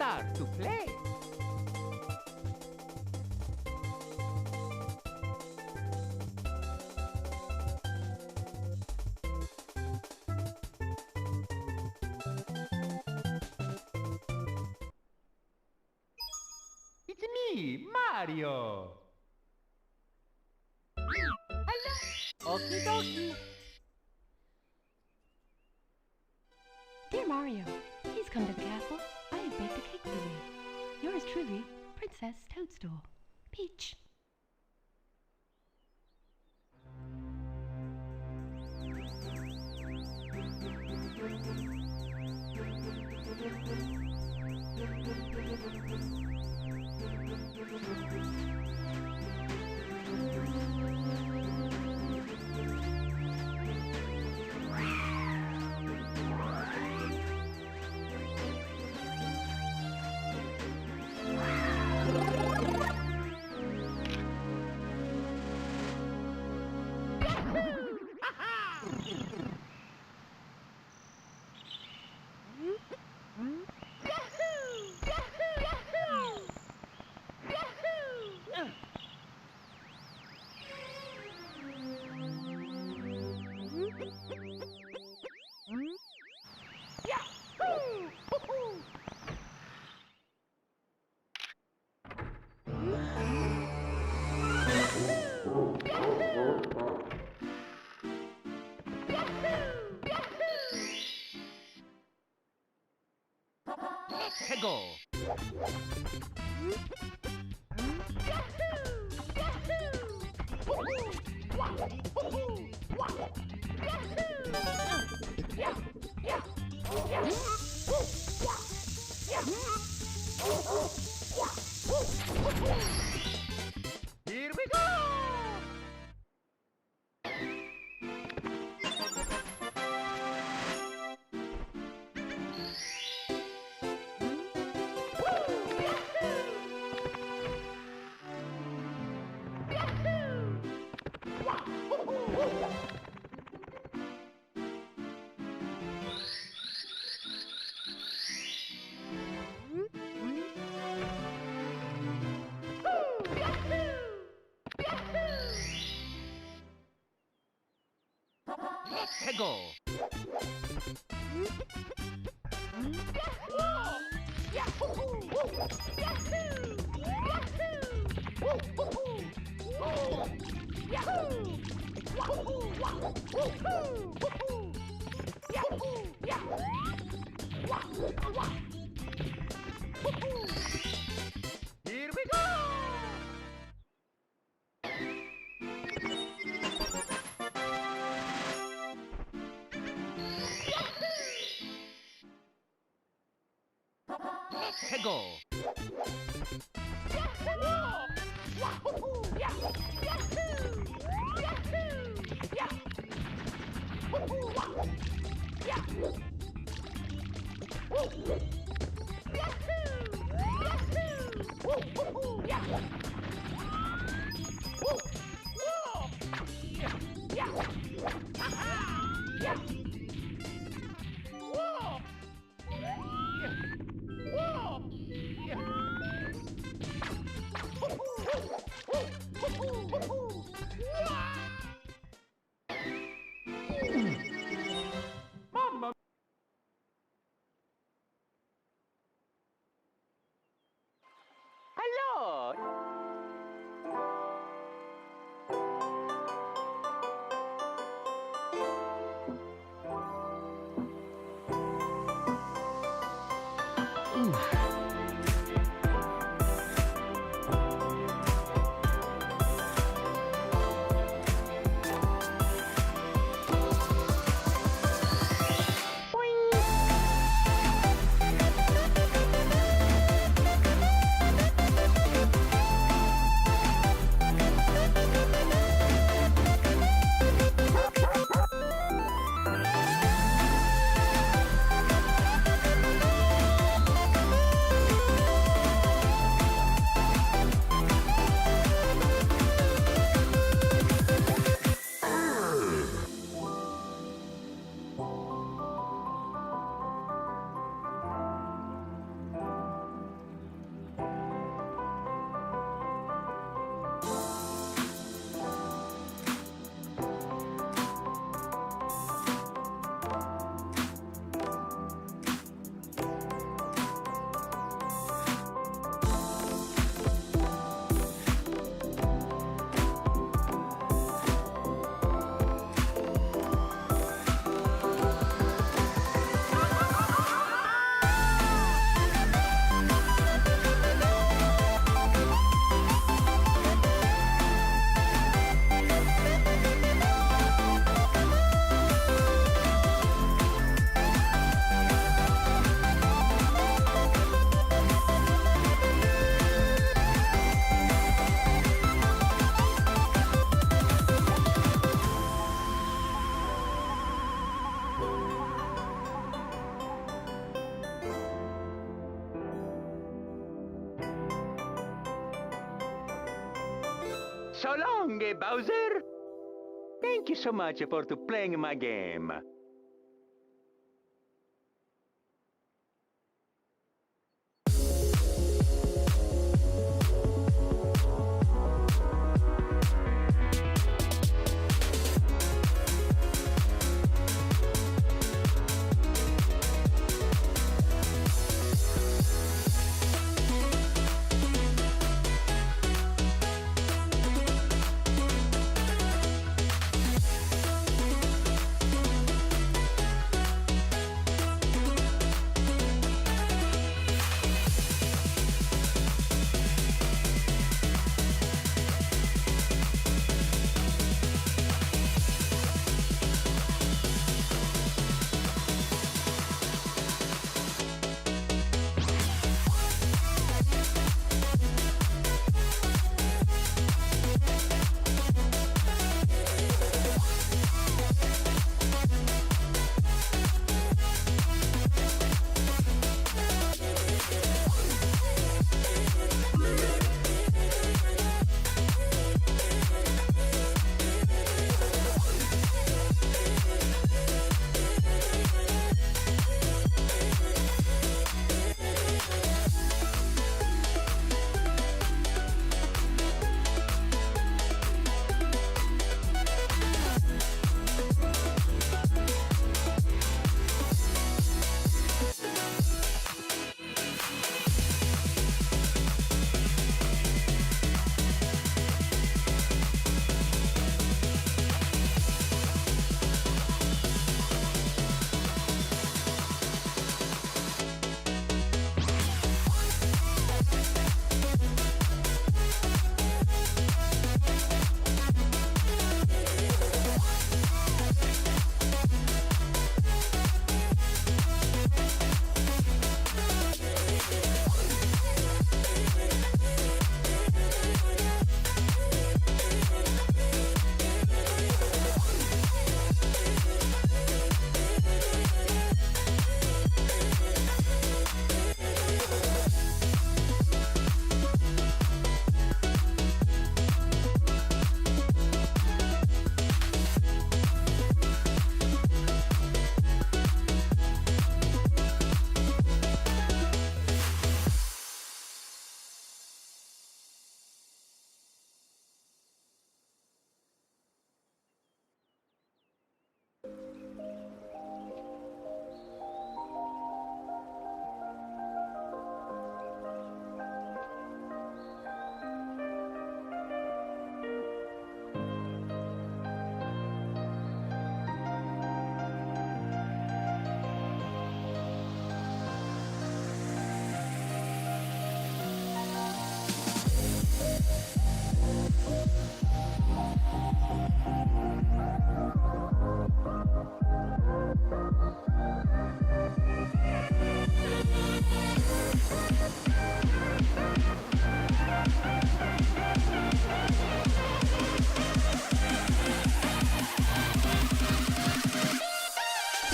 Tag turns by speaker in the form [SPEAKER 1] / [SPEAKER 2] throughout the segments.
[SPEAKER 1] start to play. It's me, Mario. Hello. Okie dokie.
[SPEAKER 2] Dear Mario, please come to the castle. I have baked a cake for you. Yours truly, Princess Toadstool. Peach.
[SPEAKER 1] Let's go. Here we go. Let's go. Here we go. Let's go. Mamma. Hello.
[SPEAKER 3] So long, Bowser. Thank you so much for playing my game.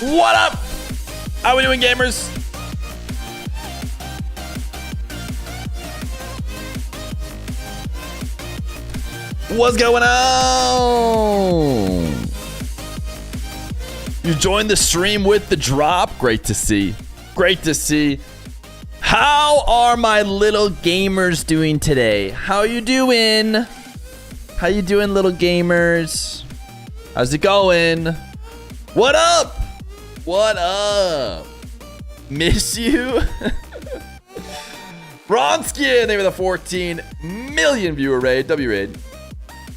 [SPEAKER 4] What up? How we doing, gamers? What's going on? You joined the stream with the drop. Great to see. Great to see. How are my little gamers doing today? How you doing? How you doing, little gamers? How's it going? What up? What up? Miss you? Bronski, name of the 14 million viewer raid. W-raid.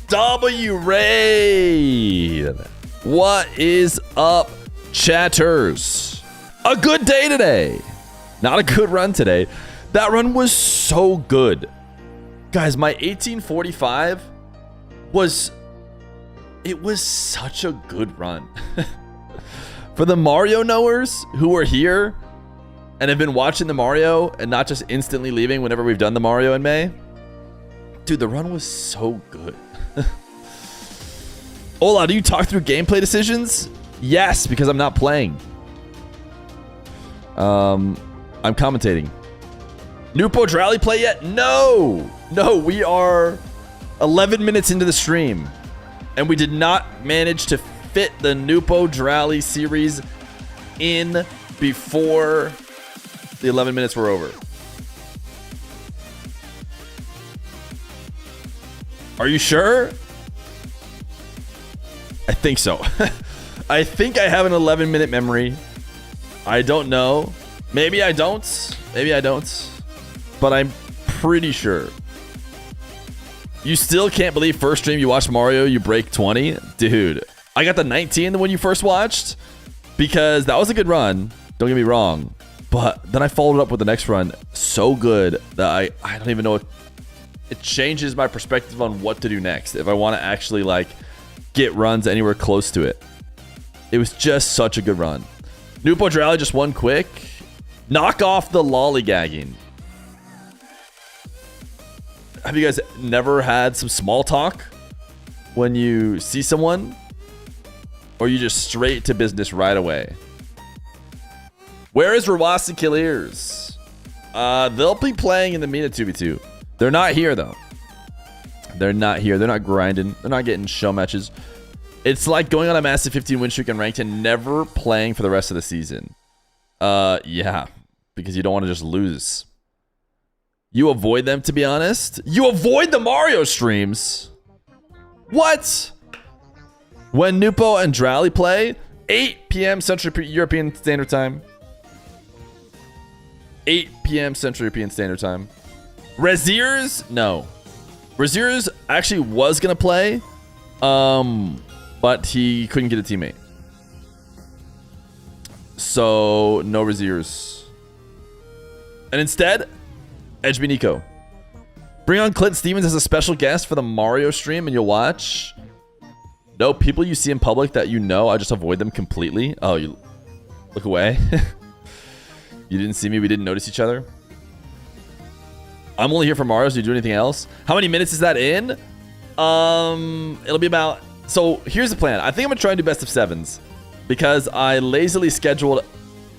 [SPEAKER 4] W-raid. What is up, chatters? A good day today. Not a good run today. That run was so good. Guys, my 1845 was... It was such a good run. For the Mario knowers who are here and have been watching the Mario and not just instantly leaving whenever we've done the Mario in May. Dude, the run was so good. Ola, do you talk through gameplay decisions? Yes, because I'm not playing. I'm commentating. New Podrali play yet? No! No, we are 11 minutes into the stream, and we did not manage to fit the Nupo Drally series in before the 11 minutes were over. Are you sure? I think so. I think I have an 11-minute memory. I don't know. Maybe I don't. Maybe I don't. But I'm pretty sure. You still can't believe first stream you watched Mario, you break 20? Dude, I got the 19 when you first watched because that was a good run. Don't get me wrong. But then I followed up with the next run so good that I don't even know what... It changes my perspective on what to do next if I want to actually like get runs anywhere close to it. It was just such a good run. Nupo Drally, just one quick. Knock off the lollygagging. Have you guys never had some small talk when you see someone? Or you just straight to business right away? Where is Rawasi Killiers? They'll be playing in the Mina 2v2. They're not here, though. They're not here. They're not grinding. They're not getting show matches. It's like going on a massive 15 win streak and ranked and never playing for the rest of the season. Yeah. Because you don't want to just lose. You avoid them, to be honest. You avoid the Mario streams. What? When Nupo and Drally play, 8 p.m. Central European Standard Time. 8 p.m. Central European Standard Time. Reziers? No. Reziers actually was going to play, but he couldn't get a teammate. So, no Reziers. And instead, Edge Nico. Bring on Clint Stevens as a special guest for the Mario stream and you'll watch. No, people you see in public that you know, I just avoid them completely. Oh, you look away. You didn't see me, we didn't notice each other. I'm only here for Mario, so do you do anything else? How many minutes is that in? It'll be about... So, here's the plan. I think I'm going to try and do best of 7s. Because I lazily scheduled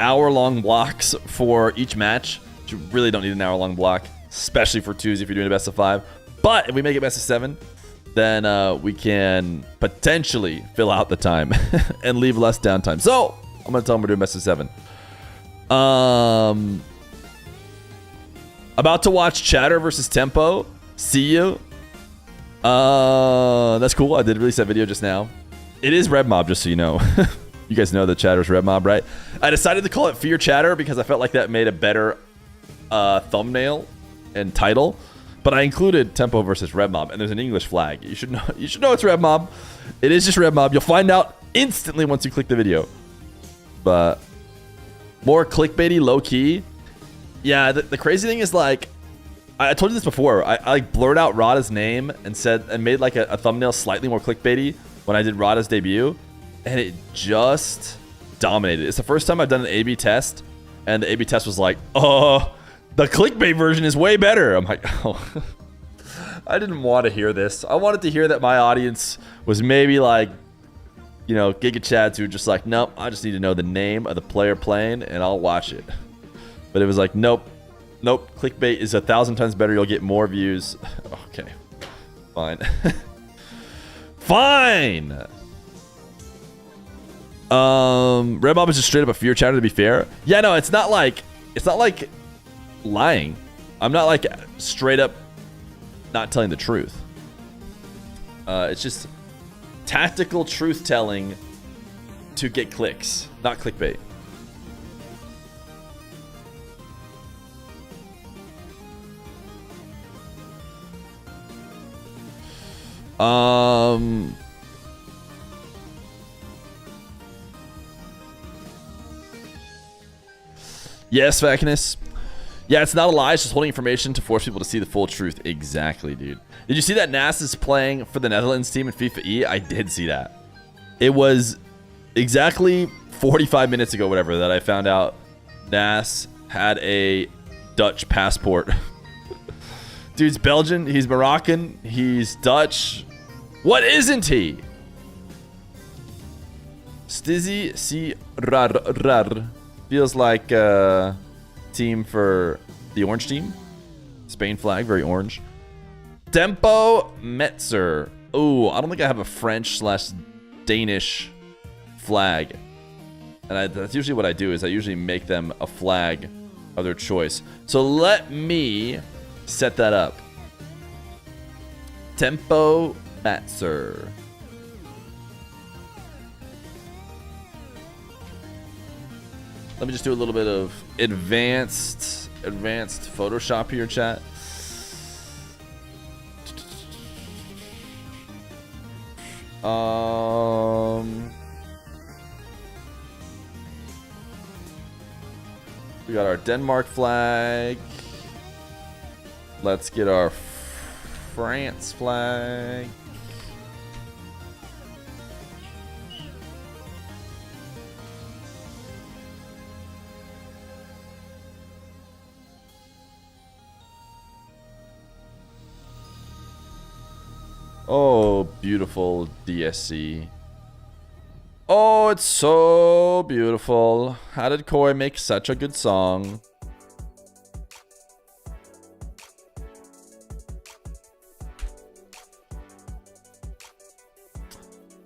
[SPEAKER 4] hour-long blocks for each match. You really don't need an hour-long block. Especially for 2s if you're doing a best of 5. But if we make it best of 7, then we can potentially fill out the time. And leave less downtime. So, I'm going to tell them we're doing best of 7. About to watch Chatter versus Tempo. See you. That's cool. I did release that video just now. It is Red Mob, just so you know. You guys know that Chatter's Red Mob, right? I decided to call it Feer Chatter because I felt like that made a better thumbnail and title. But I included Tempo versus Red Mob, and there's an English flag. You should know. You should know it's Red Mob. It is just Red Mob. You'll find out instantly once you click the video. But more clickbaity, low key. Yeah, the crazy thing is, like, I told you this before. I like blurred out Rada's name and made like a thumbnail slightly more clickbaity when I did Rada's debut, and it just dominated. It's the first time I've done an A/B test, and the A/B test was like, oh, the clickbait version is way better. I'm like, oh, I didn't want to hear this. I wanted to hear that my audience was maybe like, you know, Giga Chads who are just like, nope, I just need to know the name of the player playing, and I'll watch it. But it was like, nope. Nope. Clickbait is 1,000 times better. You'll get more views. Okay. Fine. Fine. Red Mob is just straight up a Feer Chatter, to be fair. Yeah, no, it's not like lying. I'm not like straight up not telling the truth. It's just tactical truth telling to get clicks, not clickbait. Yes, Vacnus. Yeah, it's not a lie. It's just holding information to force people to see the full truth. Exactly, dude. Did you see that Nas is playing for the Netherlands team in FIFA E? I did see that. It was exactly 45 minutes ago, whatever, that I found out Nas had a Dutch passport. Dude's Belgian. He's Moroccan. He's Dutch. What isn't he? Stizzy C. Rar. Feels like a team for the orange team. Spain flag, very orange. Tempo Metzer. Oh, I don't think I have a French/Danish flag. And that's usually what I do, is I usually make them a flag of their choice. So let me set that up. Tempo Metzer. Let me just do a little bit of advanced Photoshop here, chat. We got our Denmark flag. Let's get our France flag. Oh, beautiful DSC. Oh, it's so beautiful. How did Koi make such a good song?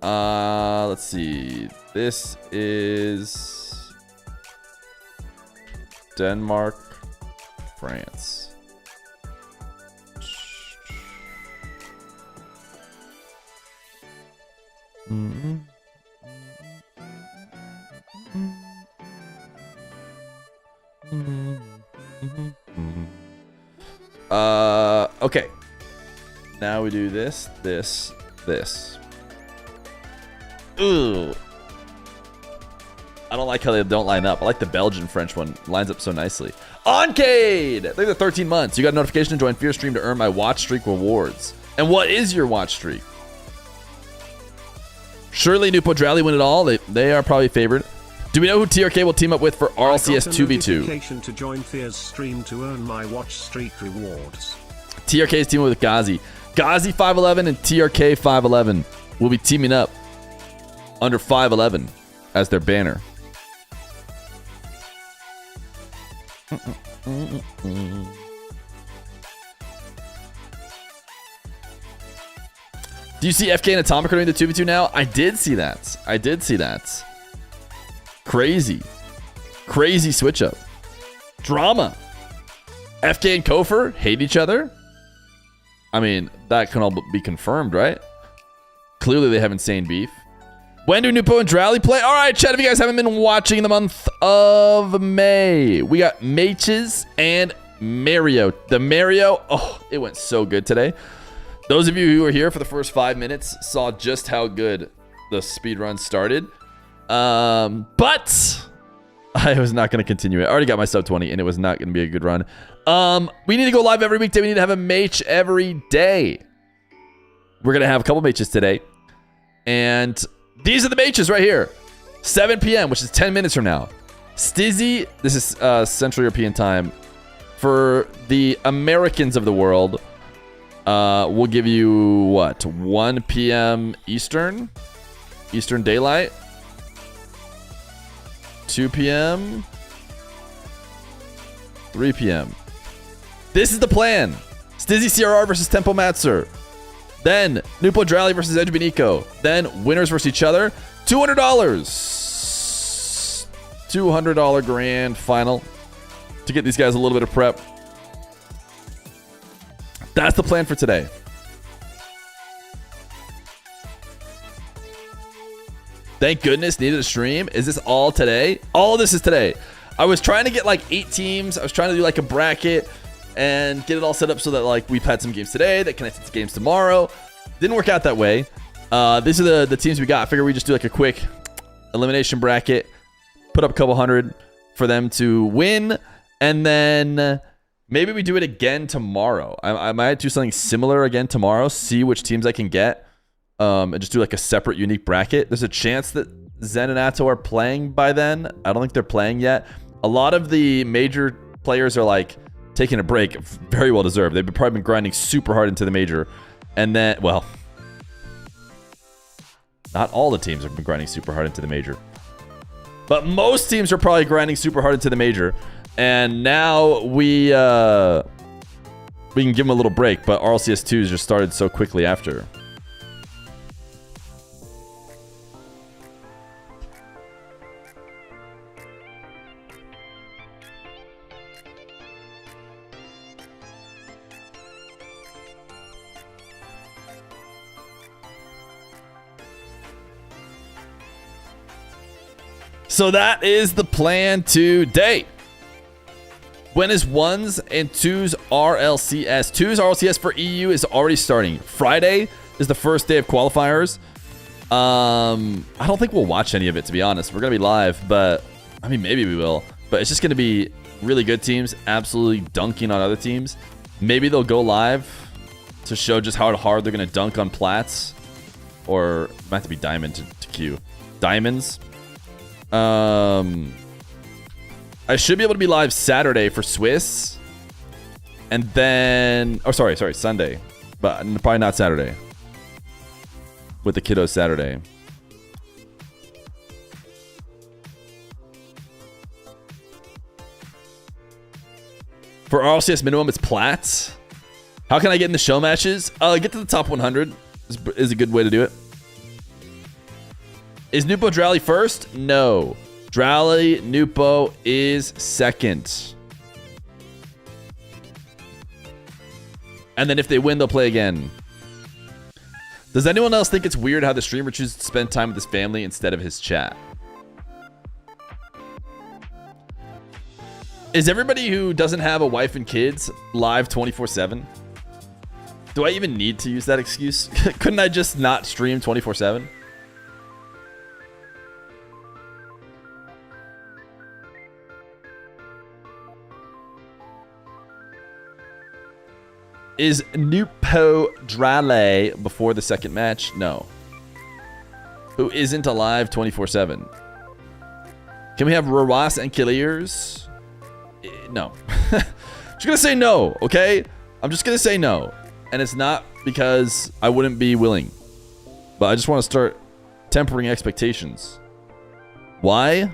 [SPEAKER 4] Let's see. This is Denmark, France. Okay. Now we do this. Ooh. I don't like how they don't line up. I like the Belgian French one. Lines up so nicely. Oncade! Thank you for 13 months. You got a notification to join Fear stream to earn my watch streak rewards. And what is your watch streak? Surely Nupo Drally win it all. They are probably favored. Do we know who TRK will team up with for RLCS 2v2?
[SPEAKER 5] Notification to join Fear's stream to earn my watch streak rewards.
[SPEAKER 4] TRK is teaming with Ghazi. Ghazi 511 and TRK 511 will be teaming up under 511 as their banner. Do you see FK and Atomic are doing the 2v2 now? I did see that. Crazy switch up. Drama. FK and Kofer hate each other? I mean, that can all be confirmed, right? Clearly they have insane beef. When do Nupo and Drally play? All right, chat, if you guys haven't been watching the month of May, we got MAYTCHES and MAYRIO. The MAYRIO, oh, it went so good today. Those of you who were here for the first 5 minutes saw just how good the speedrun started. But I was not going to continue it. I already got my sub 20 and it was not going to be a good run. We need to go live every weekday. We need to have a MAYTCHE every day. We're going to have a couple MAYTCHES today. And these are the MAYTCHES right here. 7 p.m., which is 10 minutes from now. Stizzy, this is Central European time. For the Americans of the world, we'll give you, what, 1 p.m. Eastern Daylight. 2 p.m. 3 p.m. This is the plan. Stizzy CRR versus Tempo Matzer. Then Nupo Drally versus Edge Beniko. Then winners versus each other. $200. $200 grand final to get these guys a little bit of prep. That's the plan for today. Thank goodness, needed a stream. Is this all today? All of this is today. I was trying to get like 8 teams. I was trying to do like a bracket and get it all set up so that like we've had some games today that connected to games tomorrow. Didn't work out that way. These are the teams we got. I figured we just do like a quick elimination bracket, put up a couple hundred for them to win, and then maybe we do it again tomorrow. I might do something similar again tomorrow, see which teams I can get, and just do like a separate unique bracket. There's a chance that Zen and Atto are playing by then. I don't think they're playing yet. A lot of the major players are like taking a break, very well deserved. They've probably been grinding super hard into the major. And then, well, not all the teams have been grinding super hard into the major. But most teams are probably grinding super hard into the major. And now we we can give them a little break, but RLCS 2s just started so quickly after. So that is the plan today. When is 1s and 2s RLCS? 2s RLCS for EU is already starting. Friday is the first day of qualifiers. I don't think we'll watch any of it, to be honest. We're going to be live, but I mean, maybe we will. But it's just going to be really good teams absolutely dunking on other teams. Maybe they'll go live to show just how hard they're going to dunk on plats. Or it might have to be diamond to queue. Diamonds. I should be able to be live Saturday for Swiss. And then... Oh, sorry, Sunday. But probably not Saturday. With the kiddos Saturday. For RLCS minimum, it's plats. How can I get in the show matches? Get to the top 100 is a good way to do it. Is Nupo Drally first? No. Drally Nupo is second. And then if they win, they'll play again. Does anyone else think it's weird how the streamer chooses to spend time with his family instead of his chat? Is everybody who doesn't have a wife and kids live 24/7? Do I even need to use that excuse? Couldn't I just not stream 24/7? Is Nupo Drale before the second match? No. Who isn't alive 24/7? Can we have Rawas and Killiers? No. Just gonna say no, okay? I'm just gonna say no. And it's not because I wouldn't be willing. But I just want to start tempering expectations. Why?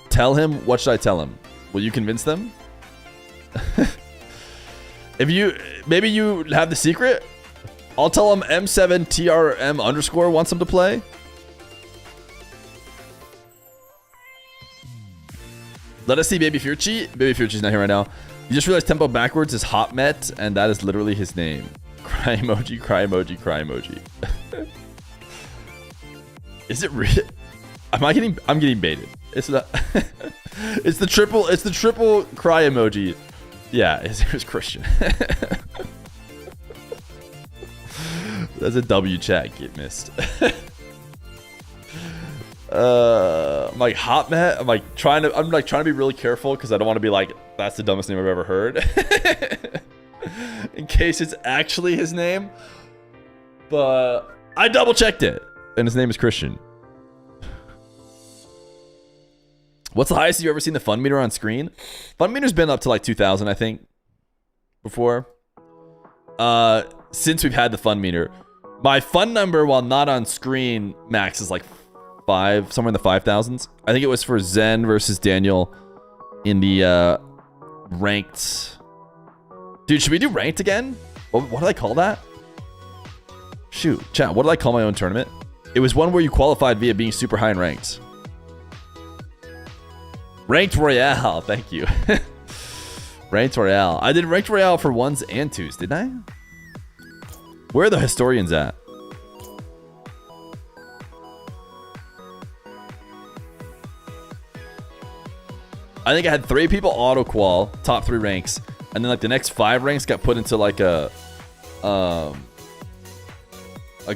[SPEAKER 4] Tell him? What should I tell him? Will you convince them? Maybe you have the secret? I'll tell him M7TRM underscore wants him to play. Let us see Baby Fuchi. Baby Fuchi's not here right now. You just realized tempo backwards is Hotmet, and that is literally his name. Cry emoji, cry emoji, cry emoji. Is it real? I'm getting baited. It's not. It's the triple cry emoji. Yeah, his name is Christian. That's a W chat get missed. I'm like Hotmat. I'm trying to be really careful because I don't want to be like, that's the dumbest name I've ever heard. In case it's actually his name. But I double checked it. And his name is Christian. What's the highest you've ever seen the fun meter on screen? Fun meter's been up to like 2,000, I think, before. Since we've had the fun meter. My fun number while not on screen max is like 5, somewhere in the 5,000s. I think it was for Zen versus Daniel in the ranked. Dude, should we do ranked again? What did I call that? Shoot, chat, what did I call my own tournament? It was one where you qualified via being super high in ranked. Ranked Royale, thank you. Ranked Royale. I did Ranked Royale for 1s and 2s, didn't I? Where are the historians at? I think I had 3 people auto qual, top 3 ranks, and then like the next 5 ranks got put into like a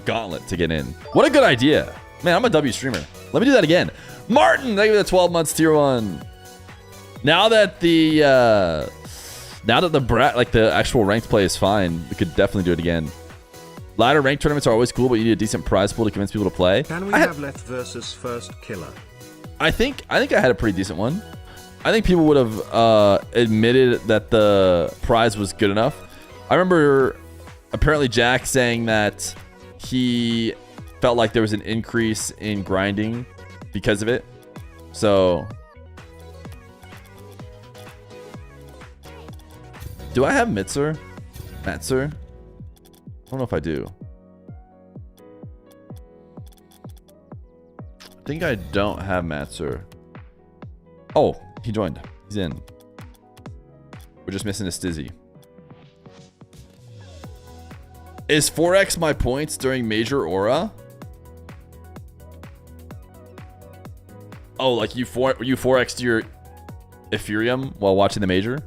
[SPEAKER 4] gauntlet to get in. What a good idea. Man, I'm a W streamer. Let me do that again. Martin, thank you for the 12 months tier 1. Now that the actual ranked play is fine, we could definitely do it again. Ladder ranked tournaments are always cool, but you need a decent prize pool to convince people to play.
[SPEAKER 5] Can we have Leth versus First Killer?
[SPEAKER 4] I think I had a pretty decent one. I think people would have admitted that the prize was good enough. I remember apparently Jack saying that he felt like there was an increase in grinding because of it. So do I have Matzer? I don't know if I do. I think I don't have Matzer. Oh, he joined. He's in. We're just missing a Stizzy. Is 4x my points during Major Aura? Oh, like you 4x'd your Ethereum while watching the Major?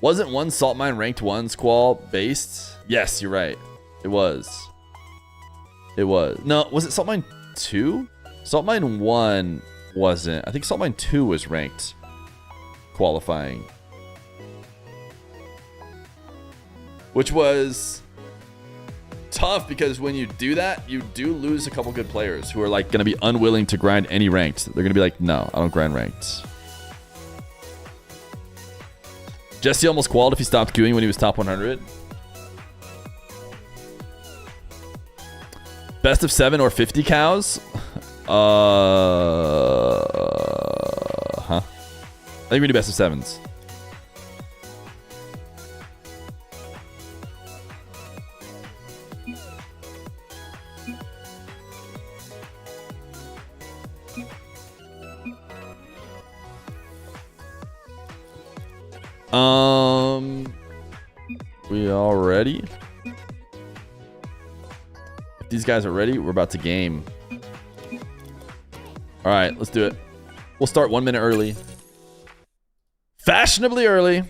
[SPEAKER 4] Wasn't one Salt Mine ranked 1 Squall based? Yes, you're right. It was. It was. No, was it Salt Mine 2? Salt Mine 1 wasn't. I think Salt Mine 2 was ranked qualifying. Which was tough because when you do that, you do lose a couple good players who are like going to be unwilling to grind any ranked. They're going to be like, no, I don't grind ranked. Jesse almost qualified if he stopped queuing when he was top 100. Best of 7 or 50 cows? I think we do best of 7s. We all ready? If these guys are ready, we're about to game. All right, let's do it. We'll start 1 minute early. Fashionably early.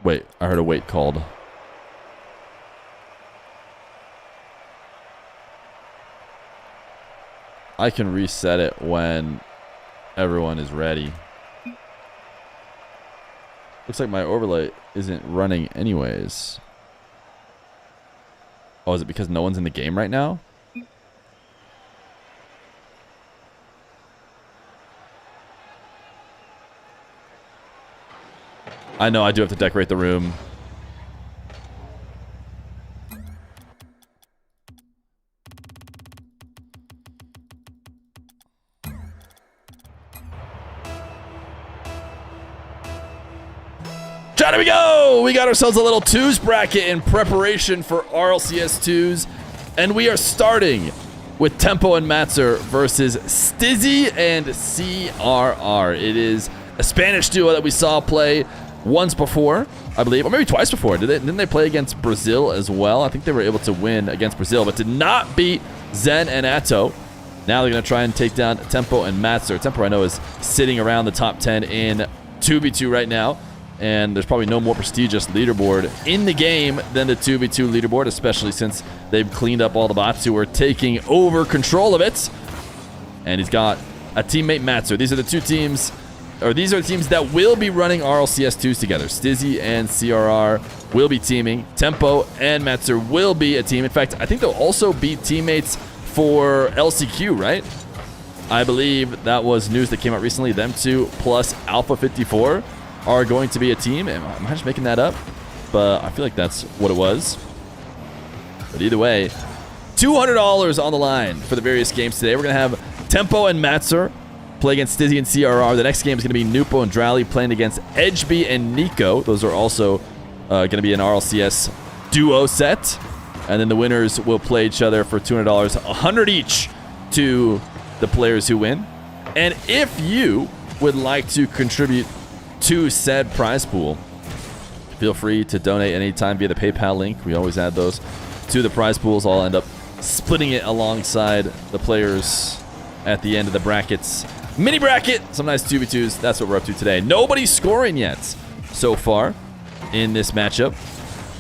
[SPEAKER 4] Wait, I heard a wait called. I can reset it when everyone is ready. Looks like my overlay isn't running anyways. Oh, is it because no one's in the game right now? I know I do have to decorate the room. There we go! We got ourselves a little 2s bracket in preparation for RLCS 2s. And we are starting with Tempo and Matzer versus Stizzy and CRR. It is a Spanish duo that we saw play once before, I believe, or maybe twice before. Didn't they play against Brazil as well? I think they were able to win against Brazil, but did not beat Zen and Atto. Now they're going to try and take down Tempo and Matzer. Tempo, I know, is sitting around the top 10 in 2v2 right now. And there's probably no more prestigious leaderboard in the game than the 2v2 leaderboard, especially since they've cleaned up all the bots who are taking over control of it. And he's got a teammate, Matzer. These are the two teams, or these are the teams that will be running RLCS 2s together. Stizzy and CRR will be teaming. Tempo and Matzer will be a team. In fact, I think they'll also be teammates for LCQ, right? I believe that was news that came out recently. Them two plus Alpha 54 are going to be a team. Am I just making that up? But I feel like that's what it was. But either way, $200 on the line for the various games today. We're going to have Tempo and Matzer play against Stizzy and CRR. The next game is going to be Nupo and Drally playing against Edgeby and Nico. Those are also going to be an RLCS duo set. And then the winners will play each other for $200, $100 each to the players who win. And if you would like to contribute to said prize pool, feel free to donate anytime via the PayPal link. We always add those to the prize pools. I'll end up splitting it alongside the players at the end of the brackets. Mini bracket, some nice 2v2s. That's what we're up to today. Nobody's scoring yet so far in this matchup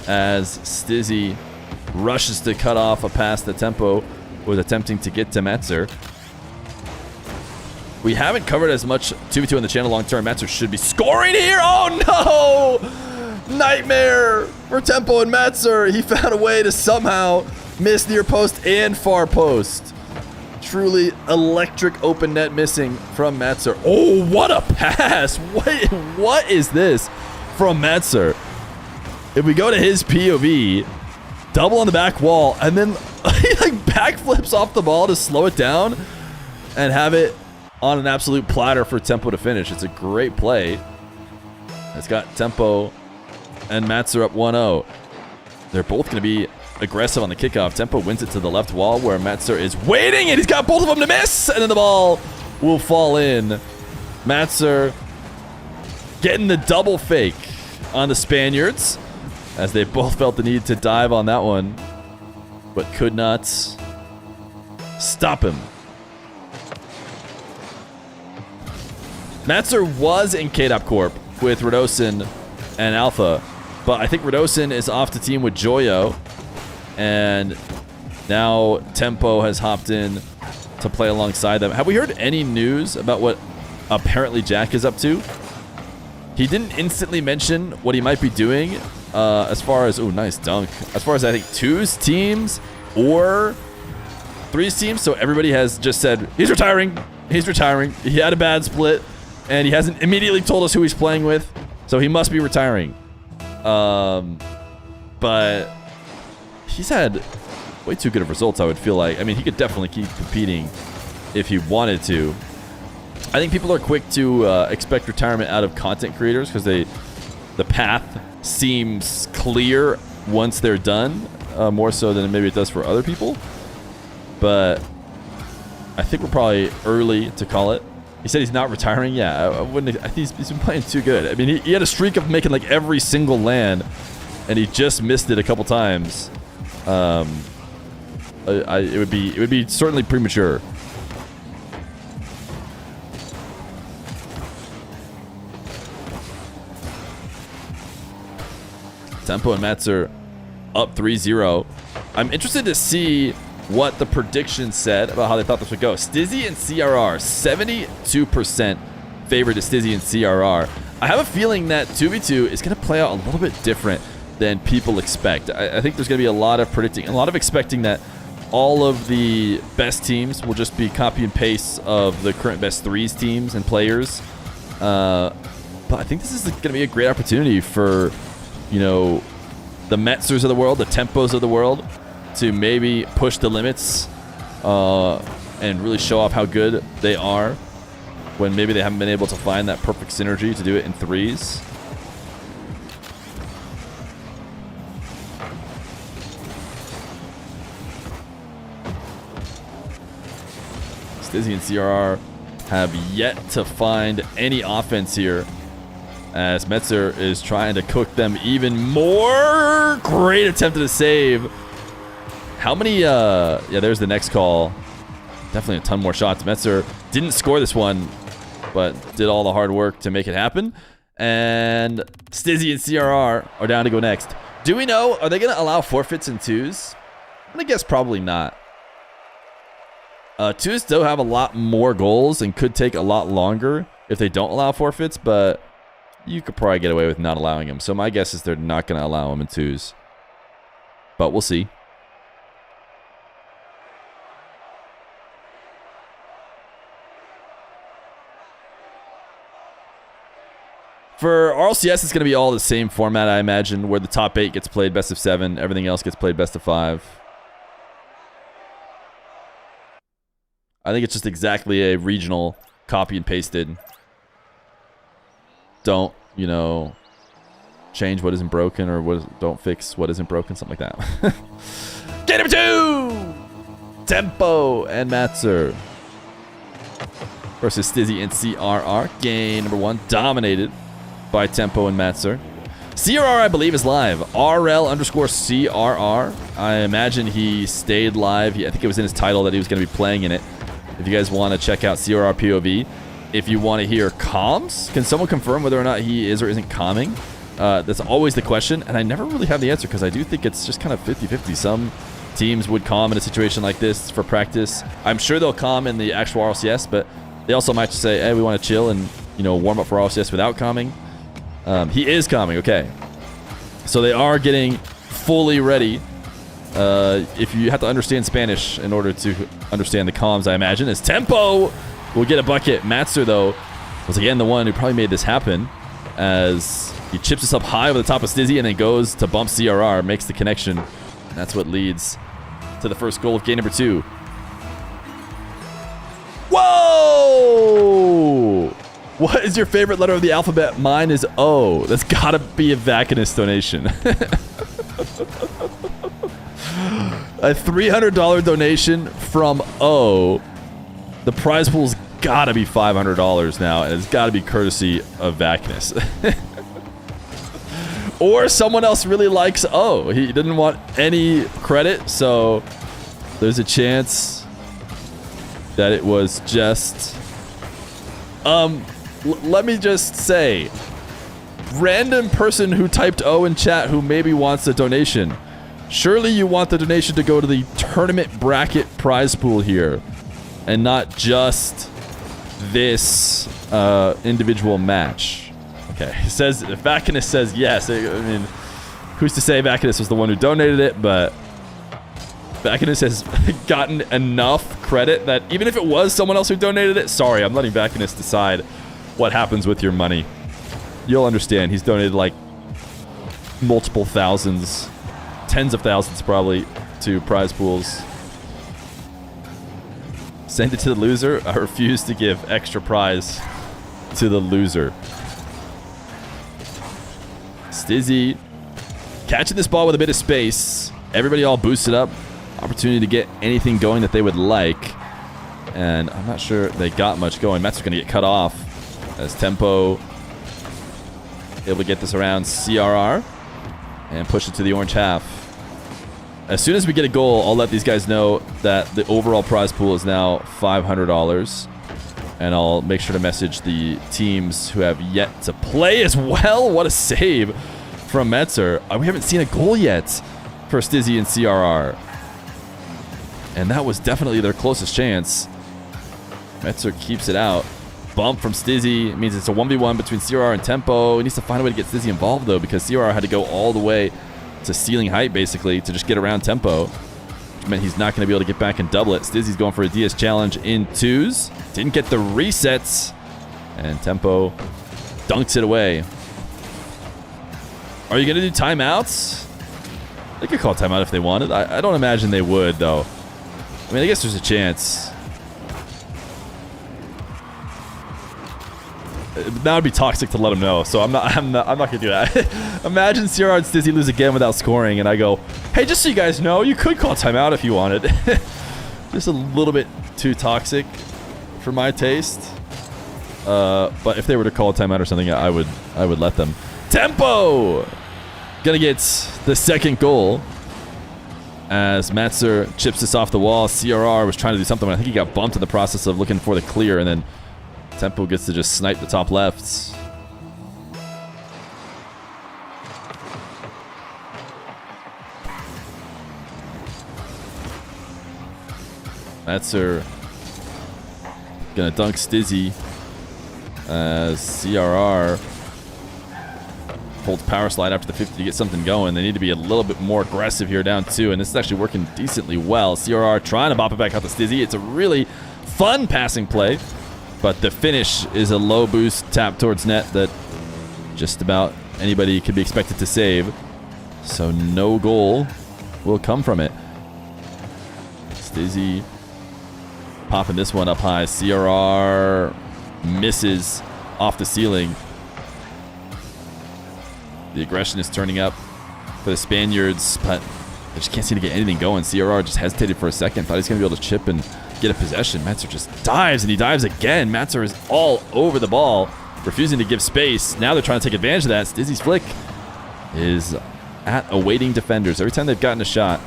[SPEAKER 4] as Stizzy rushes to cut off a pass that Tempo was attempting to get to Matzer. we haven't covered as much 2v2 on the channel long term. Matzer should be scoring here. Oh no! Nightmare for Tempo and Matzer. He found a way to somehow miss near post and far post. Truly electric open net missing from Matzer. Oh, what a pass. What is this from Matzer? If we go to his POV, double on the back wall, and then he like backflips off the ball to slow it down and have it on an absolute platter for Tempo to finish. It's a great play. It's got Tempo and Matzer up 1-0. They're both going to be aggressive on the kickoff. Tempo wins it to the left wall where Matzer is waiting, and he's got both of them to miss, and then the ball will fall in. Matzer getting the double fake on the Spaniards as they both felt the need to dive on that one, but could not stop him. Matzer was in KDOP Corp with Radosin and Alpha, but I think Radosin is off the team with Joyo, and now Tempo has hopped in to play alongside them. Have we heard any news about what apparently Jack is up to? He didn't instantly mention what he might be doing as far as, oh, nice dunk. As far as I think 2's teams or 3's teams, so everybody has just said, he's retiring, he's retiring. He had a bad split, and he hasn't immediately told us who he's playing with, so he must be retiring. But he's had way too good of results, I would feel like. I mean, he could definitely keep competing if he wanted to. I think people are quick to expect retirement out of content creators because the path seems clear once they're done, more so than maybe it does for other people. But I think we're probably early to call it. He said he's not retiring. Yeah, I wouldn't. I think he's been playing too good. I mean, he had a streak of making like every single land, and he just missed it a couple times. It would be certainly premature. Tempo and Matzer up 3-0. I'm interested to see what the prediction said about how they thought this would go. Stizzy and CRR, 72% favored to Stizzy and CRR. I have a feeling that 2v2 is going to play out a little bit different than people expect. I think there's going to be a lot of predicting, a lot of expecting that all of the best teams will just be copy and paste of the current best 3s teams and players. But I think this is going to be a great opportunity for, you know, the Metzers of the world, the Tempos of the world, to maybe push the limits and really show off how good they are when maybe they haven't been able to find that perfect synergy to do it in 3s. Stizzy and CRR have yet to find any offense here, as Metzer is trying to cook them even more. Great attempt at a save. How many, yeah, there's the next call. Definitely a ton more shots. Metzer didn't score this one, but did all the hard work to make it happen. And Stizzy and CRR are down to go next. Do we know, are they going to allow forfeits in 2s? I'm going to guess probably not. 2s still have a lot more goals and could take a lot longer if they don't allow forfeits, but you could probably get away with not allowing them. So my guess is they're not going to allow them in 2s. But we'll see. For RLCS, it's going to be all the same format, I imagine, where the top 8 gets played best of 7. Everything else gets played best of 5. I think it's just exactly a regional copy and pasted. Don't, you know, change what isn't broken, or don't fix what isn't broken, something like that. Game number 2! Tempo and Matzer versus Stizzy and CRR. Game number 1 dominated by Tempo and Matzer. CRR, I believe, is live. RL_CRR. I imagine he stayed live. I think it was in his title that he was going to be playing in it. If you guys want to check out CRR POV. If you want to hear comms, can someone confirm whether or not he is or isn't calming? That's always the question, and I never really have the answer because I do think it's just kind of 50-50. Some teams would calm in a situation like this for practice. I'm sure they'll calm in the actual RLCS, but They also might just say, hey, we want to chill and, you know, warm up for RCS without calming. He is calming, okay. So they are getting fully ready. If you have to understand Spanish in order to understand the comms, I imagine, is Tempo will get a bucket. Matzer, though, was again the one who probably made this happen, as he chips this up high over the top of Stizzy and then goes to bump CRR, makes the connection. And that's what leads to the first goal of game number 2. Whoa! What is your favorite letter of the alphabet? Mine is O. That's gotta be a Vacanus donation. A $300 donation from O. The prize pool's gotta be $500 now, and it's gotta be courtesy of Vacanus. Or someone else really likes O. He didn't want any credit, so there's a chance that it was just... let me just say, random person who typed O in chat who maybe wants a donation. Surely you want the donation to go to the tournament bracket prize pool here, and not just this individual match. Okay, it says, Vacanus says yes. I mean, who's to say Vacanus was the one who donated it, but Vacanus has gotten enough credit that even if it was someone else who donated it, sorry, I'm letting Vacanus decide what happens with your money. You'll understand. He's donated like multiple thousands, tens of thousands probably, to prize pools. Send it to the loser. I refuse to give extra prize to the loser. Stizzy catching this ball with a bit of space. Everybody all boosted up. Opportunity to get anything going that they would like. And I'm not sure they got much going. Mets are going to get cut off as Tempo able to get this around CRR and push it to the orange half. As soon as we get a goal, I'll let these guys know that the overall prize pool is now $500. And I'll make sure to message the teams who have yet to play as well. What a save from Metzer. We haven't seen a goal yet for Stizzy and CRR. And that was definitely their closest chance. Metzer keeps it out. Bump from Stizzy. It means it's a 1v1 between CRR and Tempo. He needs to find a way to get Stizzy involved, though, because CRR had to go all the way to ceiling height, basically, to just get around Tempo. Which meant he's not going to be able to get back and double it. Stizzy's going for a DS challenge in twos. Didn't get the resets. And Tempo dunks it away. Are you going to do timeouts? They could call timeout if they wanted. I don't imagine they would, though. I mean, I guess there's a chance. That would be toxic to let them know, so I'm not gonna do that. Imagine CRR and Stizzy lose again without scoring, and I go, hey, just so you guys know, you could call timeout if you wanted. Just a little bit too toxic for my taste. But if they were to call a timeout or something, I would let them. Tempo gonna get the second goal as Matzer chips this off the wall. CRR was trying to do something, but I think he got bumped in the process of looking for the clear, and then Tempo gets to just snipe the top left. Matzer gonna dunk Stizzy as CRR holds power slide after the 50 to get something going. They need to be a little bit more aggressive here down 2, and this is actually working decently well. CRR trying to bop it back out to Stizzy. It's a really fun passing play, but the finish is a low boost tap towards net that just about anybody could be expected to save. So no goal will come from it. Stizzy popping this one up high. CRR misses off the ceiling. The aggression is turning up for the Spaniards, but they just can't seem to get anything going. CRR just hesitated for a second, thought he's going to be able to chip and get a possession. Matzer just dives, and he dives again. Matzer is all over the ball, refusing to give space. Now they're trying to take advantage of that. Stizzy's flick is at awaiting defenders. Every time they've gotten a shot,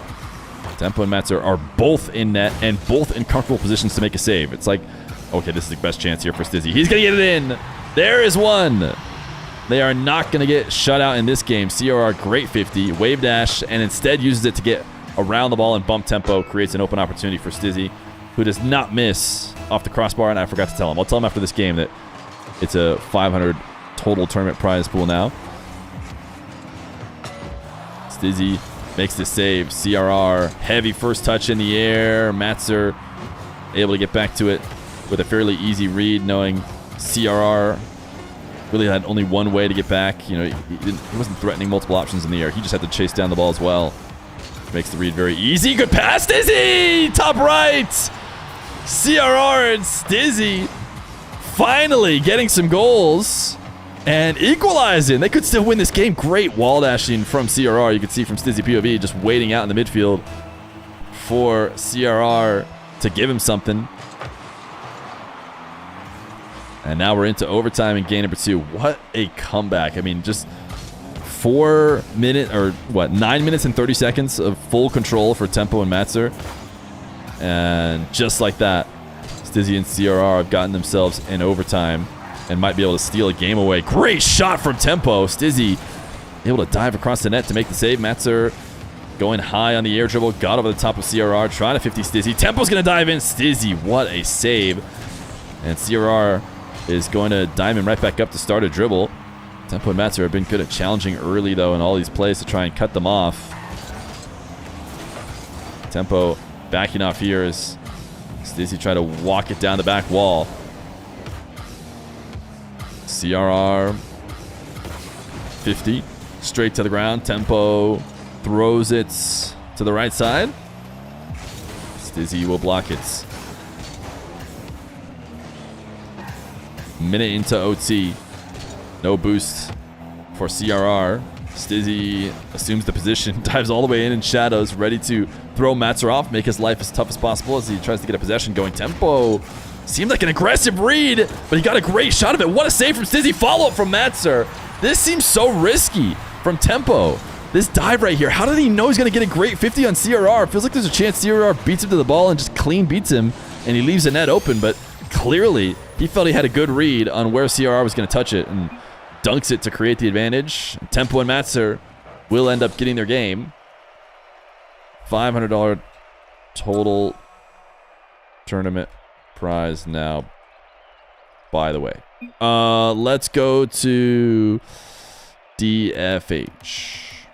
[SPEAKER 4] Tempo and Matzer are both in net and both in comfortable positions to make a save. It's like, okay, this is the best chance here for Stizzy. He's going to get it in. There is one. They are not going to get shut out in this game. CRR, great 50, wave dash, and instead uses it to get around the ball and bump Tempo, creates an open opportunity for Stizzy, who does not miss off the crossbar, and I forgot to tell him. I'll tell him after this game that it's a 500 total tournament prize pool now. Stizzy makes the save. CRR, heavy first touch in the air. Matzer able to get back to it with a fairly easy read, knowing CRR really had only one way to get back. You know, he wasn't threatening multiple options in the air. He just had to chase down the ball as well. Makes the read very easy. Good pass, Stizzy! Top right! CRR and Stizzy finally getting some goals and equalizing. They could still win this game. Great wall dashing from CRR. You can see from Stizzy POV just waiting out in the midfield for CRR to give him something. And now we're into overtime in game number 2. What a comeback. I mean, just 9 minutes and 30 seconds of full control for Tempo and Matzer. And just like that, Stizzy and CRR have gotten themselves in overtime and might be able to steal a game away. Great shot from Tempo. Stizzy able to dive across the net to make the save. Matzer going high on the air dribble. Got over the top of CRR. Trying to 50 Stizzy. Tempo's going to dive in. Stizzy, what a save. And CRR is going to diamond right back up to start a dribble. Tempo and Matzer have been good at challenging early, though, in all these plays to try and cut them off. Tempo backing off here as Stizzy try to walk it down the back wall. CRR 50 straight to the ground. Tempo throws it to the right side. Stizzy will block it. Minute into OT. No boost for CRR. Stizzy assumes the position, dives all the way in shadows, ready to throw Matzer off, make his life as tough as possible as he tries to get a possession going. Tempo seemed like an aggressive read, but he got a great shot of it. What a save from Stizzy. Follow-up from Matzer. This seems so risky from Tempo. This dive right here. How did he know he's going to get a great 50 on CRR? Feels like there's a chance CRR beats him to the ball and just clean beats him, and he leaves the net open, but clearly he felt he had a good read on where CRR was going to touch it and dunks it to create the advantage. Tempo and Matzer will end up getting their game. $500 total tournament prize now, by the way. Let's go to DFH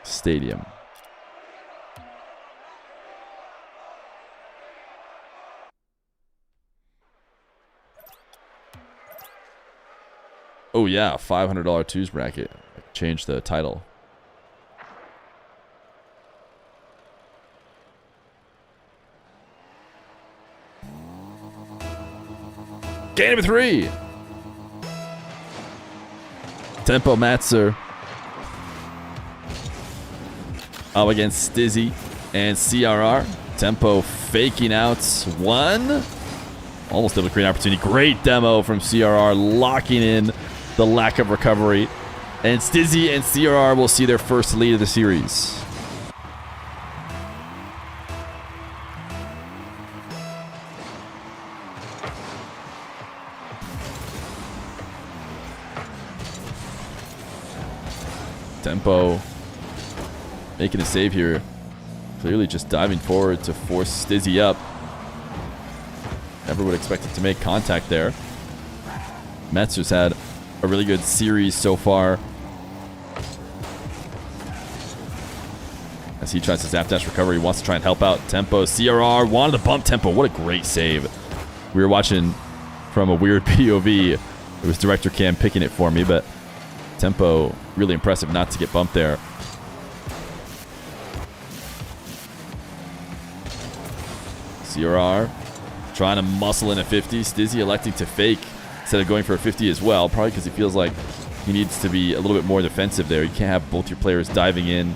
[SPEAKER 4] Stadium. Oh yeah, $500 twos bracket. Change the title. Game number 3. Tempo Matzer up against Stizzy and CRR. Tempo faking out one. Almost able to create an opportunity. Great demo from CRR, locking in the lack of recovery. And Stizzy and CRR will see their first lead of the series. Tempo making a save here. Clearly just diving forward to force Stizzy up. Never would expect it to make contact there. Matzer's had a really good series so far as he tries to zap dash recovery. He wants to try and help out Tempo. CRR wanted to bump Tempo. What a great save. We were watching from a weird POV. It was Director Cam picking it for me, but Tempo really impressive not to get bumped there. CRR trying to muscle in a 50. Stizzy electing to fake instead of going for a 50 as well, probably because he feels like he needs to be a little bit more defensive there. You can't have both your players diving in,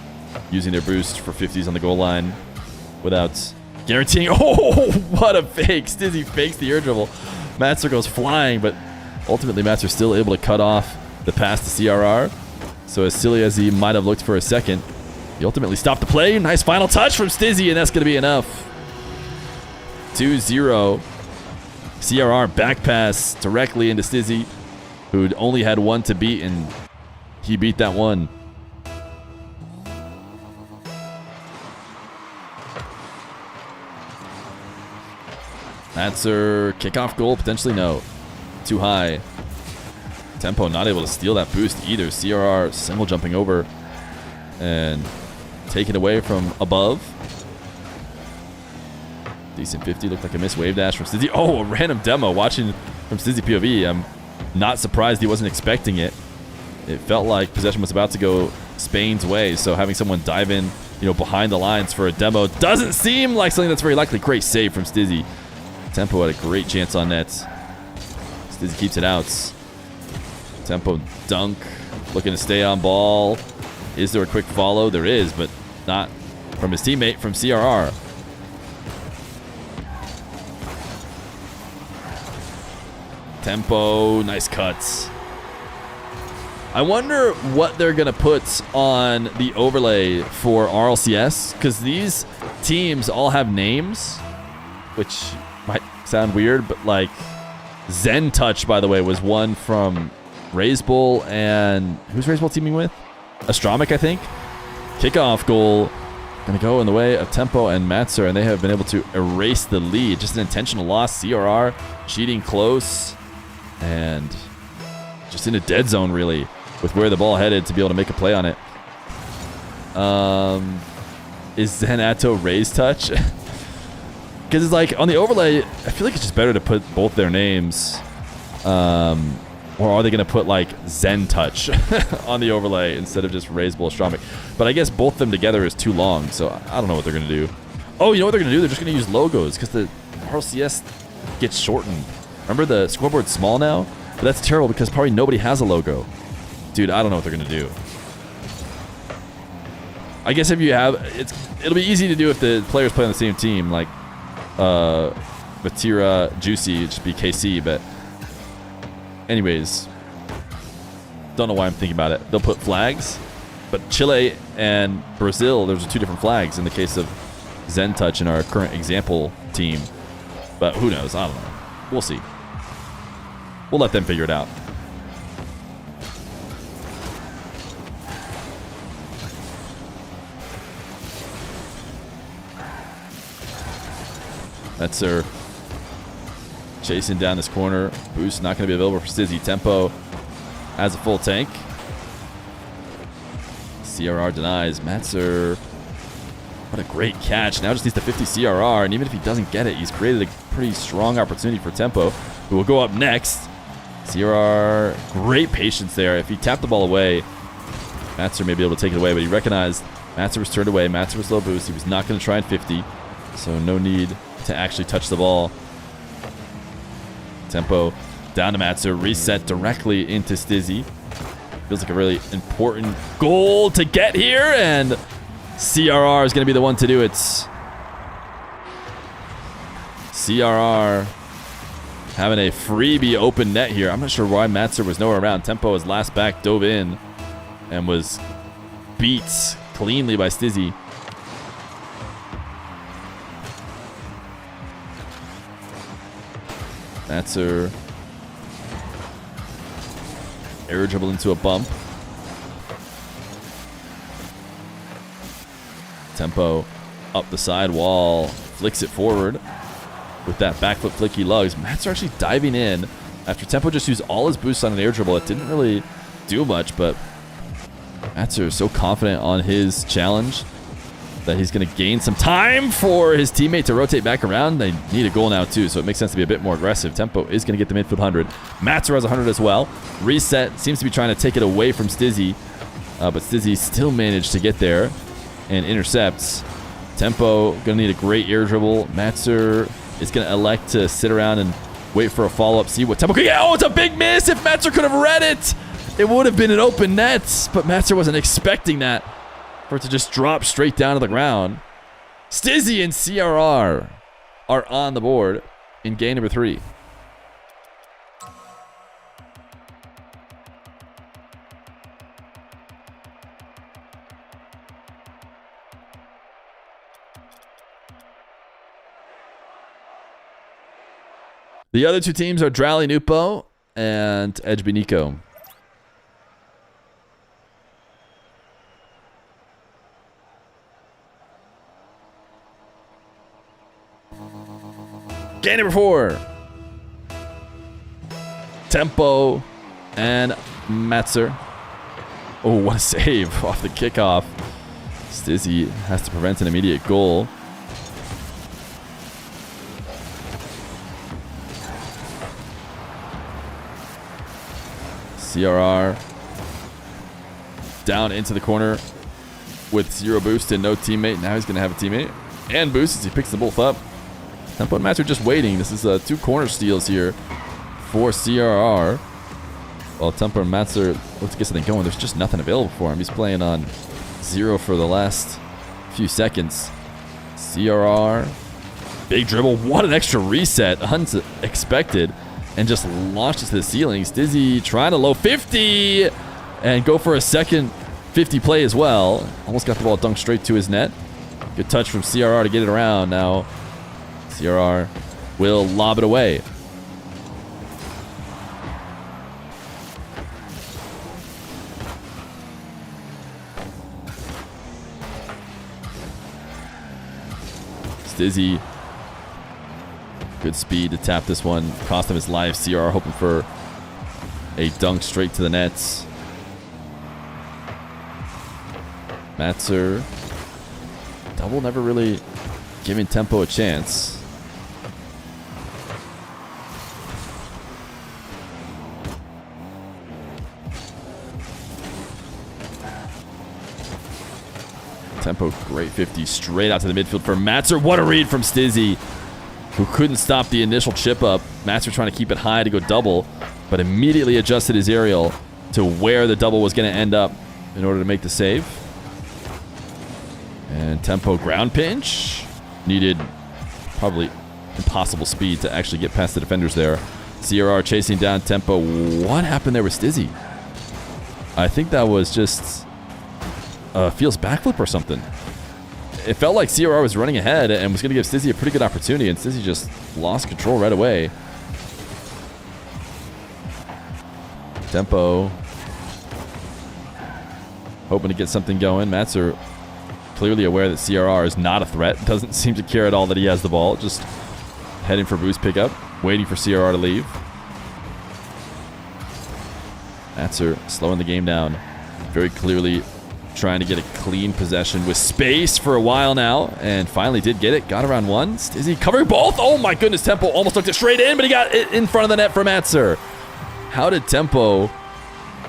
[SPEAKER 4] using their boost for 50s on the goal line without guaranteeing. Oh, what a fake. Stizzy fakes the air dribble. Matzer goes flying, but ultimately Matzer still able to cut off the pass to CRR. So as silly as he might have looked for a second, he ultimately stopped the play. Nice final touch from Stizzy, and that's going to be enough. 2-0. CRR back pass directly into Stizzy, who'd only had one to beat, and he beat that one. Matzer, kickoff goal, potentially no. Too high. Tempo not able to steal that boost either. CRR single jumping over and take it away from above. Decent 50, looked like a missed wave dash from Stizzy. Oh, a random demo watching from Stizzy POV. I'm not surprised he wasn't expecting it. It felt like possession was about to go Spain's way, so having someone dive in, you know, behind the lines for a demo doesn't seem like something that's very likely. Great save from Stizzy. Tempo had a great chance on net. Stizzy keeps it out. Tempo dunk, looking to stay on ball. Is there a quick follow? There is, but not from his teammate from CRR. Tempo, nice cuts. I wonder what they're going to put on the overlay for RLCS, because these teams all have names, which might sound weird, but like Zen Touch, by the way, was one from Razebull, and who's Razebull teaming with? Astromic, I think. Kickoff goal going to go in the way of Tempo and Matzer, and they have been able to erase the lead. Just an intentional loss. CRR cheating close and just in a dead zone, really, with where the ball headed to be able to make a play on it. Is Zenato Raise Touch? Because it's like on the overlay, I feel like it's just better to put both their names. Or are they going to put like Zen Touch on the overlay instead of just Razebull Astromic? But I guess both of them together is too long, so I don't know what they're going to do. Oh, you know what they're going to do? They're just going to use logos because the RLCS gets shortened. Remember, the scoreboard's small now? But that's terrible because probably nobody has a logo. Dude, I don't know what they're going to do. I guess if you have... It'll be easy to do if the players play on the same team, like Batira, Juicy, it'd just be KC, but... Anyways, don't know why I'm thinking about it. They'll put flags, but Chile and Brazil, there's two different flags in the case of Zen Touch in our current example team. But who knows? I don't know. We'll see. We'll let them figure it out. That's her. Chasing down this corner. Boost not going to be available for Stizzy. Tempo has a full tank. CRR denies. Matzer. What a great catch. Now just needs the 50 CRR. And even if he doesn't get it, he's created a pretty strong opportunity for Tempo, who will go up next. CRR, great patience there. If he tapped the ball away, Matzer may be able to take it away, but he recognized Matzer was turned away. Matzer was low boost. He was not going to try and 50, so no need to actually touch the ball. Tempo down to Matzer, reset directly into Stizzy. Feels like a really important goal to get here, and CRR is going to be the one to do it. CRR having a freebie open net here. I'm not sure why Matzer was nowhere around. Tempo, his last back, dove in and was beat cleanly by Stizzy. Matzer air dribble into a bump. Tempo up the side wall, flicks it forward with that backflip flicky lugs. Matzer actually diving in after Tempo just used all his boosts on an air dribble. It didn't really do much, but Matzer is so confident on his challenge that he's going to gain some time for his teammate to rotate back around. They need a goal now too, so it makes sense to be a bit more aggressive. Tempo is going to get the midfield 100. Matzer has 100 as well. Reset seems to be trying to take it away from Stizzy, but Stizzy still managed to get there and intercepts. Tempo going to need a great air dribble. Matzer is going to elect to sit around and wait for a follow-up, see what Tempo can get. Oh, it's a big miss. If Matzer could have read it, it would have been an open net, but Matzer wasn't expecting that, for it to just drop straight down to the ground. Stizzy and CRR are on the board in game number 3. The other two teams are Drally Nupo and Edgeby Nico. Game number 4. Tempo and Matzer. Oh, what a save off the kickoff. Stizzy has to prevent an immediate goal. CRR down into the corner with 0 boost and no teammate. Now he's going to have a teammate and boost as he picks them both up. Tempo and Matzer just waiting. This is 2 corner steals here for CRR. While Tempo and Matzer look to get something going, there's just nothing available for him. He's playing on 0 for the last few seconds. CRR, big dribble. What an extra reset. Unexpected. And just launched it to the ceiling. Stizzy trying to low 50 and go for a second 50 play as well. Almost got the ball dunked straight to his net. Good touch from CRR to get it around. Now CRR will lob it away. Stizzy, good speed to tap this one. Cost him his life. CR hoping for a dunk straight to the nets. Matzer. Double never really giving Tempo a chance. Tempo, great 50 straight out to the midfield for Matzer. What a read from Stizzy, who couldn't stop the initial chip up. Matzer trying to keep it high to go double, but immediately adjusted his aerial to where the double was going to end up in order to make the save. And Tempo ground pinch. Needed probably impossible speed to actually get past the defenders there. CRR chasing down Tempo. What happened there with Stizzy? I think that was just Feel's backflip or something. It felt like CRR was running ahead and was going to give Stizzy a pretty good opportunity, and Stizzy just lost control right away. Tempo hoping to get something going. Matzer clearly aware that CRR is not a threat. Doesn't seem to care at all that he has the ball. Just heading for boost pickup, waiting for CRR to leave. Matzer slowing the game down. Very clearly trying to get a clean possession with space for a while now, and finally did get it. Got around one. Stizzy covering both. Oh my goodness, Tempo almost took it straight in, but he got it in front of the net for Matzer. How did Tempo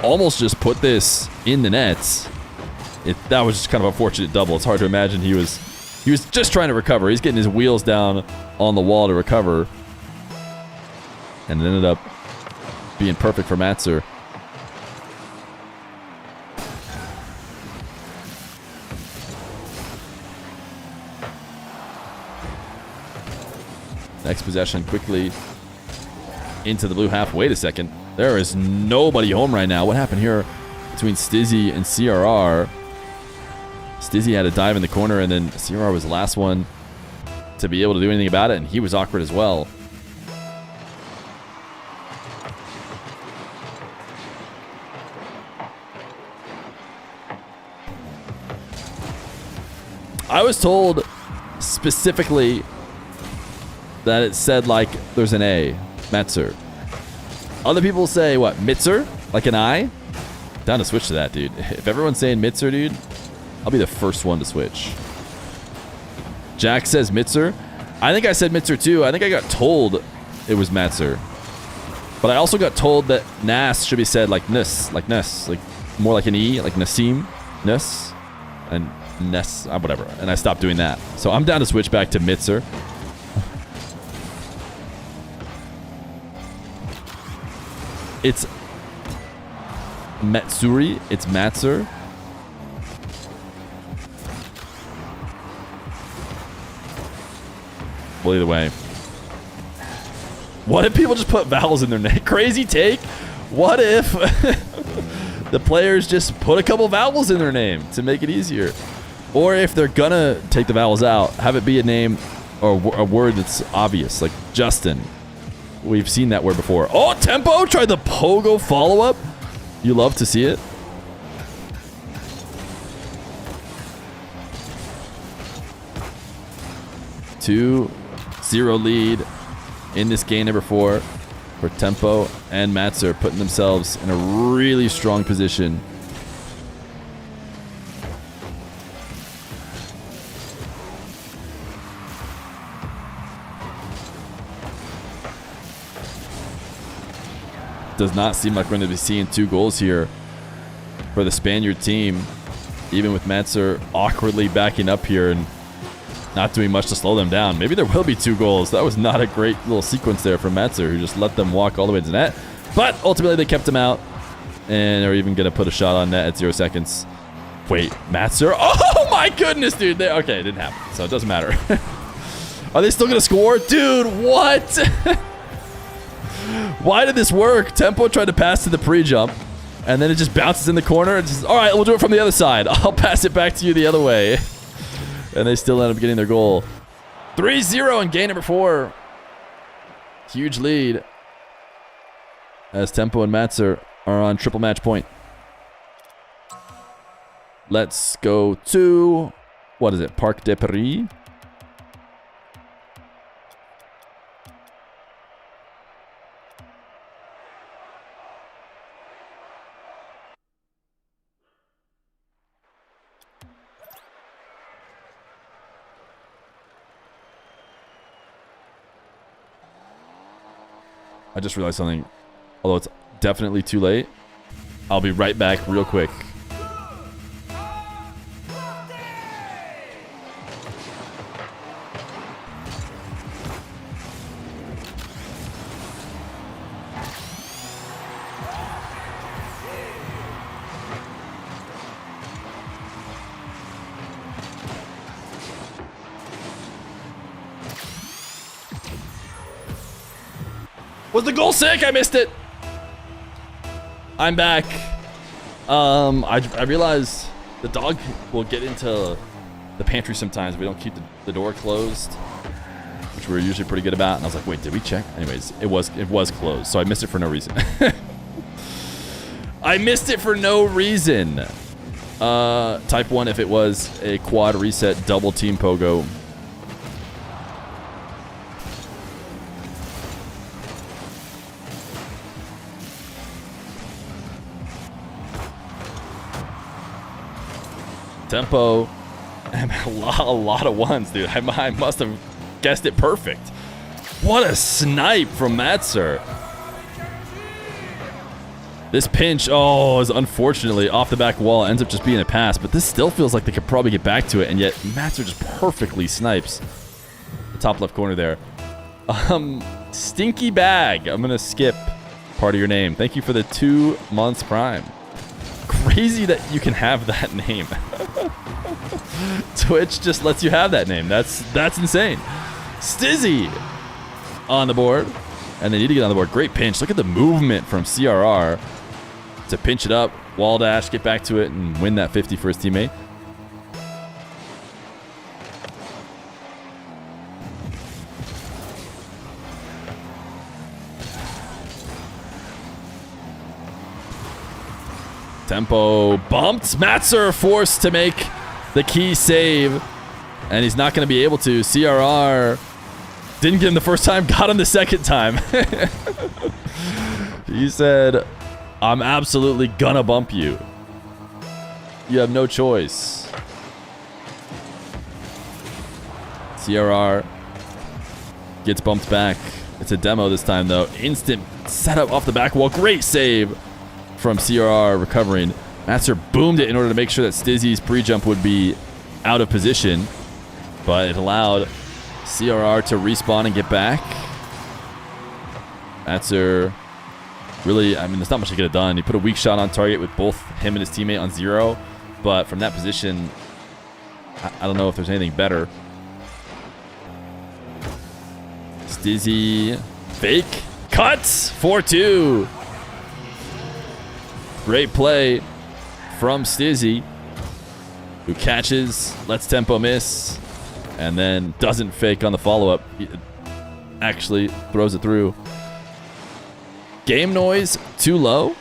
[SPEAKER 4] almost just put this in the nets? That was just kind of a fortunate double. It's hard to imagine he was just trying to recover. He's getting his wheels down on the wall to recover, and it ended up being perfect for Matzer. Next possession quickly into the blue half. Wait a second. There is nobody home right now. What happened here between Stizzy and CRR? Stizzy had a dive in the corner, and then CRR was the last one to be able to do anything about it, and he was awkward as well. I was told specifically that it said like there's an A, Matzer. Other people say what, Mitzer, like an I. Down to switch to that, dude. If everyone's saying Mitzer, dude, I'll be the first one to switch. Jack says Mitzer. I think I said Mitzer too. I think I got told it was Matzer, but I also got told that Nas should be said like Nus, like more like an E, like Nassim, Nus, and Ness, whatever. And I stopped doing that. So I'm down to switch back to Mitzer. It's Matsuri. It's Matzer. Well, either way. What if people just put vowels in their name? Crazy take. What if the players just put a couple vowels in their name to make it easier? Or if they're gonna take the vowels out, have it be a name or a word that's obvious, like Justin. We've seen that word before. Oh, Tempo tried the pogo follow-up. You love to see it. Two, 0 lead in this game number 4 for Tempo and Matzer, putting themselves in a really strong position. Does not seem like we're going to be seeing 2 goals here for the Spaniard team, even with Matzer awkwardly backing up here and not doing much to slow them down. Maybe there will be 2 goals. That was not a great little sequence there from Matzer, who just let them walk all the way to the net. But ultimately, they kept him out, and are even going to put a shot on net at 0 seconds. Wait, Matzer? Oh my goodness, dude. Okay, it didn't happen, so it doesn't matter. Are they still going to score? Dude, what? Why did this work? Tempo tried to pass to the pre-jump, and then it just bounces in the corner. It's just, all right, we'll do it from the other side. I'll pass it back to you the other way. And they still end up getting their goal. 3-0 in game number 4. Huge lead as Tempo and Matzer are on triple match point. Let's go to, what is it, Parc de Paris? I just realized something. Although it's definitely too late, I'll be right back real quick. Was the goal sick? I missed it. I'm back. I realized the dog will get into the pantry sometimes if we don't keep the door closed, which we're usually pretty good about. And I was like, wait, did we check? Anyways, it was closed, so I missed it for no reason. I missed it for no reason. Type 1 if it was a quad reset double team pogo. Tempo, a lot of ones, dude. I must have guessed it perfect. What a snipe from Matzer. This pinch, is unfortunately off the back wall. Ends up just being a pass, but this still feels like they could probably get back to it, and yet Matzer just perfectly snipes the top left corner there. Stinky Bag. I'm gonna skip part of your name. Thank you for the 2 months prime. Crazy that you can have that name. Twitch just lets you have that name. That's insane. Stizzy on the board, and they need to get on the board. Great pinch. Look at the movement from CRR to pinch it up, wall dash, get back to it, and win that 50 for his teammate. Tempo bumped. Matzer forced to make the key save, and he's not going to be able to. CRR didn't get him the first time, got him the second time. He said, I'm absolutely gonna bump you. You have no choice. CRR gets bumped back. It's a demo this time, though. Instant setup off the back wall. Great save from CRR recovering. Matzer boomed it in order to make sure that Stizzy's pre-jump would be out of position, but it allowed CRR to respawn and get back. Matzer really, I mean, there's not much he could have done. He put a weak shot on target with both him and his teammate on 0, but from that position, I don't know if there's anything better. Stizzy, fake, cuts, 4-2. Great play from Stizzy, who catches, lets Tempo miss, and then doesn't fake on the follow-up. He actually throws it through. Game noise too low?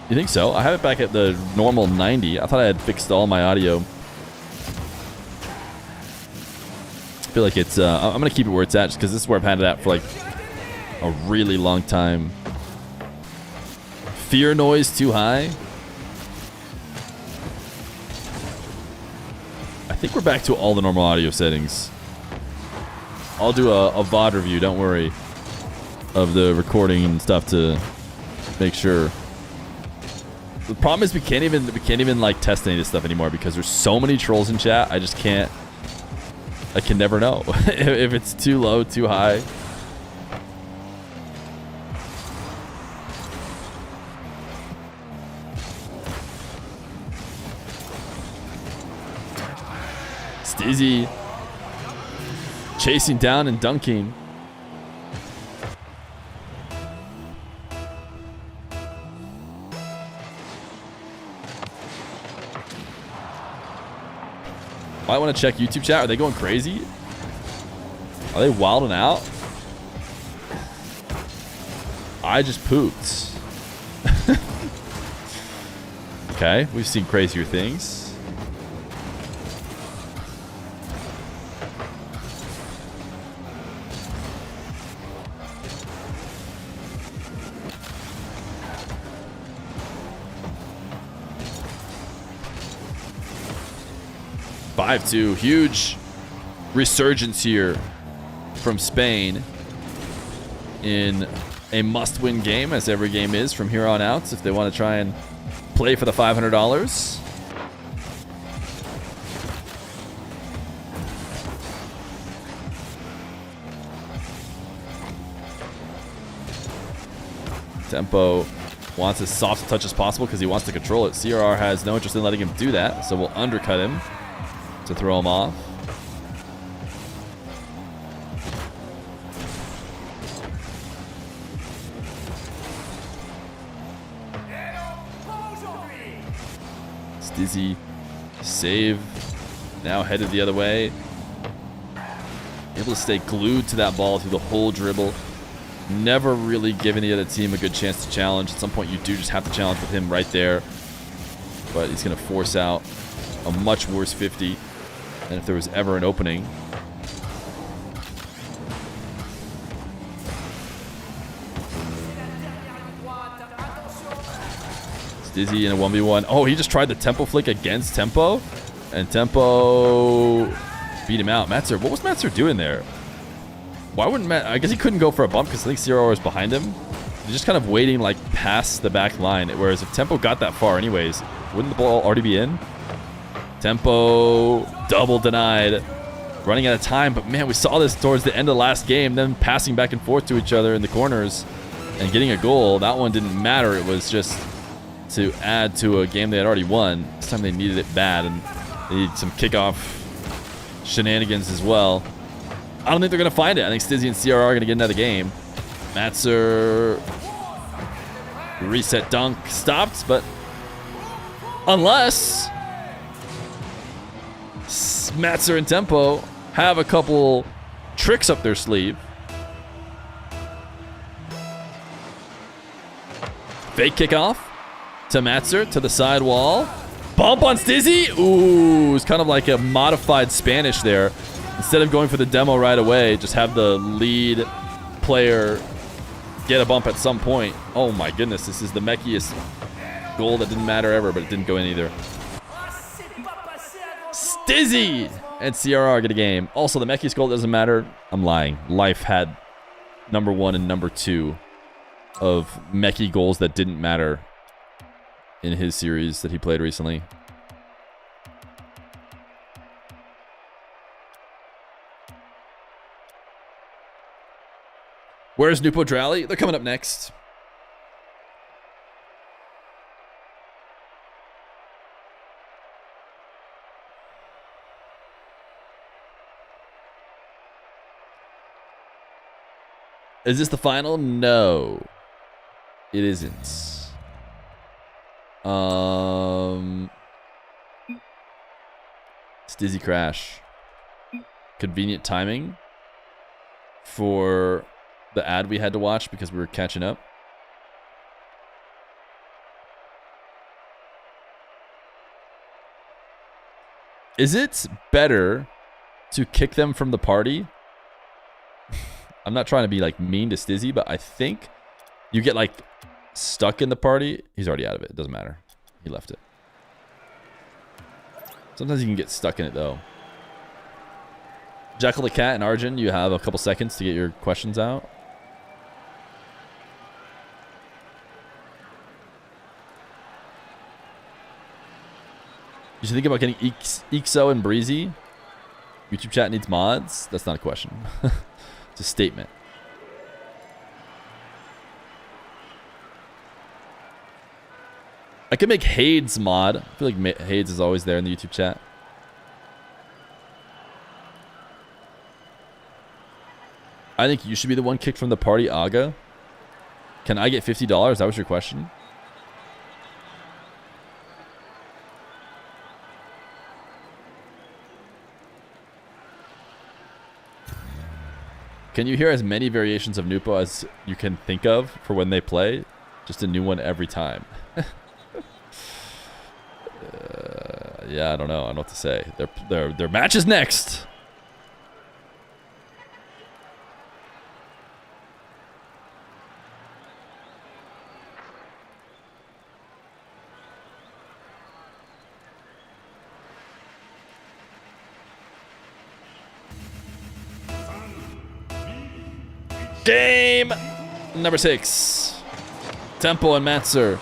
[SPEAKER 4] You think so? I have it back at the normal 90. I thought I had fixed all my audio. Feels feel like it's, I'm going to keep it where it's at just because this is where I've had it at for like a really long time. Fear noise too high. I think we're back to all the normal audio settings. I'll do a VOD review, don't worry, of the recording and stuff to make sure. The problem is we can't even like test any of this stuff anymore because there's so many trolls in chat. I just can't. I can never know if it's too low, too high. Stizzy chasing down and dunking. I want to check YouTube chat. Are they going crazy? Are they wilding out? I just pooped. Okay, we've seen crazier things. Five-2, huge resurgence here from Spain in a must-win game, as every game is from here on out, if they want to try and play for the $500. Tempo wants as soft a touch as possible because he wants to control it. CRR has no interest in letting him do that, so we'll undercut him to throw him off. Stizzy save, now headed the other way. Able to stay glued to that ball through the whole dribble. Never really giving the other team a good chance to challenge. At some point you do just have to challenge with him right there. But he's going to force out a much worse 50 than if there was ever an opening. Stizzy in a 1v1. Oh, he just tried the tempo flick against Tempo. And Tempo beat him out. Matzer, what was Matzer doing there? Why wouldn't Matt? I guess he couldn't go for a bump because I think CRR was behind him. He's just kind of waiting like past the back line. Whereas if Tempo got that far anyways, wouldn't the ball already be in? Tempo double denied. Running out of time, but man, we saw this towards the end of the last game, them passing back and forth to each other in the corners and getting a goal. That one didn't matter. It was just to add to a game they had already won. This time they needed it bad, and they need some kickoff shenanigans as well. I don't think they're going to find it. I think Stizzy and CRR are going to get another game. Matzer reset dunk stopped, but unless Matzer and Tempo have a couple tricks up their sleeve. Fake kickoff to Matzer to the side wall. Bump on Stizzy. Ooh, it's kind of like a modified Spanish there. Instead of going for the demo right away, just have the lead player get a bump at some point. Oh my goodness, this is the meckiest goal that didn't matter ever, but it didn't go in either. Stizzy and CRR get a game. Also, the meckiest goal doesn't matter. I'm lying. Life had number 1 and number 2 of mecky goals that didn't matter in his series that he played recently. Where's Nupo Drally? They're coming up next. Is this the final? No, it isn't. Stizzy crash. Convenient timing for the ad we had to watch because we were catching up. Is it better to kick them from the party. I'm not trying to be like mean to Stizzy, but I think you get like stuck in the party. He's already out of it. It doesn't matter. He left it. Sometimes you can get stuck in it though. Jekyll the Cat and Arjun, you have a couple seconds to get your questions out. You should think about getting Ixo and Breezy. YouTube chat needs mods. That's not a question. It's a statement. I could make Hades mod. I feel like Hades is always there in the YouTube chat. I think you should be the one kicked from the party, Aga. Can I get $50? That was your question. Can you hear as many variations of Nupo as you can think of for when they play? Just a new one every time. Yeah, I don't know. I don't know what to say. Their match is next. Game number 6. Tempo and Matzer,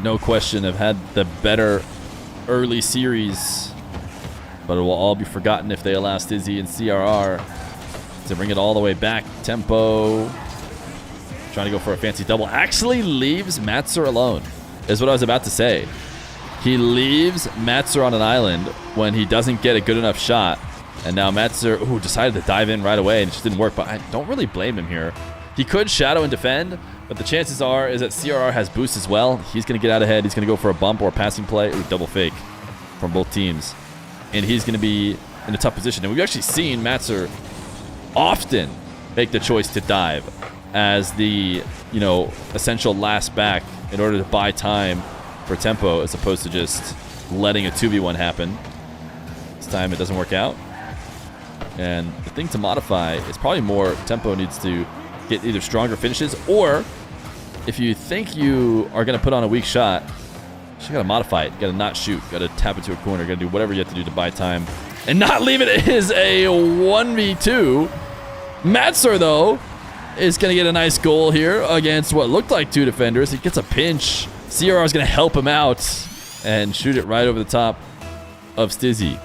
[SPEAKER 4] no question, have had the better early series, but it will all be forgotten if they allow Stizzy and CRR to bring it all the way back. Tempo trying to go for a fancy double. Actually leaves Matzer alone, is what I was about to say. He leaves Matzer on an island when he doesn't get a good enough shot. And now Matzer, ooh, decided to dive in right away and it just didn't work. But I don't really blame him here. He could shadow and defend, but the chances are is that CRR has boost as well. He's going to get out ahead. He's going to go for a bump or a passing play. Ooh, double fake from both teams. And he's going to be in a tough position. And we've actually seen Matzer often make the choice to dive as the, you know, essential last back in order to buy time for Tempo as opposed to just letting a 2v1 happen. This time it doesn't work out. And the thing to modify is probably more Tempo needs to get either stronger finishes, or if you think you are going to put on a weak shot, you just got to modify it. You got to not shoot. Got to tap into a corner. Got to do whatever you have to do to buy time and not leave it. It is a 1v2. Matzer, though, is going to get a nice goal here against what looked like 2 defenders. He gets a pinch. CRR is going to help him out and shoot it right over the top of Stizzy.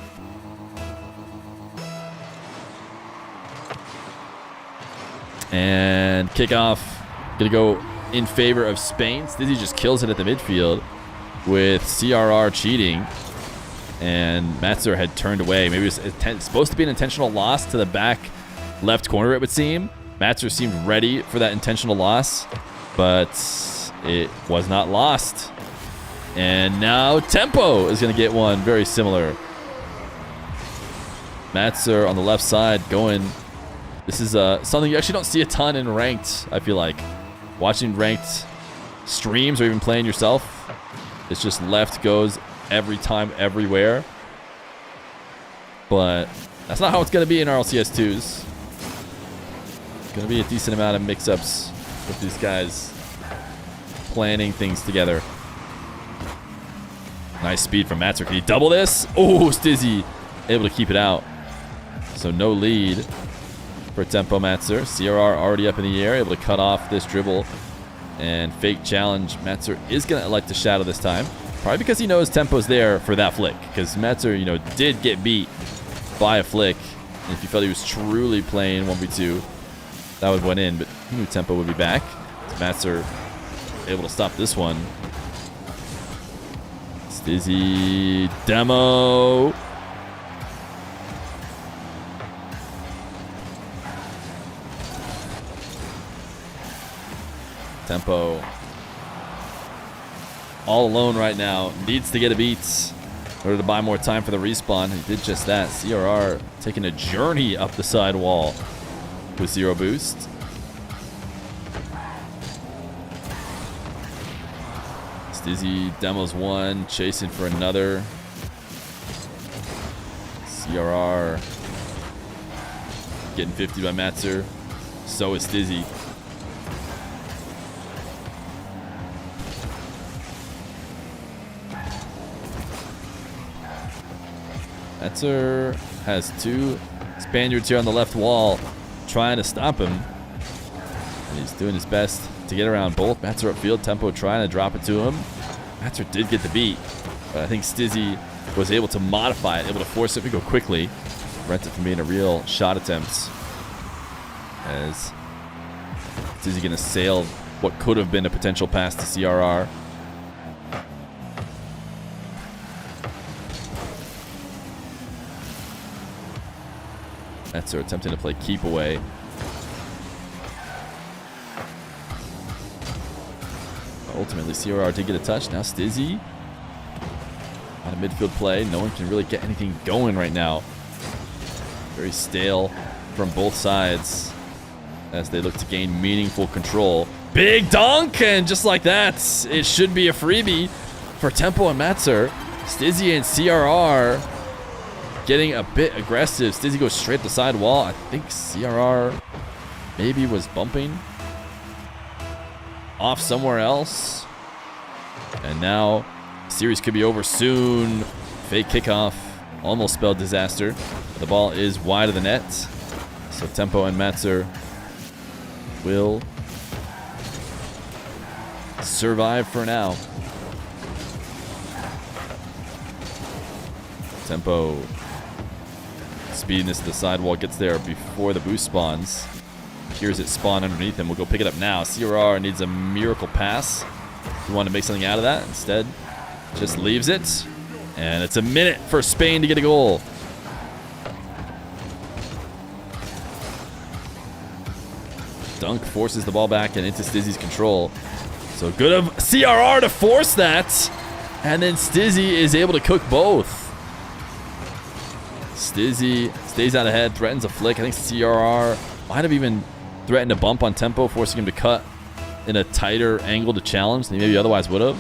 [SPEAKER 4] And kickoff gonna go in favor of Spain. Stizzy just kills it at the midfield with CRR cheating. And Matzer had turned away. Maybe it was supposed to be an intentional loss to the back left corner, it would seem. Matzer seemed ready for that intentional loss, but it was not lost. And now Tempo is gonna get one very similar. Matzer on the left side going. This is something you actually don't see a ton in ranked, I feel like. Watching ranked streams or even playing yourself, it's just left goes every time, everywhere. But that's not how it's going to be in RLCS2s. It's going to be a decent amount of mix-ups with these guys planning things together. Nice speed from Matzer. Can he double this? Oh, Stizzy able to keep it out. So no lead for Tempo Matzer. CRR already up in the air, able to cut off this dribble and fake challenge. Matzer is going to elect to shadow this time. Probably because he knows Tempo's there for that flick. Because Matzer, you know, did get beat by a flick. And if you felt he was truly playing 1v2, that would went in. But he knew Tempo would be back. So Matzer able to stop this one. Stizzy demo. Tempo all alone right now. Needs to get a beat in order to buy more time for the respawn. He did just that. CRR taking a journey up the side wall with 0 boost. Stizzy demos one, chasing for another. CRR getting 50 by Matzer. So is Stizzy. Matzer has 2 Spaniards here on the left wall trying to stop him. And he's doing his best to get around both. Matzer upfield, Tempo trying to drop it to him. Matzer did get the beat, but I think Stizzy was able to modify it, able to force it to go quickly. Prevent it from being a real shot attempt. As Stizzy gonna sail what could have been a potential pass to CRR. Matzer attempting to play keep away. Ultimately, CRR did get a touch. Now Stizzy on a midfield play. No one can really get anything going right now. Very stale from both sides as they look to gain meaningful control. Big dunk, and just like that, it should be a freebie for Tempo and Matzer. Stizzy and CRR getting a bit aggressive. Stizzy goes straight to the side wall. I think CRR maybe was bumping off somewhere else. And now series could be over soon. Fake kickoff almost spelled disaster. The ball is wide of the net. So Tempo and Matzer will survive for now. Tempo speeding this to the sidewall, gets there before the boost spawns. Hears it spawn underneath him. We'll go pick it up now. CRR needs a miracle pass. We want to make something out of that. Instead, just leaves it. And it's a minute for Spain to get a goal. Dunk forces the ball back and into Stizzy's control. So good of CRR to force that. And then Stizzy is able to cook both. Stizzy stays out ahead, threatens a flick. I think CRR might have even threatened a bump on Tempo, forcing him to cut in a tighter angle to challenge than he maybe otherwise would have.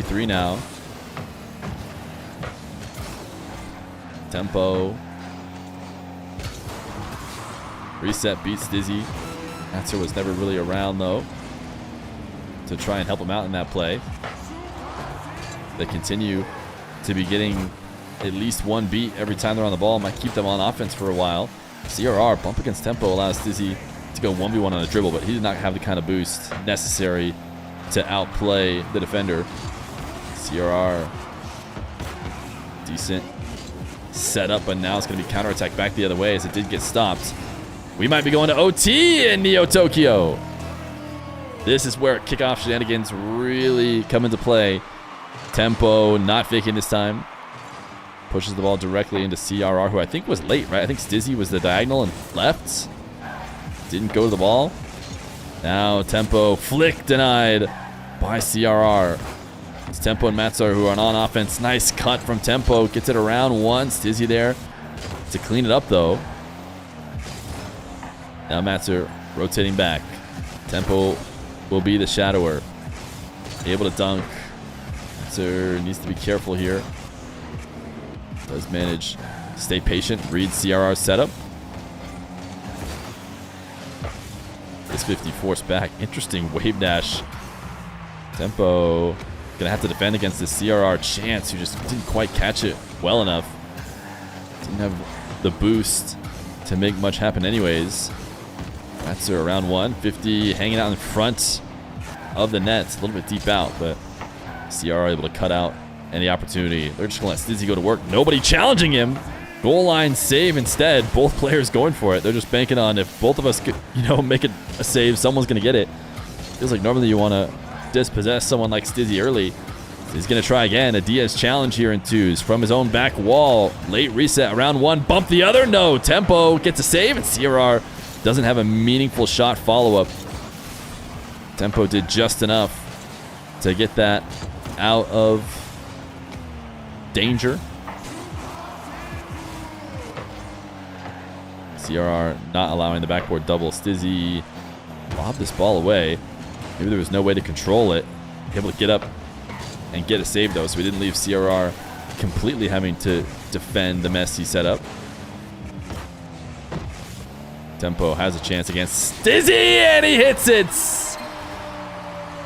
[SPEAKER 4] Three now. Tempo. Reset beats Stizzy. Matzer was never really around, though, to try and help him out in that play. They continue to be getting at least one beat every time they're on the ball. Might keep them on offense for a while. CRR bump against Tempo allows Stizzy to go 1v1 on a dribble, but he did not have the kind of boost necessary to outplay the defender. CRR, decent setup, but now it's going to be counterattacked back the other way as it did get stopped. We might be going to OT in Neo Tokyo. This is where kickoff shenanigans really come into play. Tempo not faking this time. Pushes the ball directly into CRR, who I think was late, right? I think Stizzy was the diagonal and left. Didn't go to the ball. Now Tempo flick denied by CRR. It's Tempo and Matzer who are on offense. Nice cut from Tempo. Gets it around one. Stizzy there to clean it up, though. Now Matzer rotating back. Tempo will be the shadower. Able to dunk. Matzer needs to be careful here. Does manage to stay patient. Read CRR's setup. This 50 forced back. Interesting wave dash. Tempo gonna have to defend against this CRR chance, who just didn't quite catch it well enough. Didn't have the boost to make much happen anyways. That's around one. 50 hanging out in front of the net. A little bit deep out, but CRR able to cut out any opportunity. They're just gonna let Stizzy go to work. Nobody challenging him. Goal line save instead. Both players going for it. They're just banking on if both of us could, make a save, someone's gonna get it. Feels like normally you want to dispossess someone like Stizzy early. He's going to try again. A Diaz challenge here in twos from his own back wall. Late reset. Around one. Bump the other. No. Tempo gets a save, and CRR doesn't have a meaningful shot follow-up. Tempo did just enough to get that out of danger. CRR not allowing the backboard double. Stizzy lob this ball away. Maybe there was no way to control it. Able to get up and get a save, though, so we didn't leave CRR completely having to defend the mess he set up. Tempo has a chance against Stizzy, and he hits it!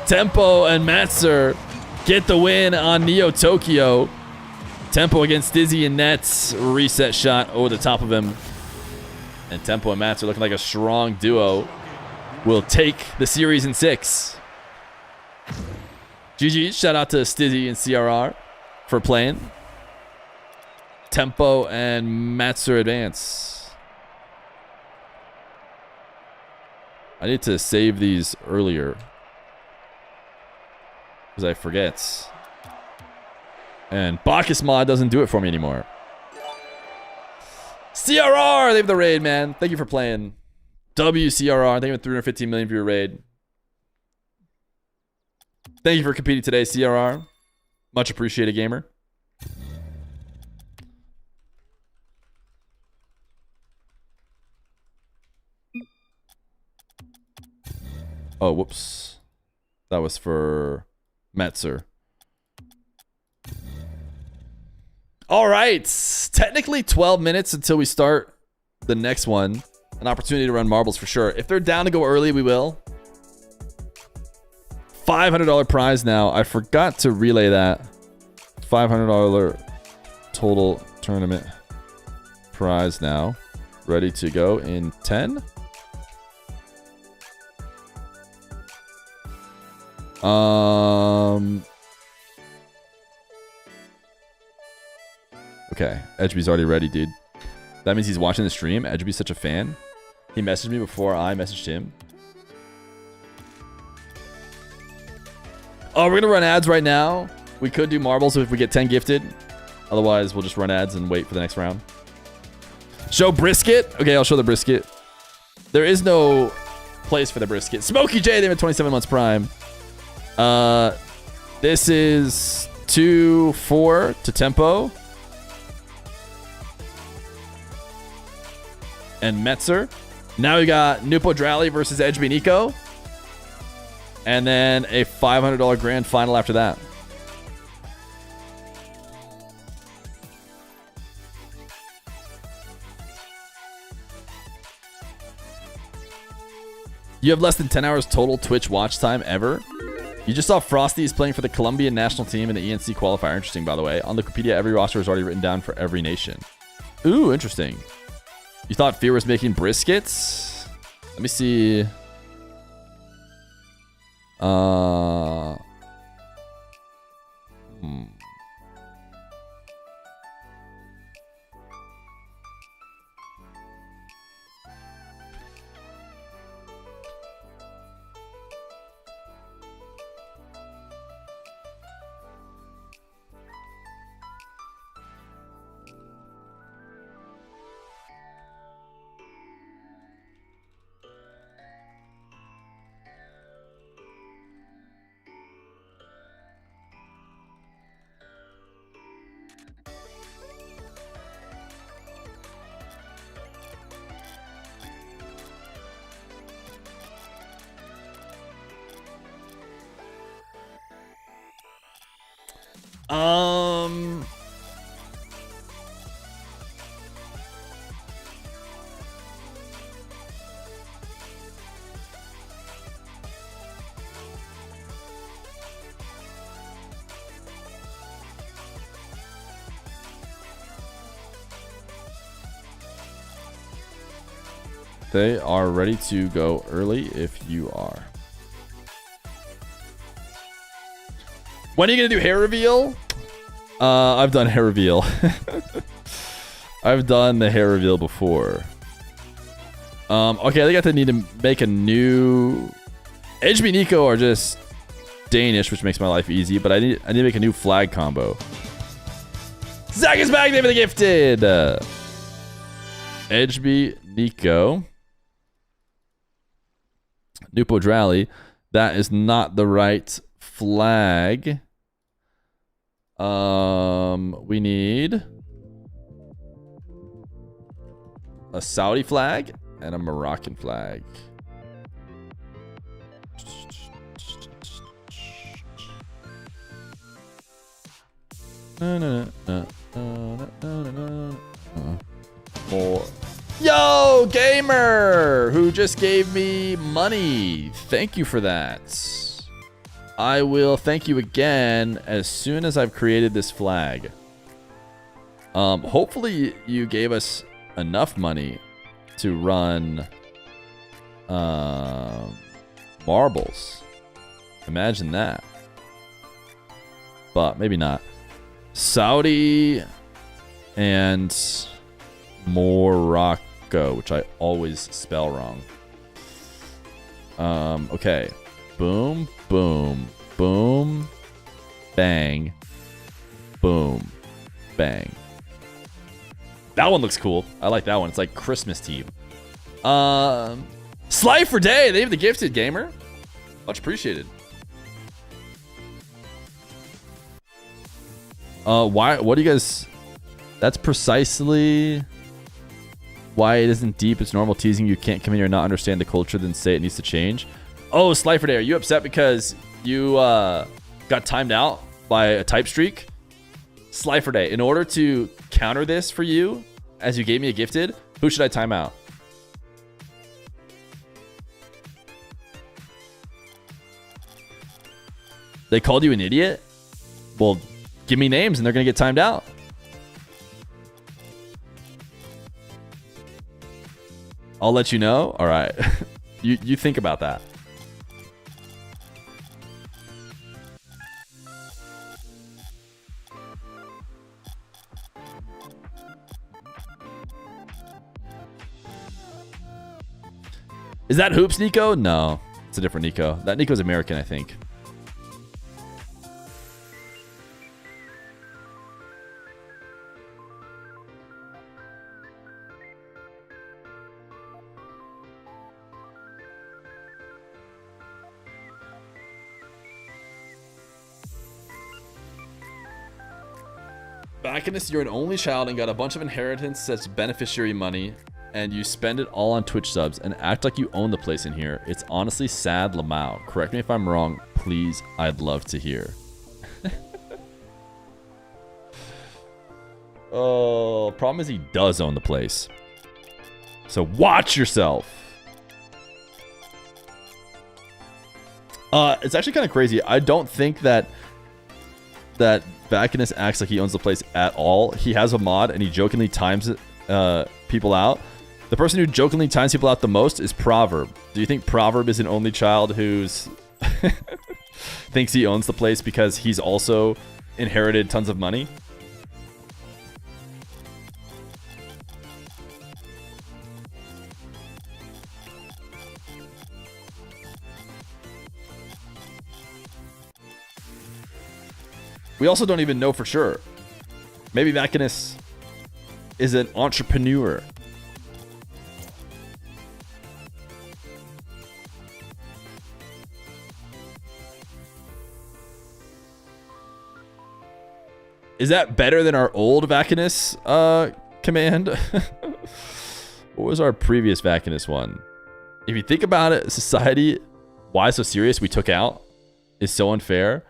[SPEAKER 4] Tempo and Matzer get the win on Neo Tokyo. Tempo against Stizzy and Nets. Reset shot over the top of him. And Tempo and Matzer looking like a strong duo. Will take the series in 6. GG. Shout out to Stizzy and CRR for playing. Tempo and Matzer advance. I need to save these earlier, because I forget. And Bacchus mod doesn't do it for me anymore. CRR, they have the raid, man. Thank you for playing. WCRR, thank you for 315 million for your raid. Thank you for competing today, CRR. Much appreciated, gamer. Oh, whoops. That was for Metzer. All right. Technically 12 minutes until we start the next one. An opportunity to run marbles for sure. If they're down to go early, we will. $500 prize now. I forgot to relay that. $500 total tournament prize now. Ready to go in 10. Okay, Edgeby's already ready, dude. That means he's watching the stream. Edgeby's such a fan. He messaged me before I messaged him. Oh, we're gonna run ads right now. We could do marbles if we get 10 gifted. Otherwise, we'll just run ads and wait for the next round. Show brisket. Okay, I'll show the brisket. There is no place for the brisket. Smokey J, they have 27 months prime. This is 2-4 to Tempo. And Metzer. Now we got Nupo Drally versus Edgeby Nico. And then a $500 grand final after that. You have less than 10 hours total Twitch watch time ever. You just saw Frosty is playing for the Colombian national team in the ENC qualifier. Interesting, by the way. On the Wikipedia, every roster is already written down for every nation. Ooh, interesting. You thought Feer was making briskets? Let me see. They are ready to go early if you are. When are you going to do hair reveal? I've done hair reveal. I've done the hair reveal before. Okay, I think I need to make a new... HB Nico are just Danish, which makes my life easy, but I need to make a new flag combo. Zach is back, name of the gifted! HB Nico. Nupo Drally. That is not the right flag. We need a Saudi flag and a Moroccan flag. More. Yo, gamer, who just gave me money. Thank you for that. I will thank you again as soon as I've created this flag. Hopefully you gave us enough money to run marbles. Imagine that. But maybe not. Saudi and Morocco, which I always spell wrong. Okay. Boom, boom, boom, bang, boom, bang. That one looks cool. I like that one. It's like Christmas team. Slife for day. They have the gifted gamer. Much appreciated. Why? What do you guys? That's precisely why it isn't deep. It's normal teasing. You can't come in here and not understand the culture, then say it needs to change. Oh, Slifer Day, are you upset because you got timed out by a type streak? Slifer Day, in order to counter this for you, as you gave me a gifted, who should I time out? They called you an idiot? Well, give me names and they're going to get timed out. I'll let you know. All right. You think about that. Is that Hoops Nico? No, it's a different Nico. That Nico's American, I think. Back in this, you're an only child and got a bunch of inheritance that's beneficiary money, and you spend it all on Twitch subs and act like you own the place in here. It's honestly sad, Lamau. Correct me if I'm wrong, please. I'd love to hear. Oh, problem is he does own the place. So watch yourself. It's actually kind of crazy. I don't think that Vacanus acts like he owns the place at all. He has a mod and he jokingly times people out. The person who jokingly times people out the most is Proverb. Do you think Proverb is an only child who's thinks he owns the place because he's also inherited tons of money? We also don't even know for sure. Maybe Vacanus is an entrepreneur. Is that better than our old Vacanus command? What was our previous Vacanus one? If you think about it, society, why so serious we took out is so unfair.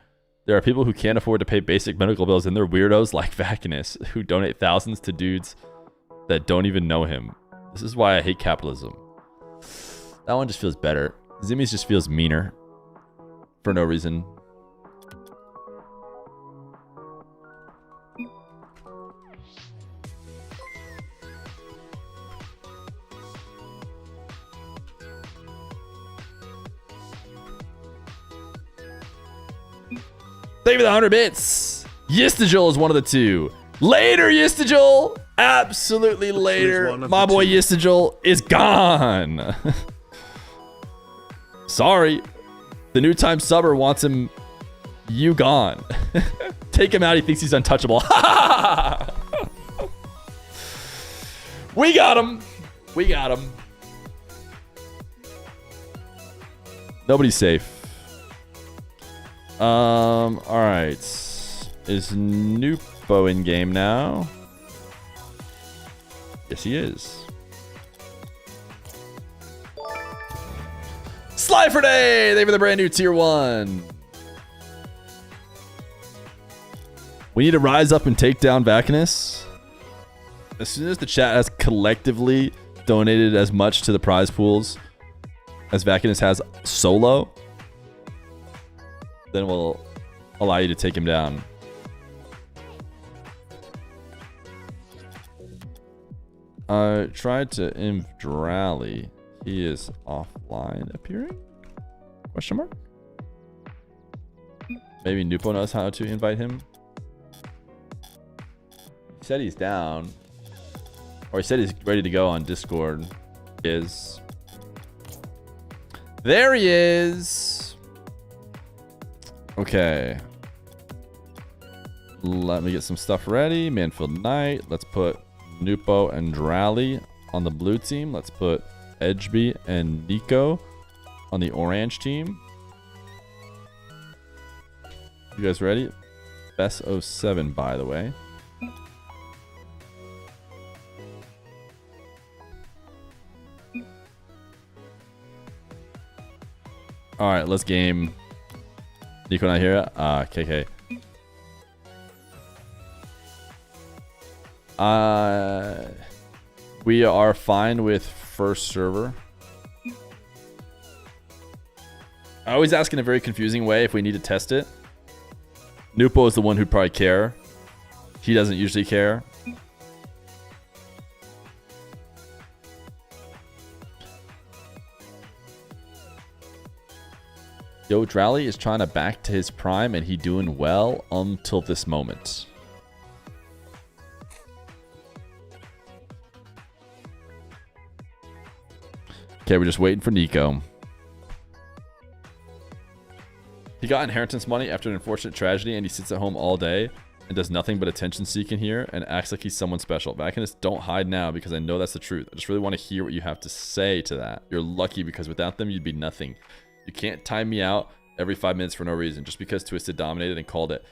[SPEAKER 4] There are people who can't afford to pay basic medical bills, and they're weirdos like Vacanus who donate thousands to dudes that don't even know him. This is why I hate capitalism. That one just feels better. Zimmy's just feels meaner for no reason. Thank you for the 100 bits. Yistajul is one of the two. Later, Yistajul. Absolutely later. My boy Yistajul is gone. Sorry. The new time subber wants him. You gone. Take him out. He thinks he's untouchable. We got him. We got him. Nobody's safe. All right. Is Nupo in game now? Yes, he is. Slifer Day! They for the brand new tier 1. We need to rise up and take down Vacanus. As soon as the chat has collectively donated as much to the prize pools as Vacanus has solo, then we'll allow you to take him down. I tried to inv Drally. He is offline appearing? Question mark? Maybe Nupo knows how to invite him. He said he's down. Or he said he's ready to go on Discord. There he is. Okay. Let me get some stuff ready. Manfield Knight. Let's put Nupo and Drally on the blue team. Let's put Edgeby and Nico on the orange team. You guys ready? Best 07, by the way. All right, let's game. Nico not here. KK. We are fine with first server. I always ask in a very confusing way if we need to test it. Nupo is the one who'd probably care. He doesn't usually care. Yo, Drally is trying to back to his prime and he doing well until this moment. Okay, we're just waiting for Nico. He got inheritance money after an unfortunate tragedy and he sits at home all day and does nothing but attention seeking here and acts like he's someone special. Vacanus, don't hide now because I know that's the truth. I just really want to hear what you have to say to that. You're lucky because without them, you'd be nothing. You can't time me out every 5 minutes for no reason just because Twisted dominated and called it.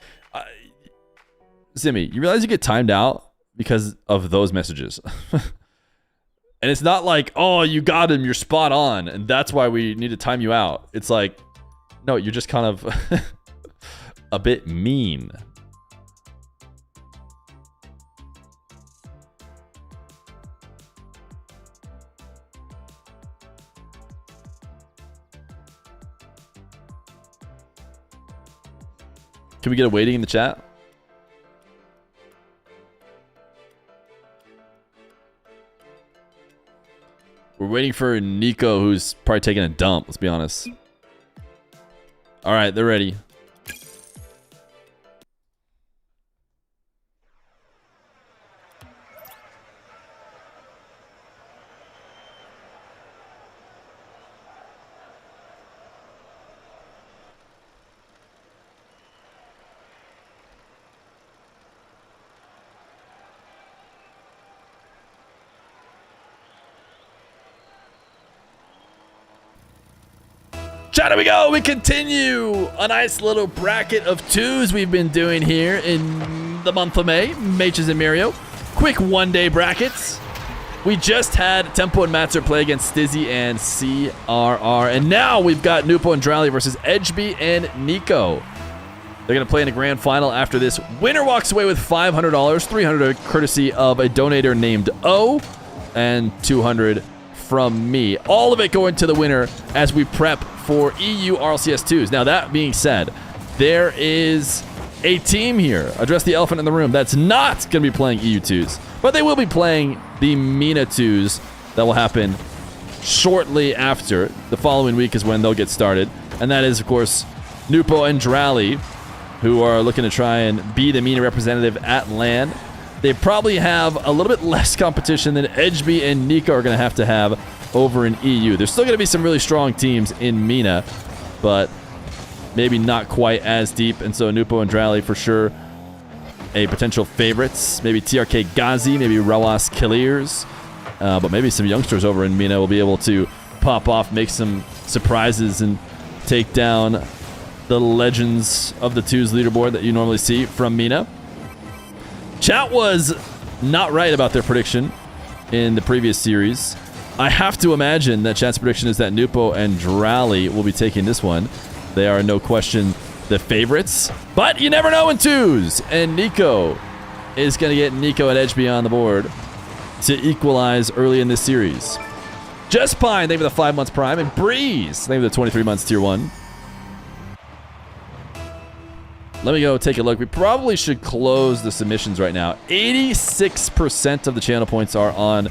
[SPEAKER 4] Zimmy, you realize you get timed out because of those messages. And it's not like, oh, you got him, you're spot on, and that's why we need to time you out. It's like, no, you're just kind of a bit mean. Can we get a waiting in the chat? We're waiting for Nico, who's probably taking a dump, let's be honest. All right, they're ready. Chat, here we go. We continue a nice little bracket of twos we've been doing here in the month of May. MAYTCHES and MAYRIO. Quick one-day brackets. We just had Tempo and Matzer play against Stizzy and CRR. And now we've got Nupo and Drally versus Edgeby and Nico. They're going to play in a grand final after this. Winner walks away with $500, $300 courtesy of a donator named O, and $200 from me. All of it going to the winner as we prep for EU RLCS 2s. Now, that being said, there is a team here, address the elephant in the room, that's not going to be playing EU 2s, but they will be playing the MENA 2s that will happen shortly after. The following week is when they'll get started, and that is, of course, Nupo and Drally, who are looking to try and be the MENA representative at LAN. They probably have a little bit less competition than Edgeby and Nico are going to have over in EU. There's still going to be some really strong teams in MENA, but maybe not quite as deep. And so Nupo and Drally for sure a potential favorites. Maybe TRK Ghazi, maybe Rawas Killiers, but maybe some youngsters over in MENA will be able to pop off, make some surprises, and take down the legends of the twos leaderboard that you normally see from MENA. Chat was not right about their prediction in the previous series. I have to imagine that chat's prediction is that Nupo and Drally will be taking this one. They are, no question, the favorites. But you never know in twos. And Nico is going to get Nico and Edgeby on the board to equalize early in this series. Just Pine, thank you for the 5 months prime. And Breeze, thank you for the 23 months tier 1. Let me go take a look. We probably should close the submissions right now. 86% of the channel points are on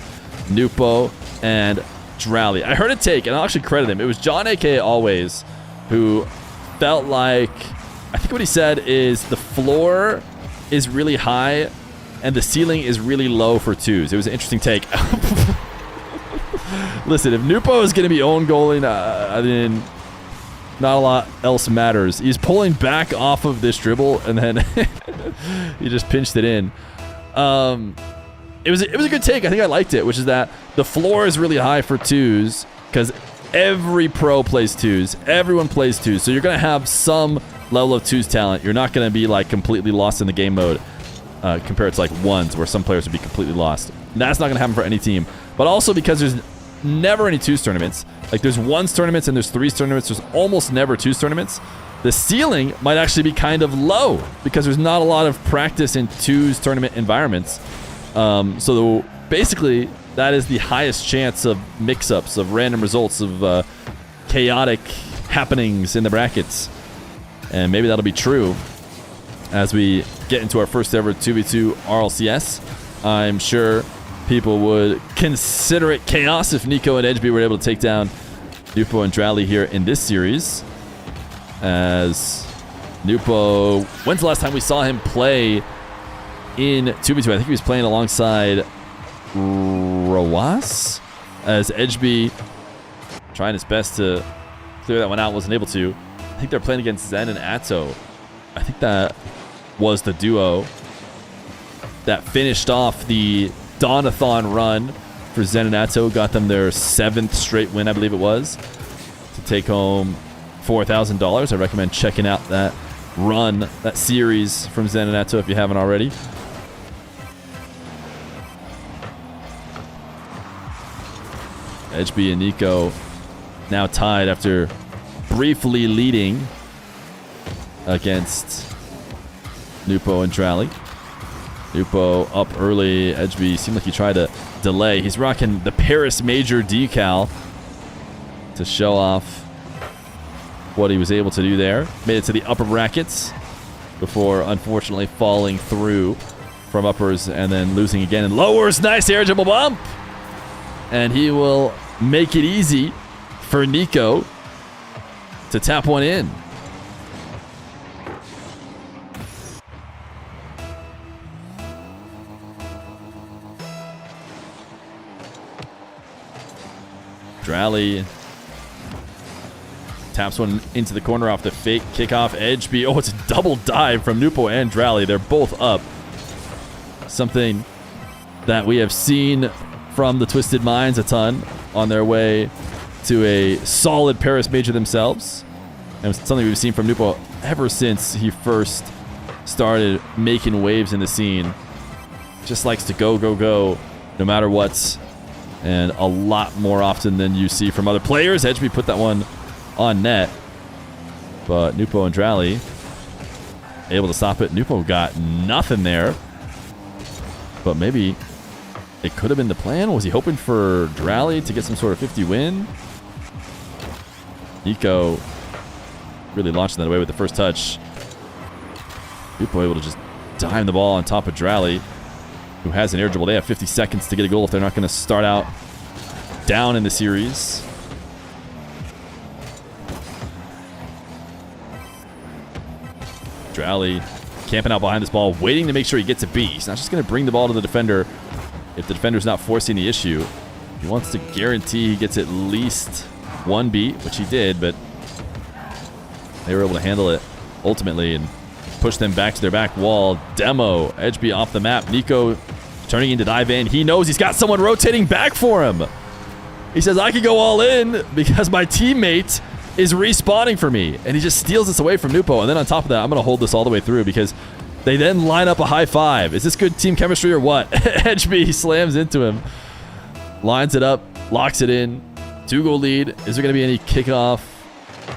[SPEAKER 4] Nupo and Drally. I heard a take, and I'll actually credit him. It was John, aka Always, who felt like, I think what he said is the floor is really high and the ceiling is really low for twos. It was an interesting take. Listen, if Nupo is going to be own goaling, I mean, not a lot else matters. He's pulling back off of this dribble, and then he just pinched it in. It was a good take. I think I liked it, which is that the floor is really high for twos because every pro plays twos. Everyone plays twos. So you're going to have some level of twos talent. You're not going to be like completely lost in the game mode compared to like ones where some players would be completely lost. And that's not going to happen for any team. But also because there's never any twos tournaments. Like there's ones tournaments and there's threes tournaments. There's almost never twos tournaments. The ceiling might actually be kind of low because there's not a lot of practice in twos tournament environments. So basically that is the highest chance of mix-ups, of random results, of chaotic happenings in the brackets. And maybe that'll be true as we get into our first ever 2v2 RLCS. I'm sure people would consider it chaos if Nico and Edgeby were able to take down Nupo and Drally here in this series. As Nupo, when's the last time we saw him play in 2v2? I think he was playing alongside Rawas, as Edgeby trying his best to clear that one out, wasn't able to. I think they're playing against Zen and Atto. I think that was the duo that finished off the Donathon run for Zen and Atto, got them their 7th straight win, I believe it was, to take home $4,000. I recommend checking out that run, that series from Zen and Atto if you haven't already. Edgeby and Nico now tied after briefly leading against Nupo and Drally. Nupo up early. Edgeby seemed like he tried to delay. He's rocking the Paris Major decal to show off what he was able to do there. Made it to the upper brackets before unfortunately falling through from uppers and then losing again in lowers. Nice air dribble bump. And he will make it easy for Nico to tap one in. Drally taps one into the corner off the fake kickoff. Edgeby. Oh, it's a double dive from Nupo and Drally. They're both up. Something that we have seen from the Twisted Minds a ton on their way to a solid Paris Major themselves. And it's something we've seen from Nupo ever since he first started making waves in the scene. Just likes to go, go, go, no matter what. And a lot more often than you see from other players. Edgeby put that one on net. But Nupo and Drally able to stop it. Nupo got nothing there. But maybe it could have been the plan. Was he hoping for Drally to get some sort of 50 win? Nico really launching that away with the first touch. Nupo able to just dime the ball on top of Drally, who has an air dribble. They have 50 seconds to get a goal if they're not going to start out down in the series. Drally camping out behind this ball, waiting to make sure he gets a beat. He's not just going to bring the ball to the defender if the defender's not forcing the issue. He wants to guarantee he gets at least one beat, which he did, but they were able to handle it ultimately and push them back to their back wall. Demo, Edgeby off the map. Nico turning into dive in. He knows he's got someone rotating back for him. He says, I could go all in because my teammate is respawning for me. And he just steals this away from Nupo. And then on top of that, I'm going to hold this all the way through because they then line up a high five. Is this good team chemistry or what? Edgeby slams into him. Lines it up. Locks it in. 2-goal lead. Is there going to be any kickoff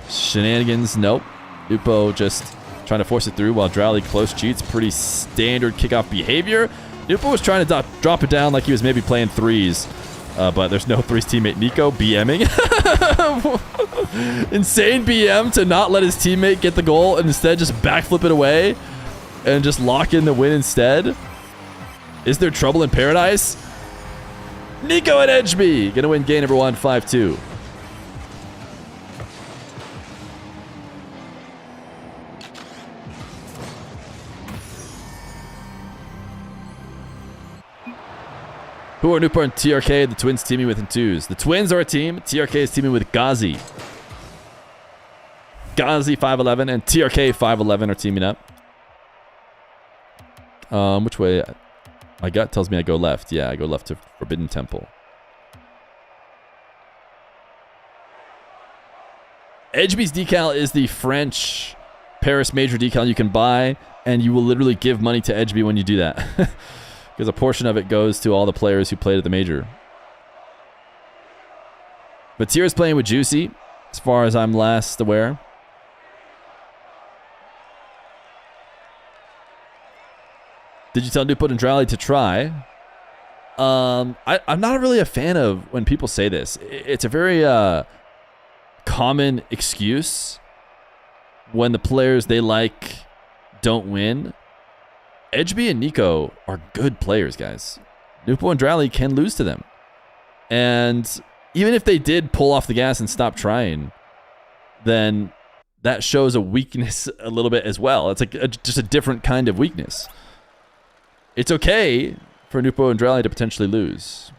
[SPEAKER 4] shenanigans? Nope. Nupo just trying to force it through while Drowley close cheats. Pretty standard kickoff behavior. Nupo was trying to drop it down like he was maybe playing threes. But there's no threes teammate. Nico BMing. Insane BM to not let his teammate get the goal and instead just backflip it away and just lock in the win instead. Is there trouble in paradise? Nico and Edgeby gonna win game number 1, 5-2. Who are Nupo and TRK? The Twins teaming with in twos. The Twins are a team. TRK is teaming with Ghazi. Ghazi 5'11 and TRK 5'11 are teaming up. Which way? My gut tells me I go left. Yeah, I go left to Forbidden Temple. Edgeby's decal is the French Paris Major decal you can buy, and you will literally give money to Edgeby when you do that. Because a portion of it goes to all the players who played at the Major. But Tier's playing with Juicy, as far as I'm last aware. Did you tell Nupo and Drowley to try? I'm not really a fan of when people say this. It's a very common excuse when the players they like don't win. Edgeby and Nico are good players, guys. Nupo and Drowley can lose to them. And even if they did pull off the gas and stop trying, then that shows a weakness a little bit as well. It's like just a different kind of weakness. It's okay for Nupo and Drowley to potentially lose.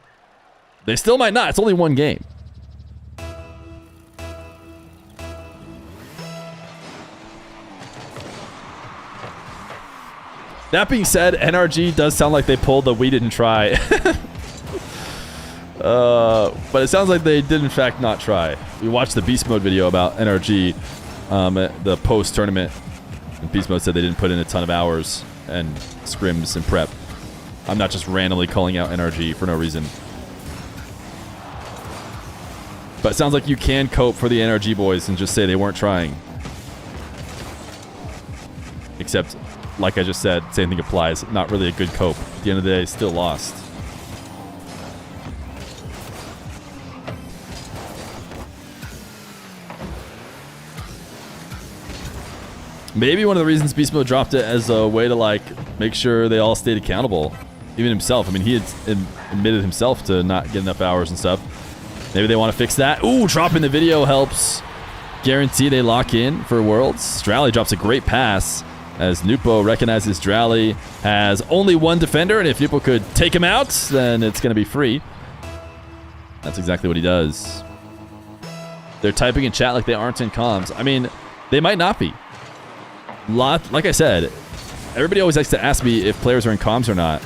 [SPEAKER 4] They still might not. It's only one game. That being said, NRG does sound like they pulled the we didn't try. But it sounds like they did in fact not try. We watched the Beast Mode video about NRG at the post-tournament. And Beast Mode said they didn't put in a ton of hours and scrims and prep. I'm not just randomly calling out NRG for no reason. But it sounds like you can cope for the NRG boys and just say they weren't trying. Except, like I just said, same thing applies. Not really a good cope. At the end of the day, still lost. Maybe one of the reasons Beast Mode dropped it as a way to like make sure they all stayed accountable. Even himself. I mean, he had admitted himself to not get enough hours and stuff. Maybe they want to fix that. Ooh, dropping the video helps guarantee they lock in for Worlds. Drowley drops a great pass as Nupo recognizes Drowley has only one defender, and if Nupo could take him out, then it's going to be free. That's exactly what he does. They're typing in chat like they aren't in comms. I mean, they might not be. Like I said, everybody always likes to ask me if players are in comms or not,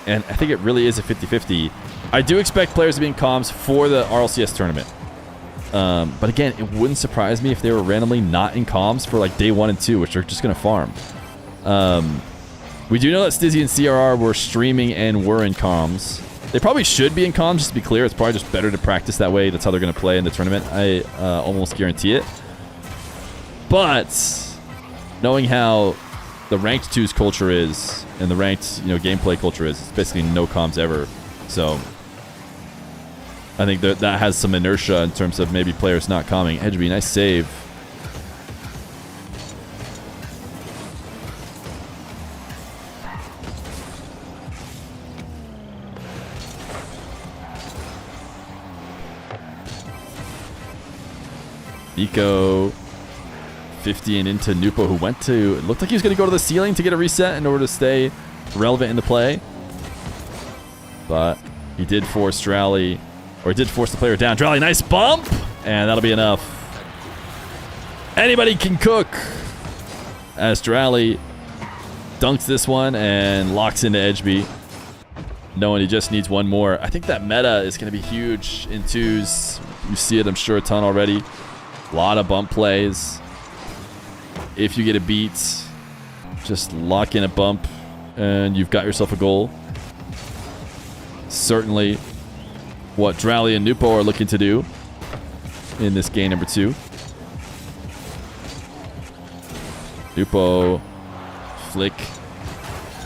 [SPEAKER 4] and I think it really is a 50-50. I do expect players to be in comms for the RLCS tournament. But again, it wouldn't surprise me if they were randomly not in comms for like day 1 and 2, which are just going to farm. We do know that Stizzy and CRR were streaming and were in comms. They probably should be in comms, just to be clear. It's probably just better to practice that way. That's how they're going to play in the tournament. I almost guarantee it. But knowing how the ranked 2s culture is and the ranked gameplay culture is, it's basically no comms ever. So I think that has some inertia in terms of maybe players not calming. Edgeby, nice save. Nico 50 and into Nupo, who went to... It looked like he was going to go to the ceiling to get a reset in order to stay relevant in the play. But he did force Drowley... Or did force the player down. Drowley, nice bump! And that'll be enough. Anybody can cook! As Drowley dunks this one and locks into Edgeby. Knowing he just needs one more. I think that meta is going to be huge in 2s. You see it, I'm sure, a ton already. A lot of bump plays. If you get a beat, just lock in a bump and you've got yourself a goal. Certainly what Drowley and Nupo are looking to do in this game number 2. Nupo. Flick.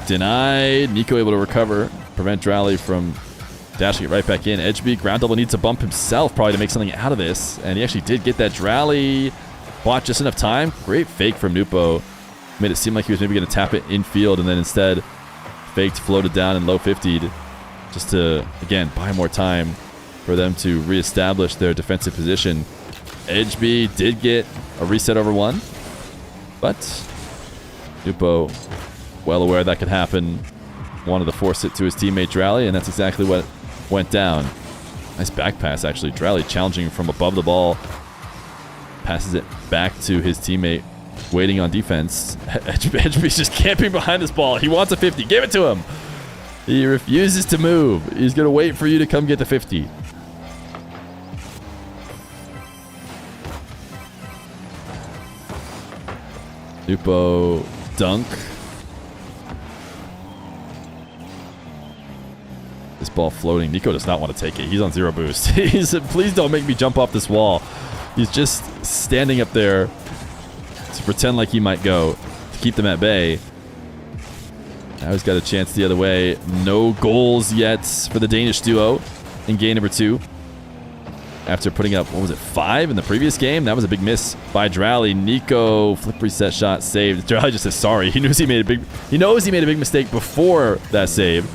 [SPEAKER 4] Denied. Nico able to recover. Prevent Drowley from dashing it right back in. Edgebeat. Ground double needs to bump himself probably to make something out of this. And he actually did get that. Drowley bought just enough time. Great fake from Nupo. Made it seem like he was maybe going to tap it infield and then instead faked, floated down and low 50'd just to, again, buy more time for them to reestablish their defensive position. Edgebeat did get a reset over one, but Nupo, well aware that could happen, wanted to force it to his teammate Drowley, and that's exactly what went down. Nice back pass, actually. Drowley challenging from above the ball. Passes it back to his teammate, waiting on defense. Edgebeat's just camping behind this ball. He wants a 50. Give it to him. He refuses to move. He's going to wait for you to come get the 50. Nupo dunk. This ball floating. Nico does not want to take it. He's on 0 boost. He said, please don't make me jump off this wall. He's just standing up there to pretend like he might go to keep them at bay. Now he's got a chance the other way. No goals yet for the Danish duo in game number 2. After putting up, what was it, 5 in the previous game? That was a big miss by Drowley. Nico, flip reset shot, saved. Drowley just says sorry. He knows he made a big mistake before that save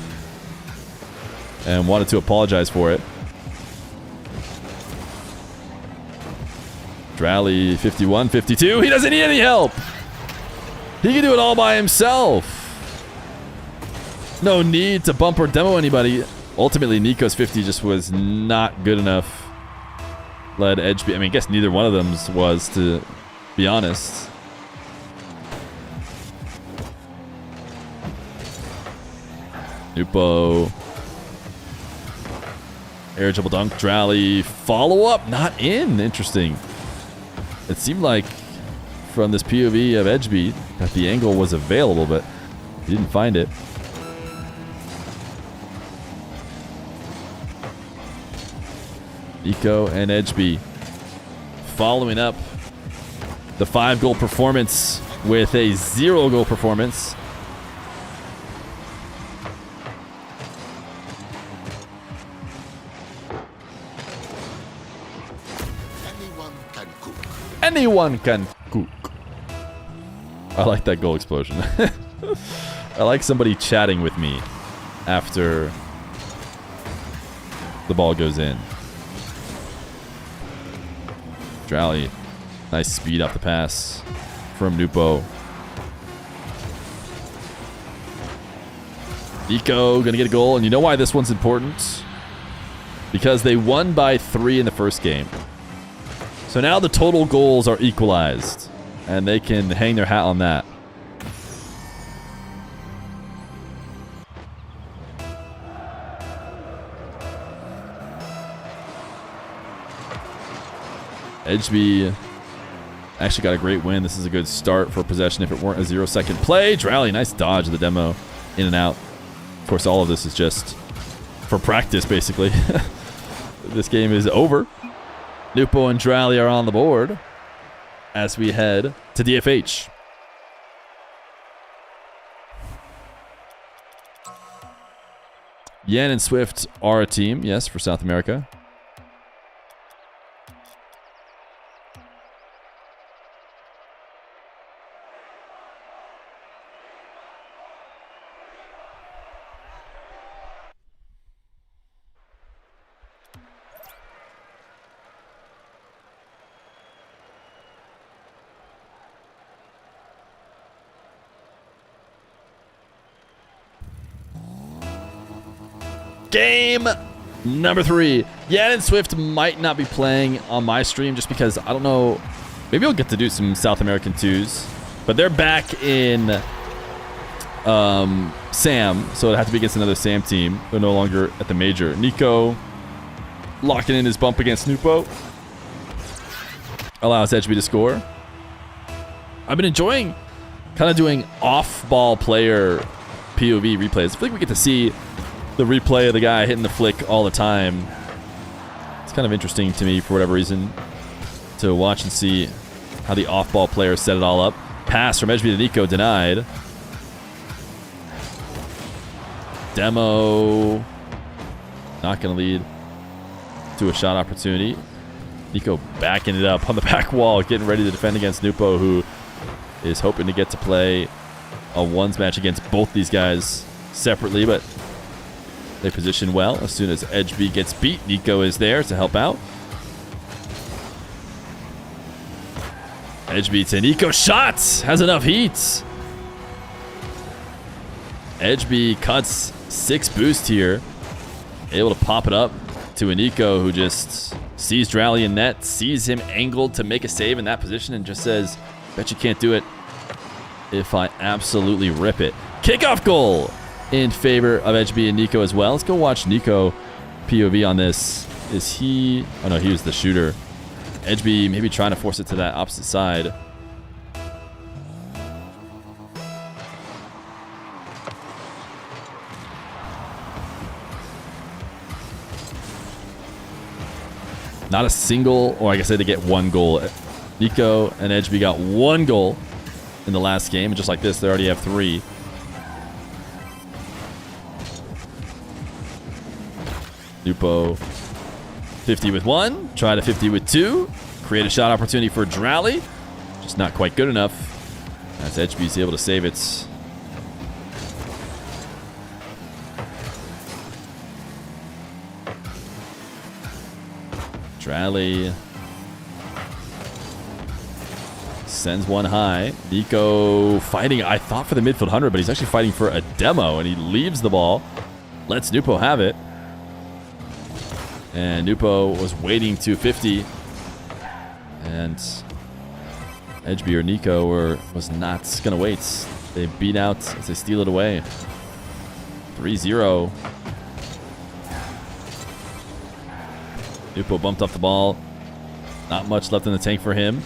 [SPEAKER 4] and wanted to apologize for it. Drowley, 51, 52. He doesn't need any help. He can do it all by himself. No need to bump or demo anybody. Ultimately, Nico's 50 just was not good enough. Led Edgebeat. I mean, I guess neither one of them was, to be honest. Nupo. Air dribble dunk. Drowley. Follow up. Not in. Interesting. It seemed like from this POV of Edgebeat that the angle was available, but he didn't find it. Nico and Edgebeat following up the 5-goal performance with a 0-goal performance. Anyone can cook. I like that goal explosion. I like somebody chatting with me after the ball goes in. Drowley, nice speed off the pass from Nupo. Nico gonna get a goal, and you know why this one's important? Because they won by 3 in the first game. So now the total goals are equalized, and they can hang their hat on that. Edgebeat actually got a great win. This is a good start for possession if it weren't a 0-second play. Drowley, nice dodge of the demo, in and out. Of course, all of this is just for practice, basically. This game is over. Nupo and Drowley are on the board as we head to DFH. Yen and Swift are a team, yes, for South America. Game number 3. Yan and Swift might not be playing on my stream just because, I don't know, maybe I'll get to do some South American 2s. But they're back in SAM, so it'd have to be against another SAM team. They're no longer at the major. Nico locking in his bump against Nupo. Allows Edgebeat to score. I've been enjoying kind of doing off-ball player POV replays. I feel like we get to see the replay of the guy hitting the flick all the time. It's kind of interesting to me for whatever reason to watch and see how the off-ball player set it all up. Pass from Edgeby to Nico denied. Demo. Not going to lead to a shot opportunity. Nico backing it up on the back wall, getting ready to defend against Nupo, who is hoping to get to play a ones match against both these guys separately, but they position well. As soon as Edgeby gets beat, Nico is there to help out. Edgeby to Nico, shots! Has enough heat. Edgeby cuts 6 boost here. Able to pop it up to a Nico who just sees Drally in net, sees him angled to make a save in that position, and just says, bet you can't do it if I absolutely rip it. Kickoff goal in favor of Edgeby and Nico as well. Let's go watch Nico POV on this. Is he... Oh no, he was the shooter. Edgeby maybe trying to force it to that opposite side. Not a single, or I guess they had to get 1 goal. Nico and Edgeby got 1 goal in the last game. And just like this, they already have 3. Nupo 50 with 1. Try to 50 with 2. Create a shot opportunity for Drally. Just not quite good enough. As Edgeby's able to save it. Drally sends one high. Nico fighting, I thought, for the midfield 100, but he's actually fighting for a demo, and he leaves the ball. Lets Nupo have it. And Nupo was waiting to 50. And Edgeby or Nico was not going to wait. They beat out as they steal it away. 3-0. Nupo bumped off the ball. Not much left in the tank for him.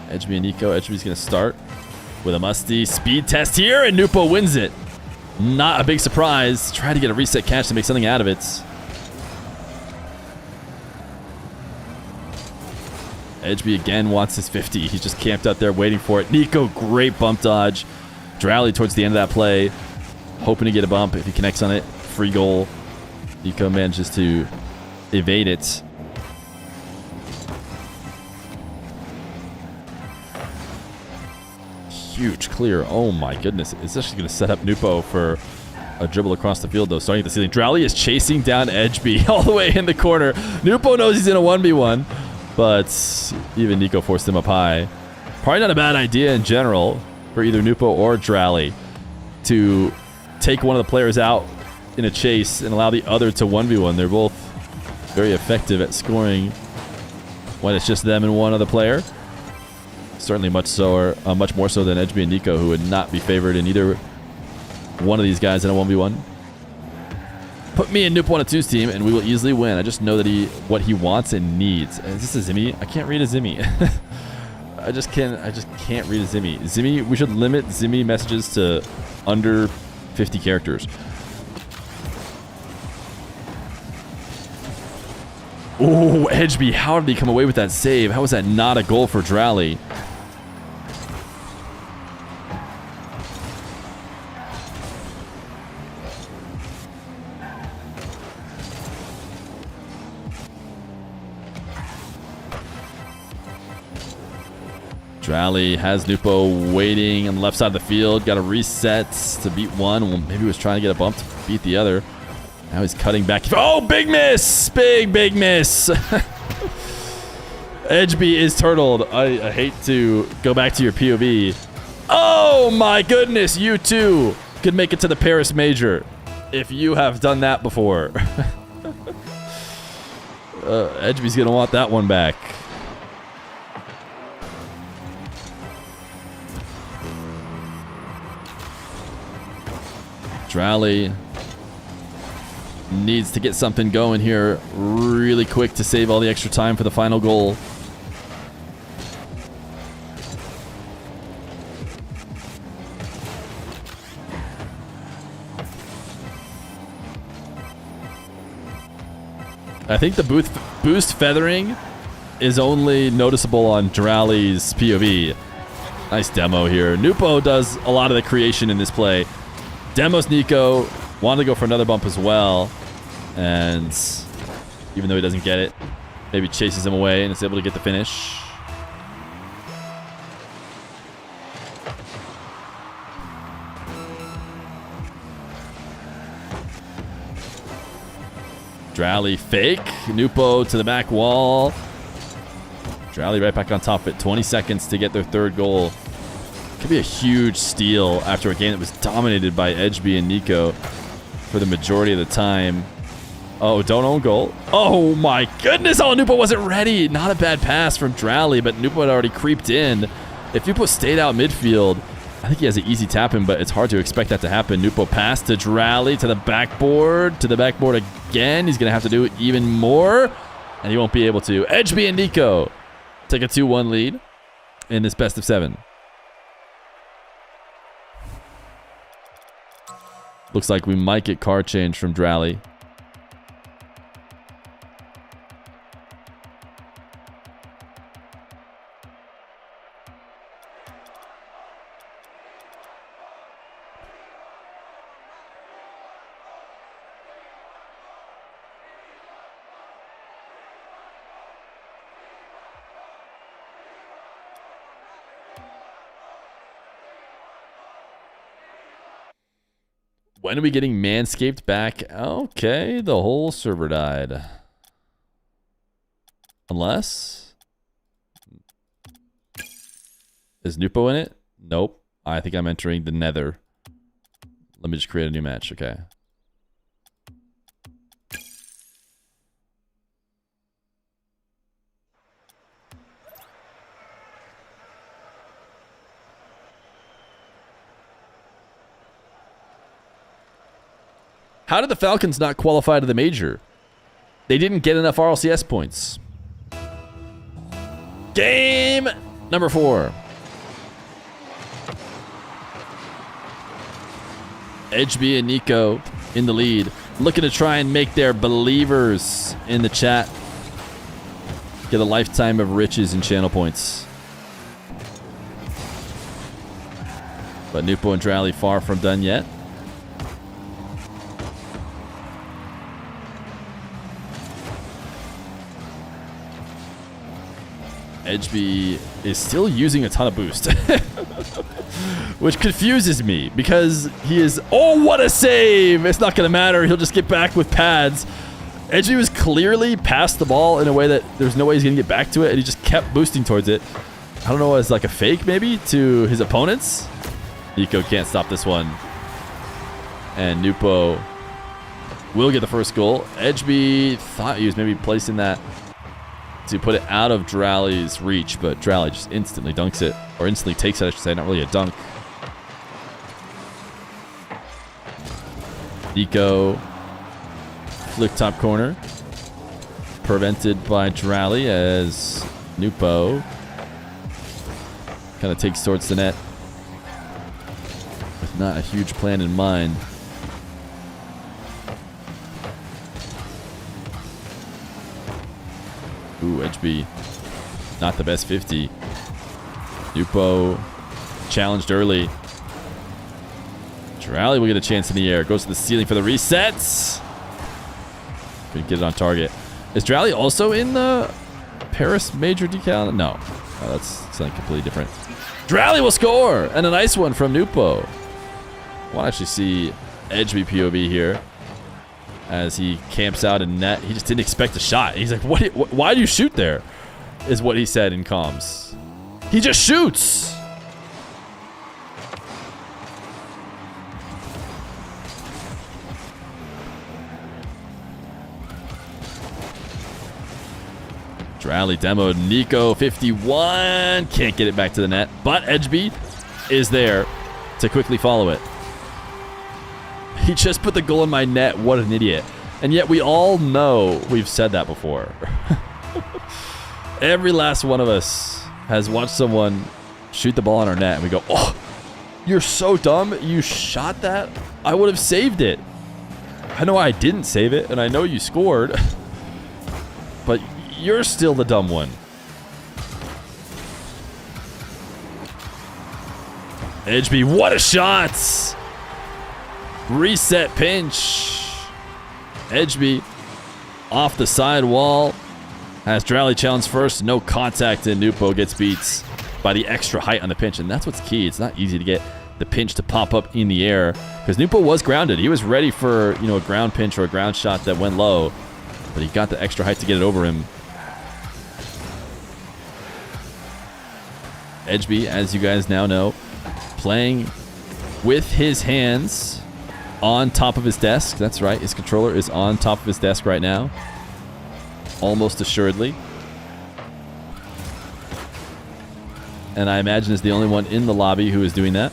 [SPEAKER 4] Edgeby and Nico. Edgeby's going to start with a musty speed test here, and Nupo wins it. Not a big surprise. Try to get a reset catch to make something out of it. Edgeby again wants his 50. He's just camped out there waiting for it. Nico, great bump dodge. Drally towards the end of that play. Hoping to get a bump. If he connects on it, free goal. Nico manages to evade it. Huge clear. Oh my goodness. It's actually going to set up Nupo for a dribble across the field, though. Starting at the ceiling. Drally is chasing down Edgeby all the way in the corner. Nupo knows he's in a 1v1, but even Nico forced him up high. Probably not a bad idea in general for either Nupo or Drally to take one of the players out in a chase and allow the other to 1v1. They're both very effective at scoring when it's just them and one other player. Certainly much more so than Edgeby and Nico, who would not be favored in either one of these guys in a 1v1. Put me and Nupo on a 2's team, and we will easily win. I just know that what he wants and needs. Is this a Zimmy? I can't read a Zimmy. I just can't read a Zimmy. Zimmy, we should limit Zimmy messages to under 50 characters. Oh, Edgeby, how did he come away with that save? How was that not a goal for Drally? Drally has Nupo waiting on the left side of the field. Got a reset to beat one. Well, maybe he was trying to get a bump to beat the other. Now he's cutting back. Oh, big miss! Big miss! Edgeby is turtled. I hate to go back to your POV. Oh my goodness, you too could make it to the Paris Major if you have done that before. Edgeby's going to want that one back. Drally needs to get something going here really quick to save all the extra time for the final goal. I think the boost feathering is only noticeable on Drally's POV. Nice demo here. Nupo does a lot of the creation in this play. Demos Nico. Wanted to go for another bump as well. And even though he doesn't get it, maybe chases him away and is able to get the finish. Drally fake. Nupo to the back wall. Drally right back on top of it. 20 seconds to get their third goal. Could be a huge steal after a game that was dominated by Edgeby and Nico for the majority of the time. Oh, don't own goal. Oh my goodness. Oh, Nupo wasn't ready. Not a bad pass from Drally, but Nupo had already creeped in. If Nupo stayed out midfield, I think he has an easy tap in, but it's hard to expect that to happen. Nupo pass to Drally to the backboard. Again. He's going to have to do even more, and he won't be able to. Edgeby and Nico take a 2-1 lead in this best of 7. Looks like we might get card change from Drally. When are we getting Manscaped back? Okay, the whole server died. Unless... Is Nupo in it? Nope. I think I'm entering the nether. Let me just create a new match, okay. How did the Falcons not qualify to the major? They didn't get enough RLCS points. Game number 4. Edgeby and Nico in the lead, looking to try and make their believers in the chat get a lifetime of riches and channel points. But Nupo and Drally far from done yet. Edgeby is still using a ton of boost, which confuses me because he is... Oh, what a save! It's not going to matter. He'll just get back with pads. Edgeby was clearly past the ball in a way that there's no way he's going to get back to it, and he just kept boosting towards it. I don't know, as like a fake maybe to his opponents. Nico can't stop this one. And Nupo will get the first goal. Edgeby thought he was maybe placing that to put it out of Drally's reach, but Drally just instantly dunks it, or instantly takes it, I should say. Not really a dunk. Nico, flick top corner, prevented by Drally as Nupo kind of takes towards the net with not a huge plan in mind. Ooh, Edgeby, not the best 50. Nupo challenged early. Drally will get a chance in the air. Goes to the ceiling for the resets. Couldn't get it on target. Is Drally also in the Paris major decal? No. Oh, that's something completely different. Drally will score! And a nice one from Nupo. I want to actually see Edgeby POV here as he camps out in net. He just didn't expect a shot. He's like, why do you shoot there? Is what he said in comms. He just shoots! Drally demoed. Nico, 51. Can't get it back to the net. But Edgeby is there to quickly follow it. He just put the goal in my net. What an idiot. And yet we all know we've said that before. Every last one of us has watched someone shoot the ball in our net and we go, oh, you're so dumb. You shot that? I would have saved it. I know I didn't save it and I know you scored. But you're still the dumb one. Edgeby, what a shot! Reset pinch. Edgeby off the side wall. Has Drally challenge first. No contact, and Nupo gets beat by the extra height on the pinch. And that's what's key. It's not easy to get the pinch to pop up in the air because Nupo was grounded. He was ready for, a ground pinch or a ground shot that went low, but he got the extra height to get it over him. Edgeby, as you guys now know, playing with his hands on top of his desk. That's right, his controller is on top of his desk right now. Almost assuredly. And I imagine is the only one in the lobby who is doing that.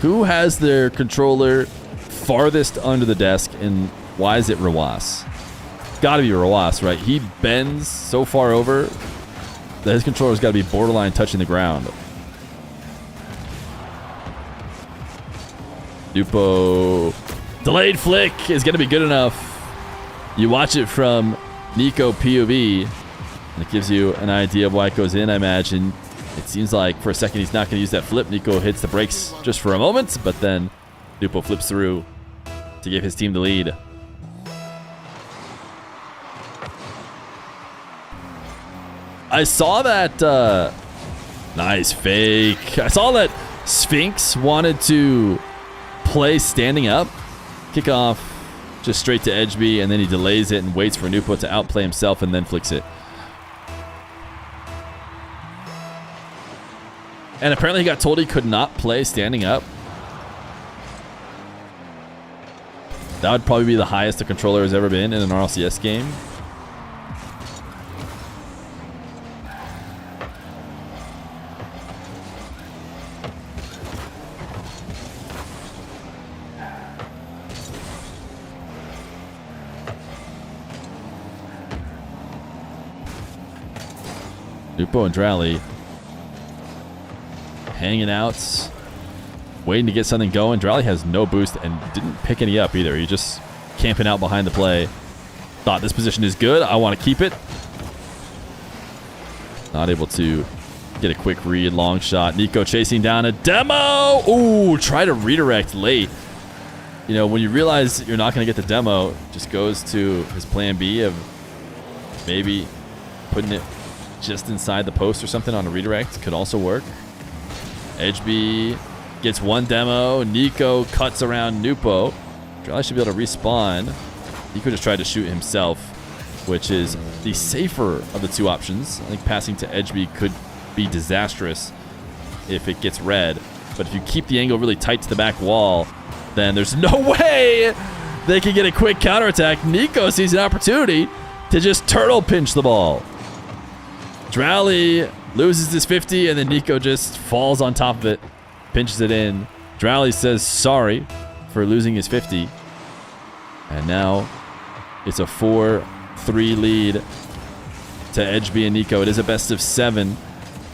[SPEAKER 4] Who has their controller farthest under the desk, and why is it Rawas? Gotta be Rawas, right? He bends so far over that his controller's gotta be borderline touching the ground. Nupo. Delayed flick is gonna be good enough. You watch it from Nico POV, and it gives you an idea of why it goes in, I imagine. It seems like for a second he's not going to use that flip. Nico hits the brakes just for a moment, but then Nupo flips through to give his team the lead. I saw that nice fake. I saw that Sphinx wanted to play standing up. Kickoff just straight to Edgeby, and then he delays it and waits for Nupo to outplay himself and then flicks it. And apparently he got told he could not play standing up. That would probably be the highest a controller has ever been in an RLCS game. Nupo and Drally hanging out, waiting to get something going. Drally has no boost and didn't pick any up either. He just camping out behind the play. Thought this position is good. I want to keep it. Not able to get a quick read. Long shot. Nico chasing down a demo. Ooh, try to redirect late. When you realize you're not going to get the demo, just goes to his plan B of maybe putting it just inside the post or something on a redirect. Could also work. Edgeby gets one demo. Nico cuts around Nupo. Drally should be able to respawn. Nico just tried to shoot himself, which is the safer of the two options. I think passing to Edgeby could be disastrous if it gets red. But if you keep the angle really tight to the back wall, then there's no way they can get a quick counterattack. Nico sees an opportunity to just turtle pinch the ball. Drally loses his 50, and then Nico just falls on top of it, pinches it in. Drally says sorry for losing his 50. And now it's a 4-3 lead to Edgeby and Nico. It is a best of 7.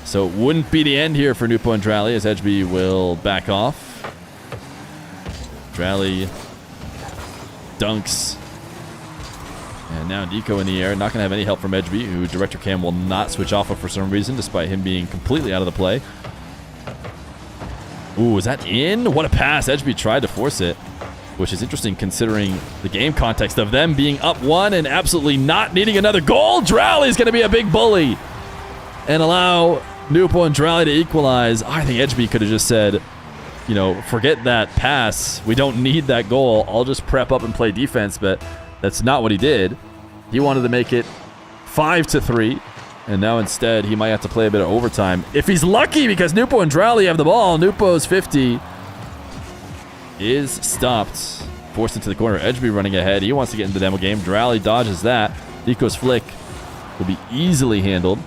[SPEAKER 4] So it wouldn't be the end here for Nupo and Drally, as Edgeby will back off. Drally dunks. And now Nico in the air. Not going to have any help from Edgeby, who Director Cam will not switch off of for some reason, despite him being completely out of the play. Ooh, is that in? What a pass. Edgeby tried to force it, which is interesting considering the game context of them being up 1 and absolutely not needing another goal. Drally's going to be a big bully and allow Nupo and Drally to equalize. I think Edgeby could have just said, forget that pass. We don't need that goal. I'll just prep up and play defense, but that's not what he did. He wanted to make it 5-3, and now instead he might have to play a bit of overtime if he's lucky, because Nupo and Drally have the ball. Nupo's 50 is stopped, forced into the corner. Edgeby running ahead. He wants to get into the demo game. Drally dodges that. Nico's flick will be easily handled,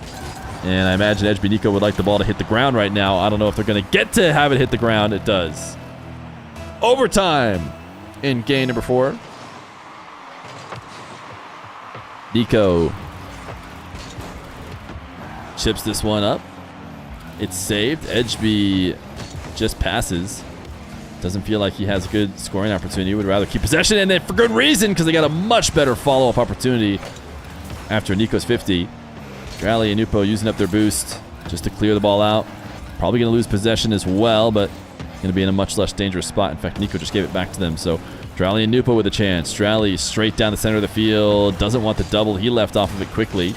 [SPEAKER 4] and I imagine Edgeby Nico would like the ball to hit the ground right now. I don't know if they're going to get to have it hit the ground. It does. Overtime in game number 4. Nico chips this one up. It's saved. Edgeby just passes. Doesn't feel like he has a good scoring opportunity. Would rather keep possession, and then for good reason, because they got a much better follow-up opportunity after Nico's 50. Drally and Nupo using up their boost. just to clear the ball out. Probably going to lose possession as well, but going to be in a much less dangerous spot. In fact, Nico just gave it back to them. So Drally and Nupo with a chance. Drally straight down the center of the field. Doesn't want the double. He left off of it quickly.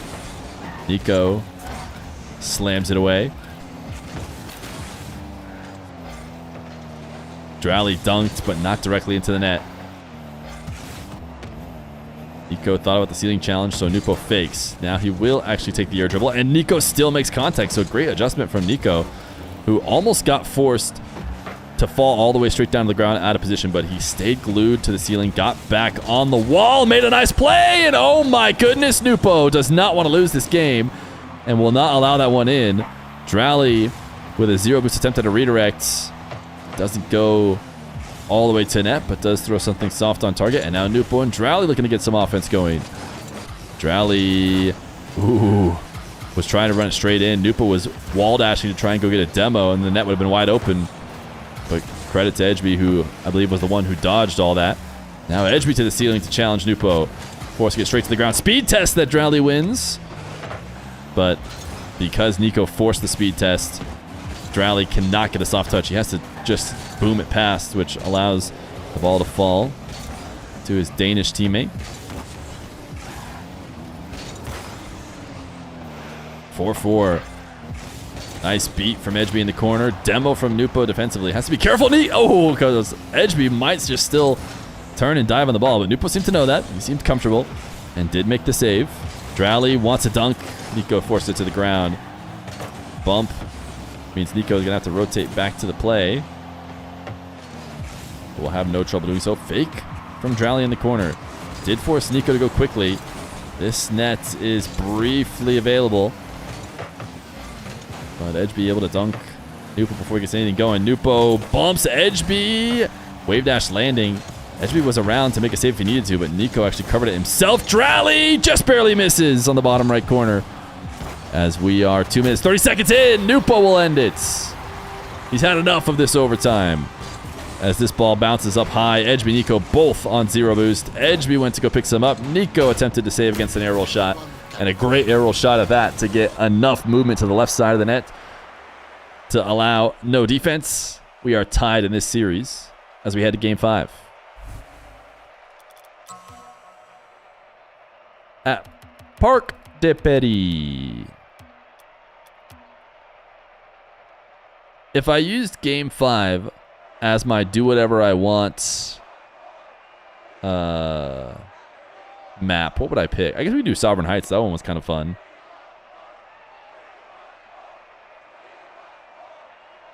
[SPEAKER 4] Nico slams it away. Drally dunked, but not directly into the net. Nico thought about the ceiling challenge, so Nupo fakes. Now he will actually take the air dribble, and Nico still makes contact, so great adjustment from Nico, who almost got forced to fall all the way straight down to the ground out of position, but he stayed glued to the ceiling, got back on the wall, made a nice play, and oh my goodness, Nupo does not want to lose this game and will not allow that one in. Drally with a zero boost attempt at a redirect. Doesn't go all the way to net, but does throw something soft on target. And now Nupo and Drally looking to get some offense going. Drally, was trying to run it straight in. Nupo was wall dashing to try and go get a demo, and the net would have been wide open. But credit to Edgeby, who I believe was the one who dodged all that. Now Edgeby to the ceiling to challenge Nupo. Forced to get straight to the ground. Speed test that Drally wins. But because Nico forced the speed test, Drally cannot get a soft touch. He has to just boom it past, which allows the ball to fall to his Danish teammate. 4-4. Nice beat from Edgeby in the corner. Demo from Nupo defensively. Has to be careful. Because Edgeby might just still turn and dive on the ball, but Nupo seemed to know that. He seemed comfortable and did make the save. Drally wants a dunk. Nico forced it to the ground. Bump means Nico is going to have to rotate back to the play. We'll have no trouble doing so. Fake from Drally in the corner. Did force Nico to go quickly. This net is briefly available. But Edgeby able to dunk Nupo before he gets anything going. Nupo bumps Edgeby. Wave dash landing. Edgeby was around to make a save if he needed to, but Nico actually covered it himself. Drally just barely misses on the bottom right corner. As we are 2 minutes, 30 seconds in, Nupo will end it. He's had enough of this overtime. As this ball bounces up high, Edgeby, Nico both on zero boost. Edgeby went to go pick some up. Nico attempted to save against an air roll shot. And a great air roll shot at that to get enough movement to the left side of the net to allow no defense. We are tied in this series as we head to Game 5. At Parc de Paris. If I used Game 5 as my do whatever I want map, what would I pick? I guess we could do Sovereign Heights. That one was kind of fun.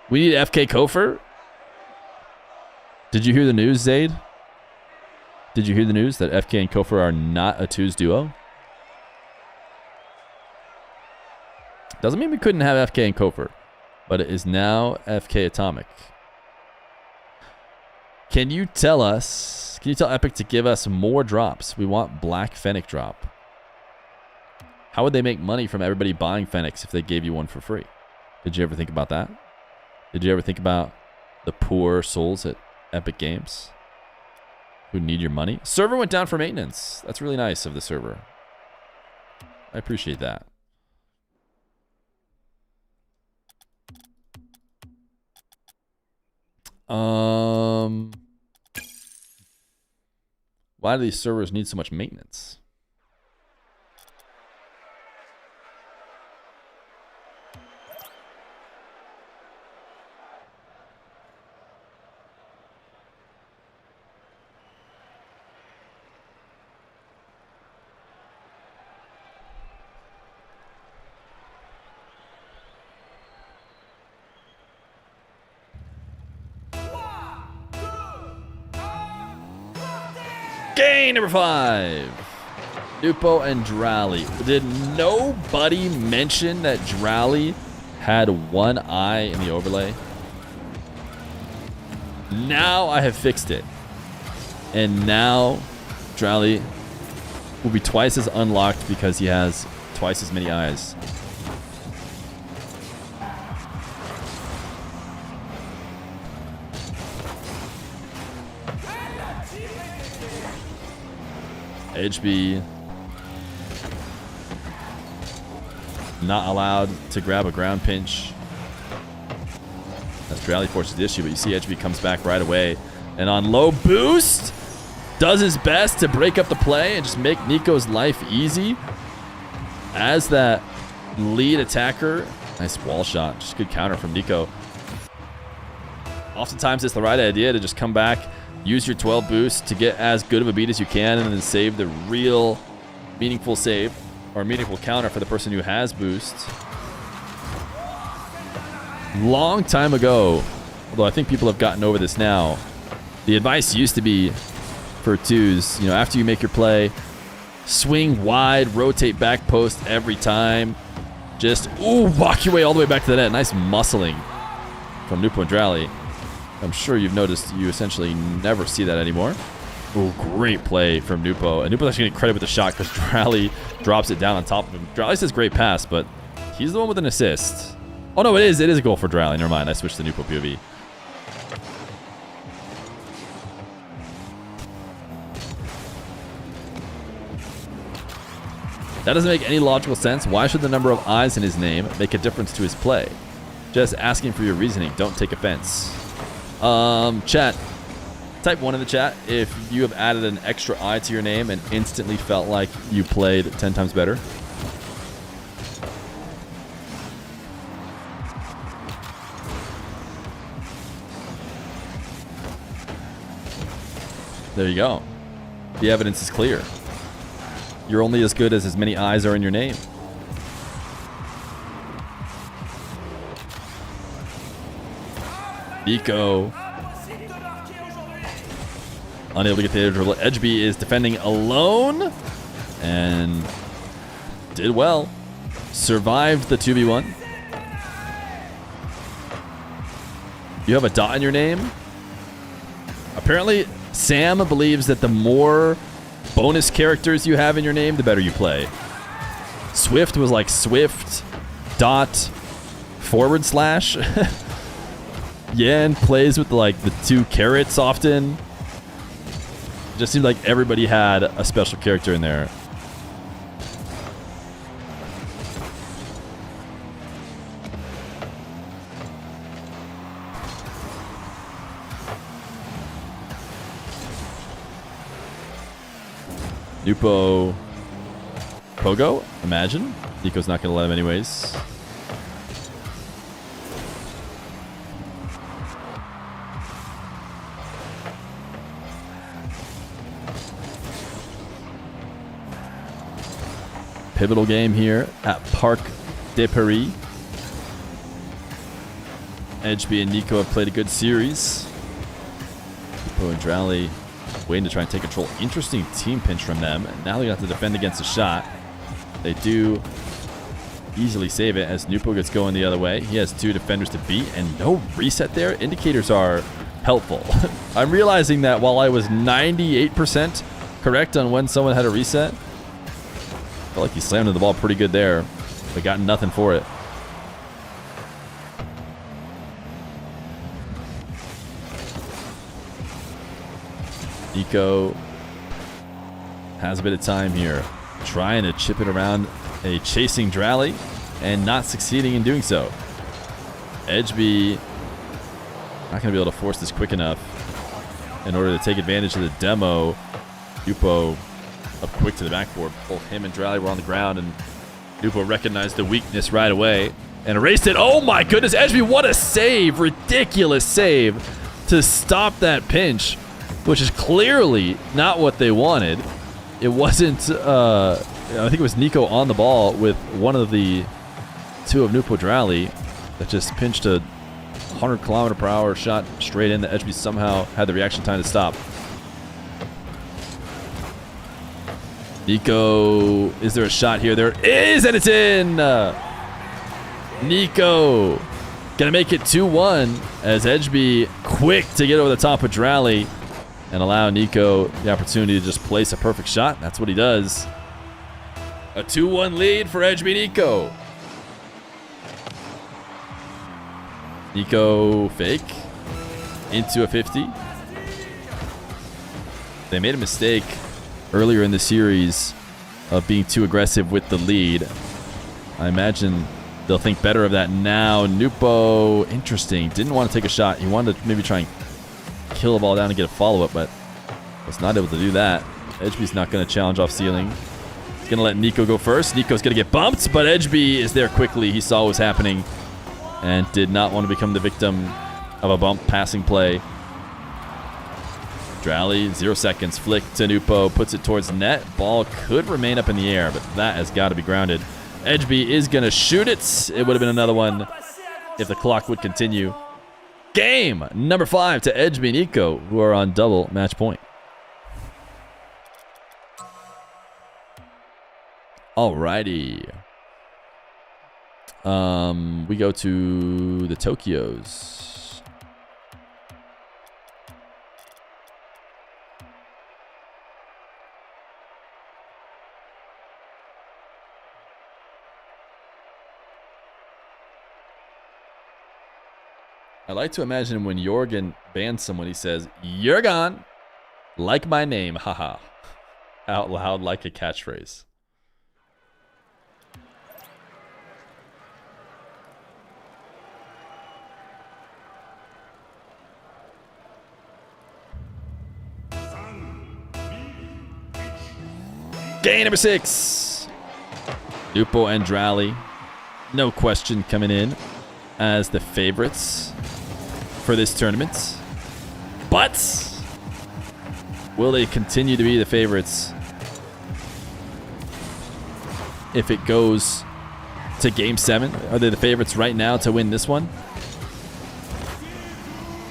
[SPEAKER 4] We need FK Kofor. Did you hear the news, Zaid? Did you hear the news that FK and Kofor are not a twos duo? Doesn't mean we couldn't have FK and Kofor, but it is now FK Atomic. Can you tell Epic to give us more drops? We want Black Fennec drop. How would they make money from everybody buying Fennecs if they gave you one for free? Did you ever think about that? Did you ever think about the poor souls at Epic Games who need your money? Server went down for maintenance. That's really nice of the server. I appreciate that. Why do these servers need so much maintenance? Game number 5. Nupo and Drally. Did nobody mention that Drally had one eye in the overlay? Now I have fixed it. And now Drally will be twice as unlocked because he has twice as many eyes. not allowed to grab a ground pinch. As Drally forces the issue, but you see HB comes back right away. And on low boost, does his best to break up the play and just make Nico's life easy. As that lead attacker, nice wall shot, just good counter from Nico. Oftentimes it's the right idea to just come back, use your 12 boost to get as good of a beat as you can, and then save the real meaningful save or meaningful counter for the person who has boost. Long time ago, although I think people have gotten over this now, the advice used to be for twos, you know, after you make your play, swing wide, rotate back post every time. Just, walk your way all the way back to the net. Nice muscling from Nupo and Drally. I'm sure you've noticed you essentially never see that anymore. Oh, great play from Nupo. And Nupo's actually getting credit with the shot because Drally drops it down on top of him. Drally says great pass, but he's the one with an assist. Oh, no, it is. It is a goal for Drally. Never mind. I switched to Nupo POV. That doesn't make any logical sense. Why should the number of eyes in his name make a difference to his play? Just asking for your reasoning. Don't take offense. Chat. Type 1 in the chat if you have added an extra I to your name and instantly felt like you played 10 times better. There you go. The evidence is clear. You're only as good as many eyes are in your name. Nico. Unable to get the dribble. Edgeby is defending alone. And did well. Survived the 2v1. You have a dot in your name? Apparently, Sam believes that the more bonus characters you have in your name, the better you play. Swift was like Swift dot / Yan plays with like the 2 carrots often. It just seemed like everybody had a special character in there. Nupo Pogo, imagine. Nico's not going to let him anyways. Pivotal game here at Parc de Paris. Edgeby and Nico have played a good series. Nico and Drally waiting to try and take control. Interesting team pinch from them. Now they have to defend against a shot. They do easily save it as Nupo gets going the other way. He has 2 defenders to beat and no reset there. Indicators are helpful. I'm realizing that while I was 98% correct on when someone had a reset, I felt like he slammed the ball pretty good there, but got nothing for it. Nico has a bit of time here, trying to chip it around a chasing Drally and not succeeding in doing so. Edgeby not going to be able to force this quick enough in order to take advantage of the demo. Nupo up quick to the backboard. Both him and Drally were on the ground, and Nupo recognized the weakness right away and erased it. Oh my goodness, Edgeby, what a save. Ridiculous save to stop that pinch, which is clearly not what they wanted. It wasn't, I think it was Nico on the ball with one of the 2 of Nupo Drally that just pinched a 100km/h shot straight in. The Edgeby somehow had the reaction time to stop. Nico, is there a shot here? There is, and it's in! Nico gonna make it 2-1 as Edgeby quick to get over the top of Drally and allow Nico the opportunity to just place a perfect shot. That's what he does. A 2-1 lead for Edgeby Nico. Nico fake into a 50. They made a mistake earlier in the series of being too aggressive with the lead. I imagine they'll think better of that now. Nupo, interesting. Didn't want to take a shot. He wanted to maybe try and kill the ball down and get a follow-up, but was not able to do that. Edgeby's not going to challenge off ceiling. He's going to let Nico go first. Nico's going to get bumped, but Edgeby is there quickly. He saw what was happening and did not want to become the victim of a bump passing play. Drally, 0 seconds. Flick to Nupo, puts it towards net. Ball could remain up in the air, but that has got to be grounded. Edgeby is going to shoot it. It would have been another one if the clock would continue. Game number 5 to Edgeby and Nico, who are on double match point. Alrighty. We go to the Tokyos. I like to imagine when Jorgen bans someone, he says, "You're gone, like my name, haha," out loud like a catchphrase. Game number 6. Nupo and Drally, no question, coming in as the favorites for this tournament. But will they continue to be the favorites if it goes to Game 7? Are they the favorites right now to win this one?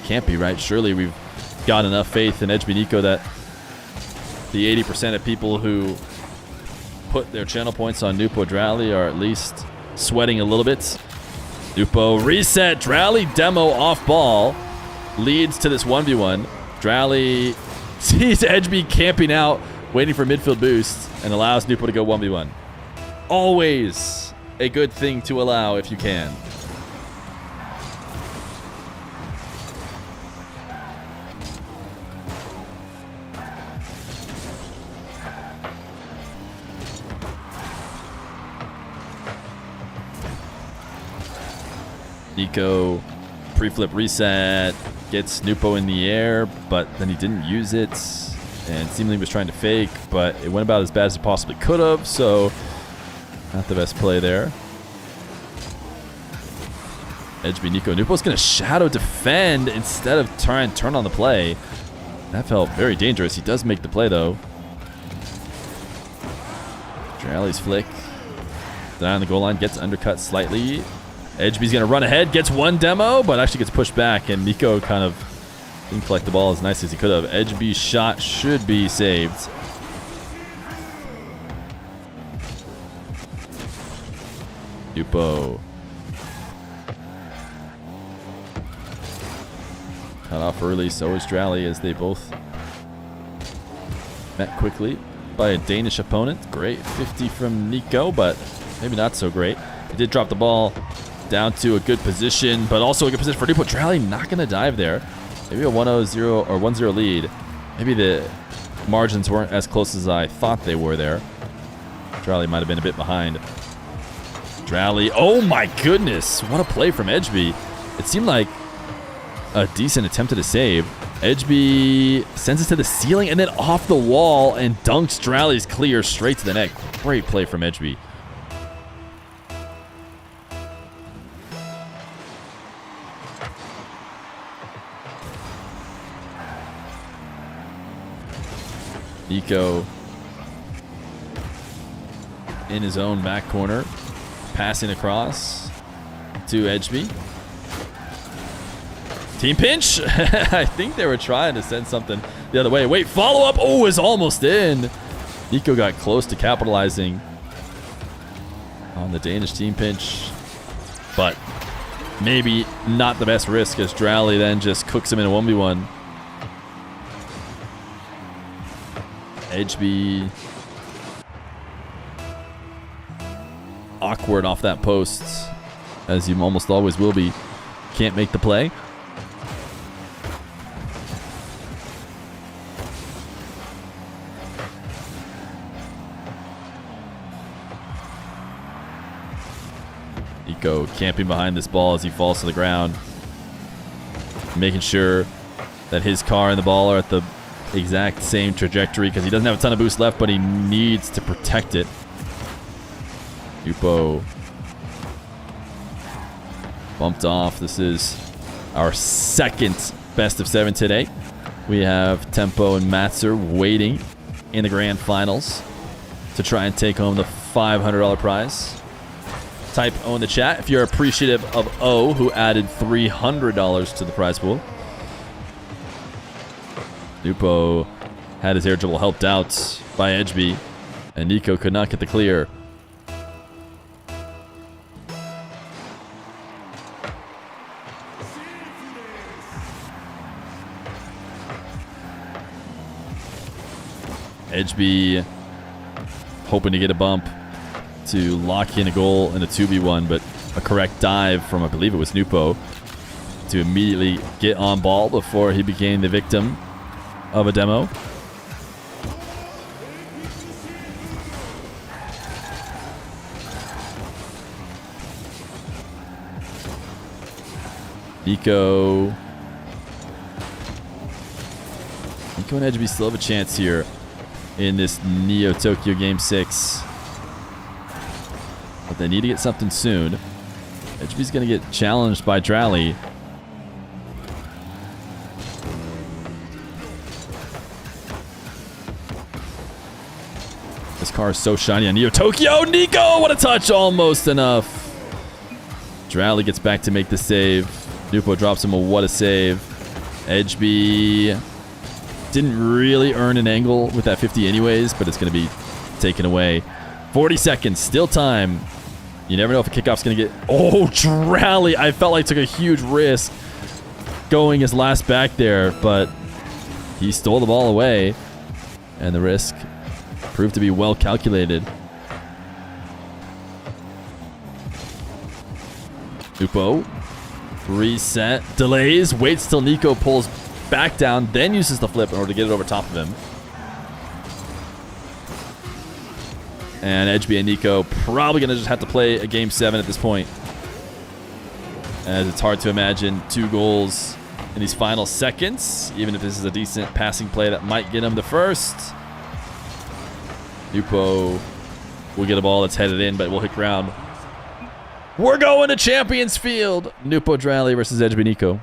[SPEAKER 4] Can't be, right? Surely we've got enough faith in Edgeby Nico that the 80% of people who put their channel points on Nupo Drally are at least sweating a little bit. Nupo reset. Drally demo off ball leads to this 1v1. Drally sees Edgeby camping out, waiting for midfield boost, and allows Nupo to go 1v1. Always a good thing to allow if you can. Nico, pre-flip reset, gets Nupo in the air, but then he didn't use it, and seemingly was trying to fake, but it went about as bad as it possibly could have, so not the best play there. Edgeby Nico. Nupo's going to shadow defend instead of try and turn on the play. That felt very dangerous. He does make the play, though. Drally's flick. Down on the goal line, gets undercut slightly. Edgeby's going to run ahead, gets one demo, but actually gets pushed back, and Nico kind of didn't collect the ball as nice as he could have. Edgeby's shot should be saved. Nupo. Cut off early, so is Drally, as they both met quickly by a Danish opponent. Great 50 from Nico, but maybe not so great. He did drop the ball down to a good position, but also a good position for Nupo. Drally not going to dive there. Maybe a 1-0 or 1-0 lead. Maybe the margins weren't as close as I thought they were there. Drally might have been a bit behind. Drally, oh my goodness, what a play from Edgeby. It seemed like a decent attempt at a save. Edgeby sends it to the ceiling and then off the wall and dunks Drally's clear straight to the net. Great play from Edgeby. Nico in his own back corner, passing across to Edgeby. Team pinch. I think they were trying to send something the other way. Wait, follow up. Oh, is almost in. Nico got close to capitalizing on the Danish team pinch, but maybe not the best risk, as Drally then just cooks him in a 1v1. Edgeby awkward off that post, as you almost always will be. Can't make the play. Nico camping behind this ball as he falls to the ground. Making sure that his car and the ball are at the exact same trajectory because he doesn't have a ton of boost left, but he needs to protect it. Nupo bumped off. This is our second best of 7 today. We have Tempo and Matzer waiting in the grand finals to try and take home the $500 prize. Type O in the chat if you're appreciative of O, who added $300 to the prize pool. Nupo had his air dribble helped out by Edgeby, and Nico could not get the clear. Edgeby hoping to get a bump to lock in a goal in a 2v1, but a correct dive from, I believe it was Nupo, to immediately get on ball before he became the victim of a demo. Nico and Edgeby still have a chance here in this Neo Tokyo Game 6. But they need to get something soon. Edgeby's going to get challenged by Drally. This car is so shiny on Neo Tokyo. Nico, what a touch. Almost enough. Drally gets back to make the save. Nupo drops him a what a save. Edgeby didn't really earn an angle with that 50 anyways, but it's going to be taken away. 40 seconds, still time. You never know if a kickoff's going to get... Oh, Drally. I felt like took a huge risk going his last back there, but he stole the ball away, and the risk proved to be well calculated. Nupo. Reset. Delays. Waits till Nico pulls back down, then uses the flip in order to get it over top of him. And Edgeby and Nico probably going to just have to play a Game 7 at this point, as it's hard to imagine 2 goals in these final seconds, even if this is a decent passing play that might get him the first. Nupo will get a ball that's headed in, but will hit ground. We're going to Champions Field. Nupo Drally versus Edgeby Nico.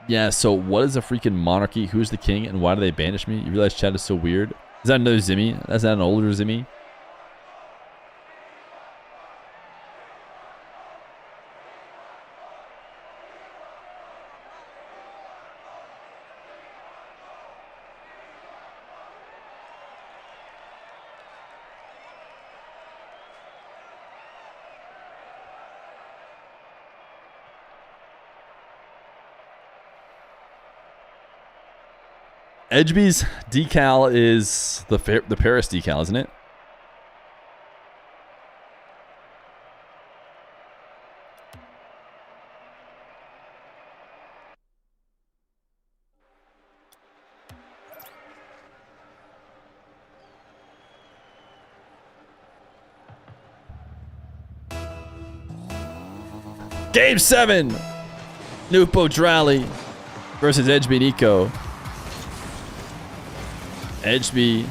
[SPEAKER 4] Yeah, so what is a freaking monarchy? Who's the king and why do they banish me? You realize chat is so weird? Is that another Zimmy? That's not an older Zimmy? Edgeby's decal is the Paris decal, isn't it? Game 7! Nupo Drally versus Edgeby Nico. Edgeby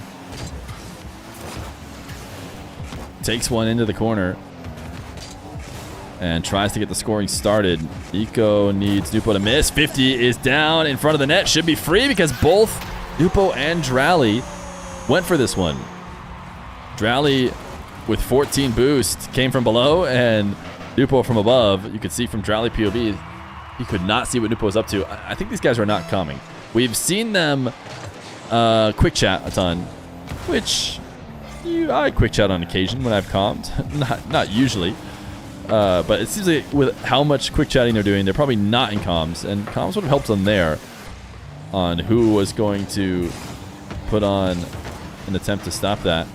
[SPEAKER 4] takes one into the corner and tries to get the scoring started. Nico needs Nupo to miss. 50 is down in front of the net. Should be free because both Nupo and Drally went for this one. Drally with 14 boost came from below, and Nupo from above. You could see from Drally POV, he could not see what Nupo was up to. I think these guys are not coming. We've seen them quick chat a ton, which I quick chat on occasion when I've calmed. not usually, but it seems like with how much quick chatting they're doing, they're probably not in comms, and comms would have helped them there on who was going to put on an attempt to stop that.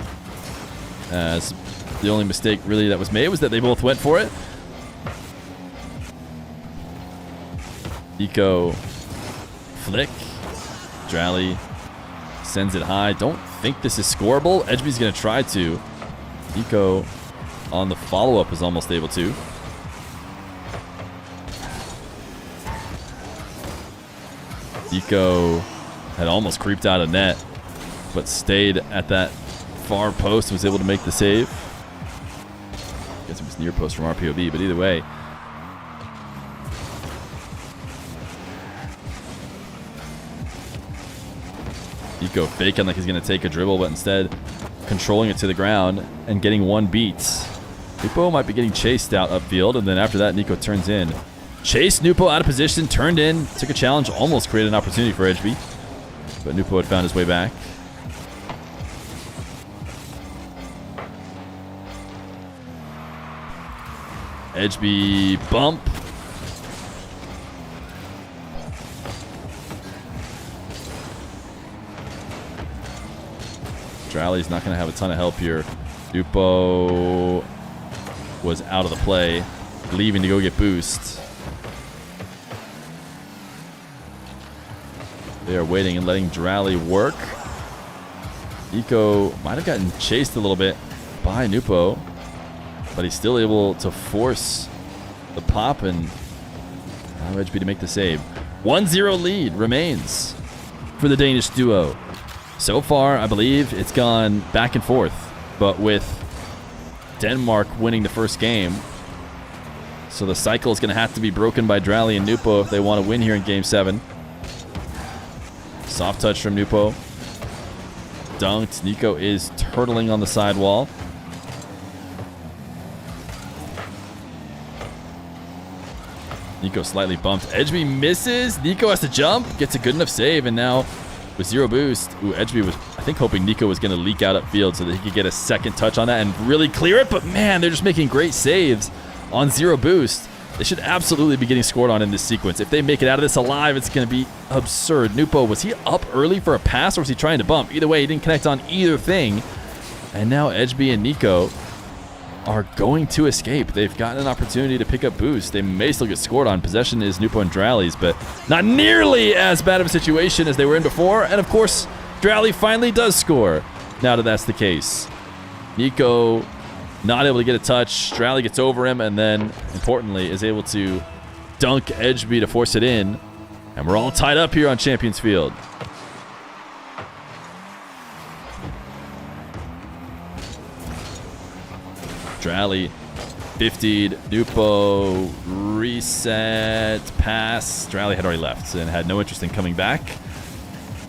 [SPEAKER 4] As the only mistake really that was made was that they both went for it. Nico flick. Drally sends it high. Don't think this is scoreable. Edgeby's going to try to. Nico on the follow-up is almost able to. Nico had almost creeped out of net, but stayed at that far post, was able to make the save. I guess it was near post from RPOV, but either way. Nico faking like he's going to take a dribble, but instead controlling it to the ground and getting one beat. Nupo might be getting chased out upfield, and then after that, Nico turns in. Chased Nupo out of position, turned in, took a challenge, almost created an opportunity for Edgeby, but Nupo had found his way back. Edgeby bump. Drally's not going to have a ton of help here. Nupo was out of the play, leaving to go get boost. They are waiting and letting Drally work. Nico might have gotten chased a little bit by Nupo, but he's still able to force the pop and allow Edgeby to make the save. 1-0 lead remains for the Danish duo. So far, I believe it's gone back and forth, but with Denmark winning the first game, so the cycle is going to have to be broken by Drally and Nupo if they want to win here in Game 7. Soft touch from Nupo. Dunked. Nico is turtling on the sidewall. Nico slightly bumped. Edgeby misses. Nico has to jump. Gets a good enough save, and now with 0 boost. Ooh, Edgeby was, I think, hoping Nico was going to leak out upfield so that he could get a second touch on that and really clear it. But man, they're just making great saves on 0 boost. They should absolutely be getting scored on in this sequence. If they make it out of this alive, it's going to be absurd. Nupo, was he up early for a pass or was he trying to bump? Either way, he didn't connect on either thing. And now Edgeby and Nico are going to escape. They've gotten an opportunity to pick up boost. They may still get scored on. Possession is Nupo and Drally's, but not nearly as bad of a situation as they were in before. And of course, Drally finally does score now that that's the case. Nico not able to get a touch. Drally gets over him and then, importantly, is able to dunk Edgeby to force it in. And we're all tied up here on Champions Field. Drally 50'd. Nupo reset. Pass. Drally had already left and had no interest in coming back.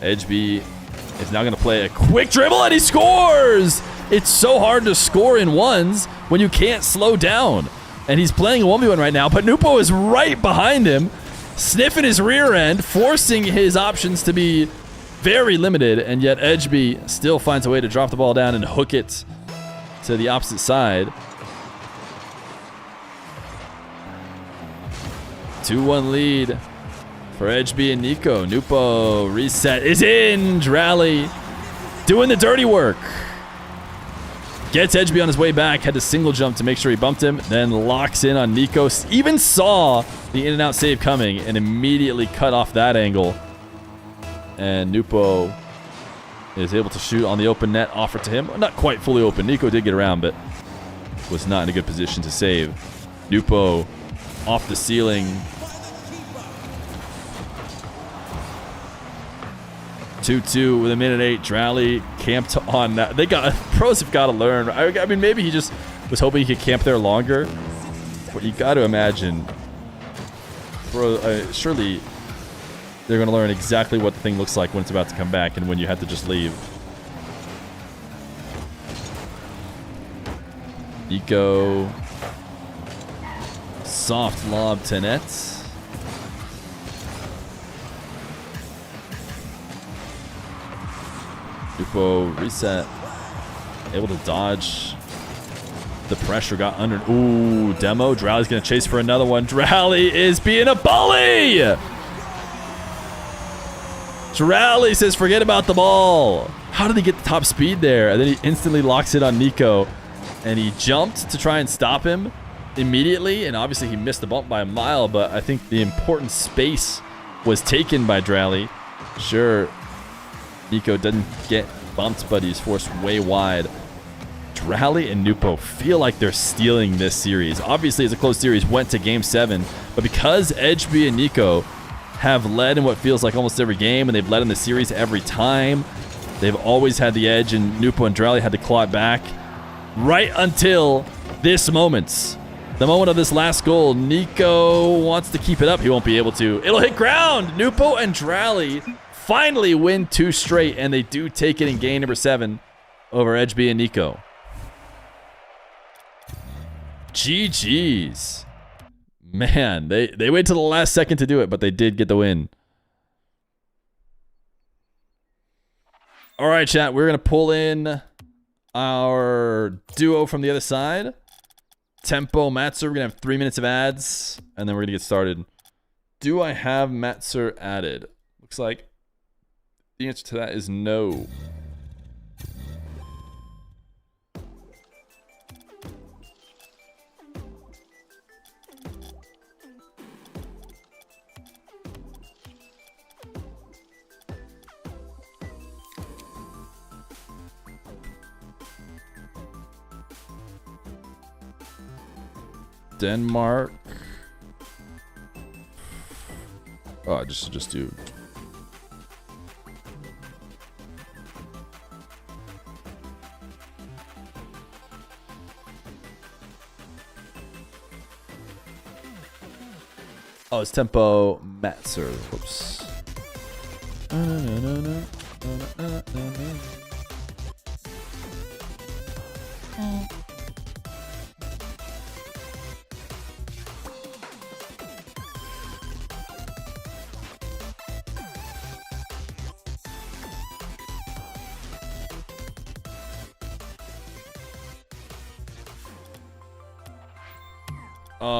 [SPEAKER 4] Edgeby is now going to play a quick dribble and he scores! It's so hard to score in ones when you can't slow down. And he's playing a 1v1 right now, but Nupo is right behind him, sniffing his rear end, forcing his options to be very limited, and yet Edgeby still finds a way to drop the ball down and hook it to the opposite side. 2-1 lead for Edgeby and Nico. Nupo reset is in. Drally doing the dirty work. Gets Edgeby on his way back. Had to single jump to make sure he bumped him. Then locks in on Nico. Even saw the in and out save coming and immediately cut off that angle. And Nupo is able to shoot on the open net offered to him. Not quite fully open. Nico did get around, but was not in a good position to save. Nupo off the ceiling. 2-2 with 1:08. Drally camped on that. They got pros have got to learn. I mean, maybe he just was hoping he could camp there longer. But you got to imagine, bro. Surely they're going to learn exactly what the thing looks like when it's about to come back and when you have to just leave. Nico, soft lob to net. Nupo reset, able to dodge the pressure, got under. Ooh, demo. Drally's gonna chase for another one. Drally is being a bully. Drally says, forget about the ball. How did he get the top speed there? And then he instantly locks it on Nico, and he jumped to try and stop him, immediately, and obviously he missed the bump by a mile, but I think the important space was taken by Drally. Sure, Nico doesn't get bumped, but he's forced way wide. Drally and Nupo feel like they're stealing this series. Obviously, it's a close series, went to Game 7, but because Edgeby and Nico have led in what feels like almost every game, and they've led in the series every time, they've always had the edge, and Nupo and Drally had to claw it back right until this moment. The moment of this last goal. Nico wants to keep it up. He won't be able to. It'll hit ground. Nupo and Drally finally win 2 straight, and they do take it in game number 7 over Edgeby and Nico. GG's. Man, they wait till the last second to do it, but they did get the win. All right, chat. We're going to pull in our duo from the other side. Tempo, Matzer. We're going to have 3 minutes of ads, and then we're going to get started. Do I have Matzer added? Looks like the answer to that is no. Denmark. Oh, just do. Oh, it's Tempo Matzer. Whoops.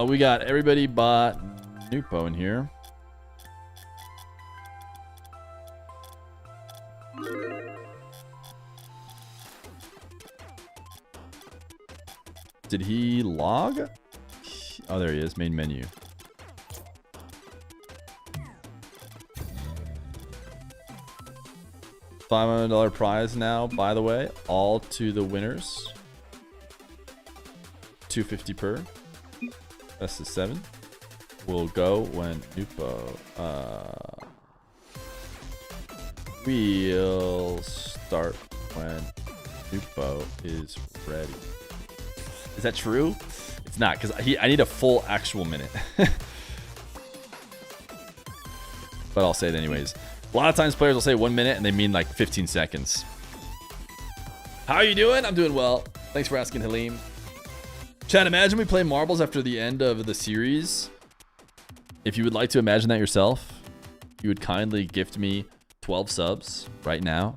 [SPEAKER 4] We got everybody but Nupo in here. Did he log? Oh, there he is. Main menu. $500 prize now, by the way. All to the winners. $250 per. Best of 7 will go when Nupo. We'll start when Nupo is ready. Is that true? It's not, because I need a full actual minute. But I'll say it anyways. A lot of times players will say 1 minute and they mean like 15 seconds. How are you doing? I'm doing well. Thanks for asking, Halim. Chat, imagine we play marbles after the end of the series. If you would like to imagine that yourself, you would kindly gift me 12 subs right now.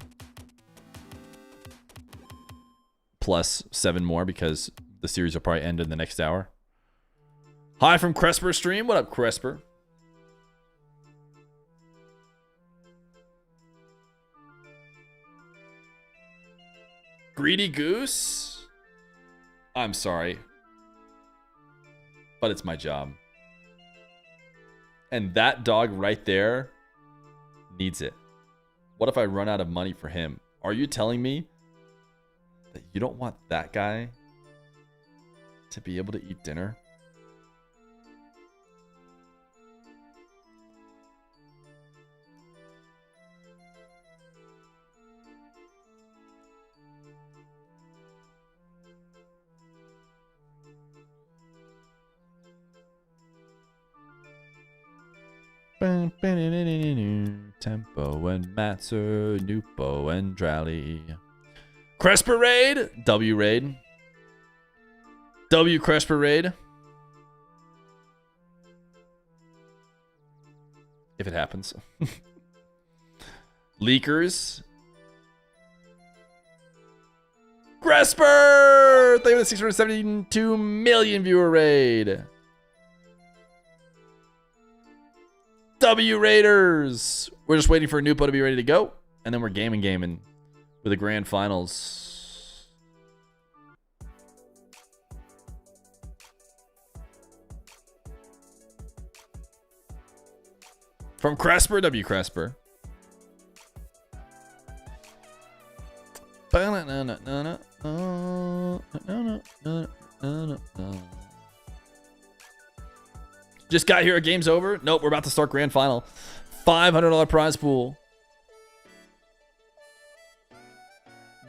[SPEAKER 4] Plus 7 more because the series will probably end in the next hour. Hi from Cresper Stream. What up, Cresper? Greedy Goose? I'm sorry. But it's my job. And that dog right there needs it. What if I run out of money for him? Are you telling me that you don't want that guy to be able to eat dinner? Tempo and Matzer, Nupo and Drally. Cresper Raid. W Raid. W Cresper Raid. If it happens. Leakers. Cresper! Thank you for the 672 million viewer raid. W Raiders. We're just waiting for Nupo to be ready to go. And then we're gaming with the grand finals. From Cresper, W. Cresper. Just got here, game's over. Nope, we're about to start grand final. $500 prize pool.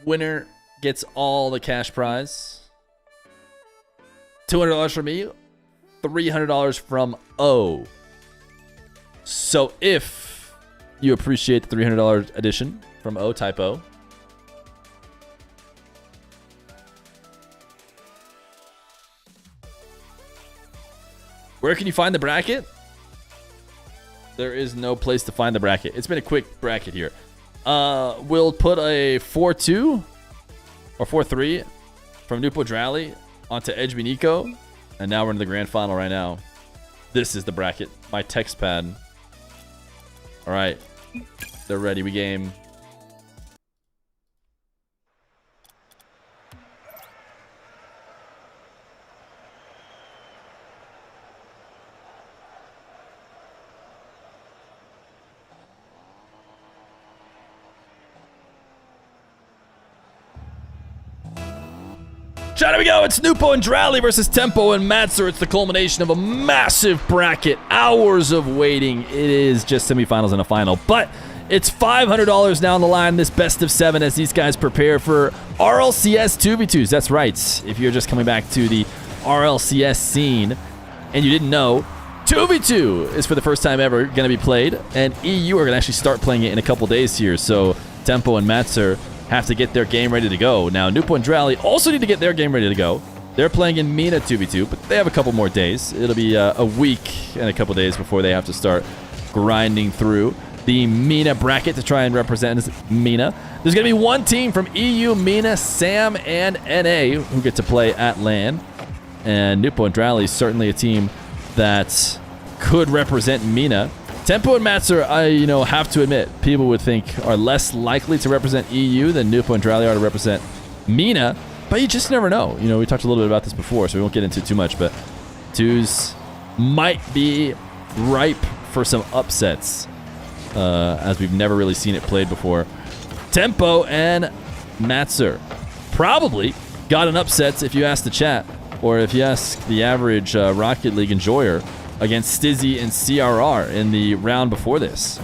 [SPEAKER 4] Winner gets all the cash prize. $200 from me, $300 from O. So if you appreciate the $300 addition from O, type O. Where can you find the bracket? There is no place to find the bracket. It's been a quick bracket here. We'll put a 4-2 or 4-3 from Nupo Drally onto Edgeby Nico. And now we're in the grand final right now. This is the bracket. My text pad. All right. They're ready. We game. Here we go. It's Nupo and Drally versus Tempo and Matzer. It's the culmination of a massive bracket. Hours of waiting. It is just semifinals and a final. But it's $500 now on the line, this best of 7, as these guys prepare for RLCS 2v2s. That's right. If you're just coming back to the RLCS scene and you didn't know, 2v2 is for the first time ever going to be played. And EU are going to actually start playing it in a couple days here. So Tempo and Matzer have to get their game ready to go. Now, Nupo and Drally also need to get their game ready to go. They're playing in Mina 2v2, but they have a couple more days. It'll be a week and a couple days before they have to start grinding through the Mina bracket to try and represent Mina. There's going to be one team from EU, Mina, Sam, and NA who get to play at LAN. And Nupo and Drally is certainly a team that could represent Mina. Tempo and Matzer, I have to admit, people would think are less likely to represent EU than Nupo and Drally are to represent Mina, but you just never know. We talked a little bit about this before, so we won't get into it too much, but twos might be ripe for some upsets, as we've never really seen it played before. Tempo and Matzer probably got an upset if you ask the chat, or if you ask the average Rocket League enjoyer, against Stizzy and CRR in the round before this.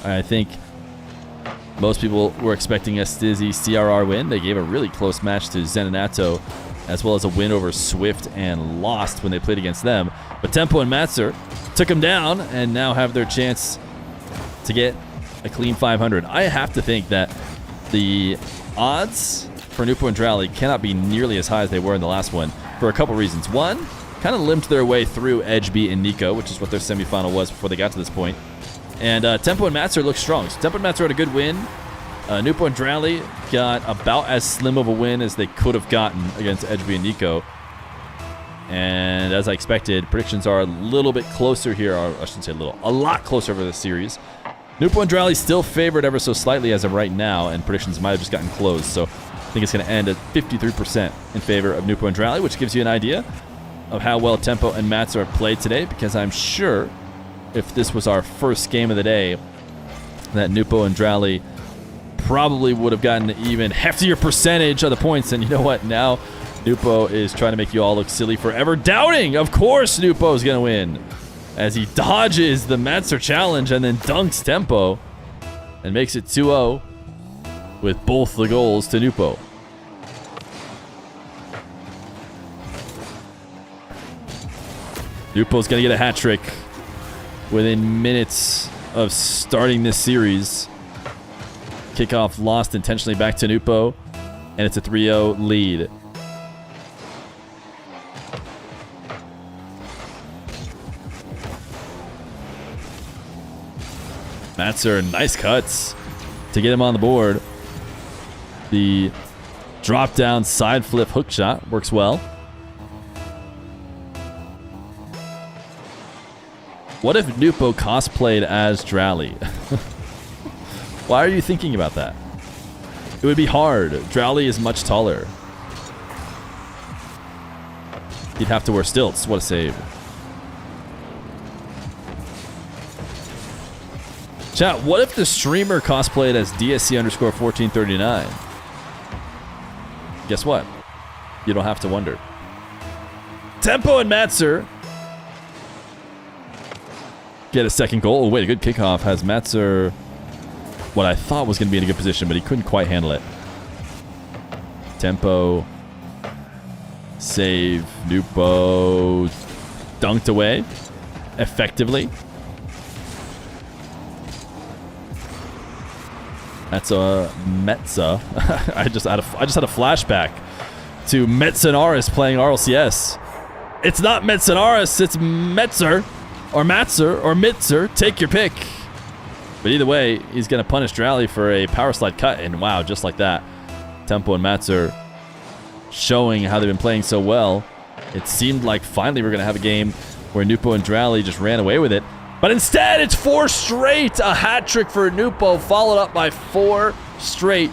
[SPEAKER 4] I think most people were expecting a Stizzy CRR win. They gave a really close match to Zenanato, as well as a win over Swift, and lost when they played against them. But Tempo and Matzer took them down and now have their chance to get a clean 500. I have to think that the odds for Nupo and Drally cannot be nearly as high as they were in the last one for a couple reasons. One, kind of limped their way through Edgeby and Nico, which is what their semifinal was before they got to this point. And Tempo and Matzer look strong. So Tempo and Matzer had a good win. Nupo and Drally got about as slim of a win as they could have gotten against Edgeby and Nico. And as I expected, predictions are a little bit closer here. Or I shouldn't say a little, a lot closer over this series. Nupo and Drally still favored ever so slightly as of right now, and predictions might have just gotten closed. So I think it's going to end at 53% in favor of Nupo and Drally, which gives you an idea of how well Tempo and Matzer have played today, because I'm sure if this was our first game of the day, that Nupo and Drally probably would have gotten an even heftier percentage of the points. And you know what? Now Nupo is trying to make you all look silly for ever doubting. Of course Nupo is going to win, as he dodges the Matzer challenge and then dunks Tempo and makes it 2-0 with both the goals to Nupo. Nupo's going to get a hat trick within minutes of starting this series. Kickoff lost intentionally back to Nupo, and it's a 3-0 lead. Matzer, nice cuts to get him on the board. The drop down side flip hook shot works well. What if Nupo cosplayed as Drally? Why are you thinking about that? It would be hard. Drally is much taller. He'd have to wear stilts. What a save. Chat, what if the streamer cosplayed as DSC_1439? Guess what? You don't have to wonder. Tempo and Matzer get a second goal. Oh, wait, a good kickoff has Matzer what I thought was going to be in a good position, but he couldn't quite handle it. Tempo. Save. Nupo. Dunked away. Effectively. That's a Metza. I just had a flashback to Metzanaris playing RLCS. It's not Metzanaris, it's Metzer or Matzer or Mitzer. Take your pick. But either way, he's going to punish Drally for a power slide cut, and wow, just like that. Tempo and Matzer showing how they've been playing so well. It seemed like finally we're going to have a game where Nupo and Drally just ran away with it. But instead, it's 4 straight. A hat trick for Nupo, followed up by 4 straight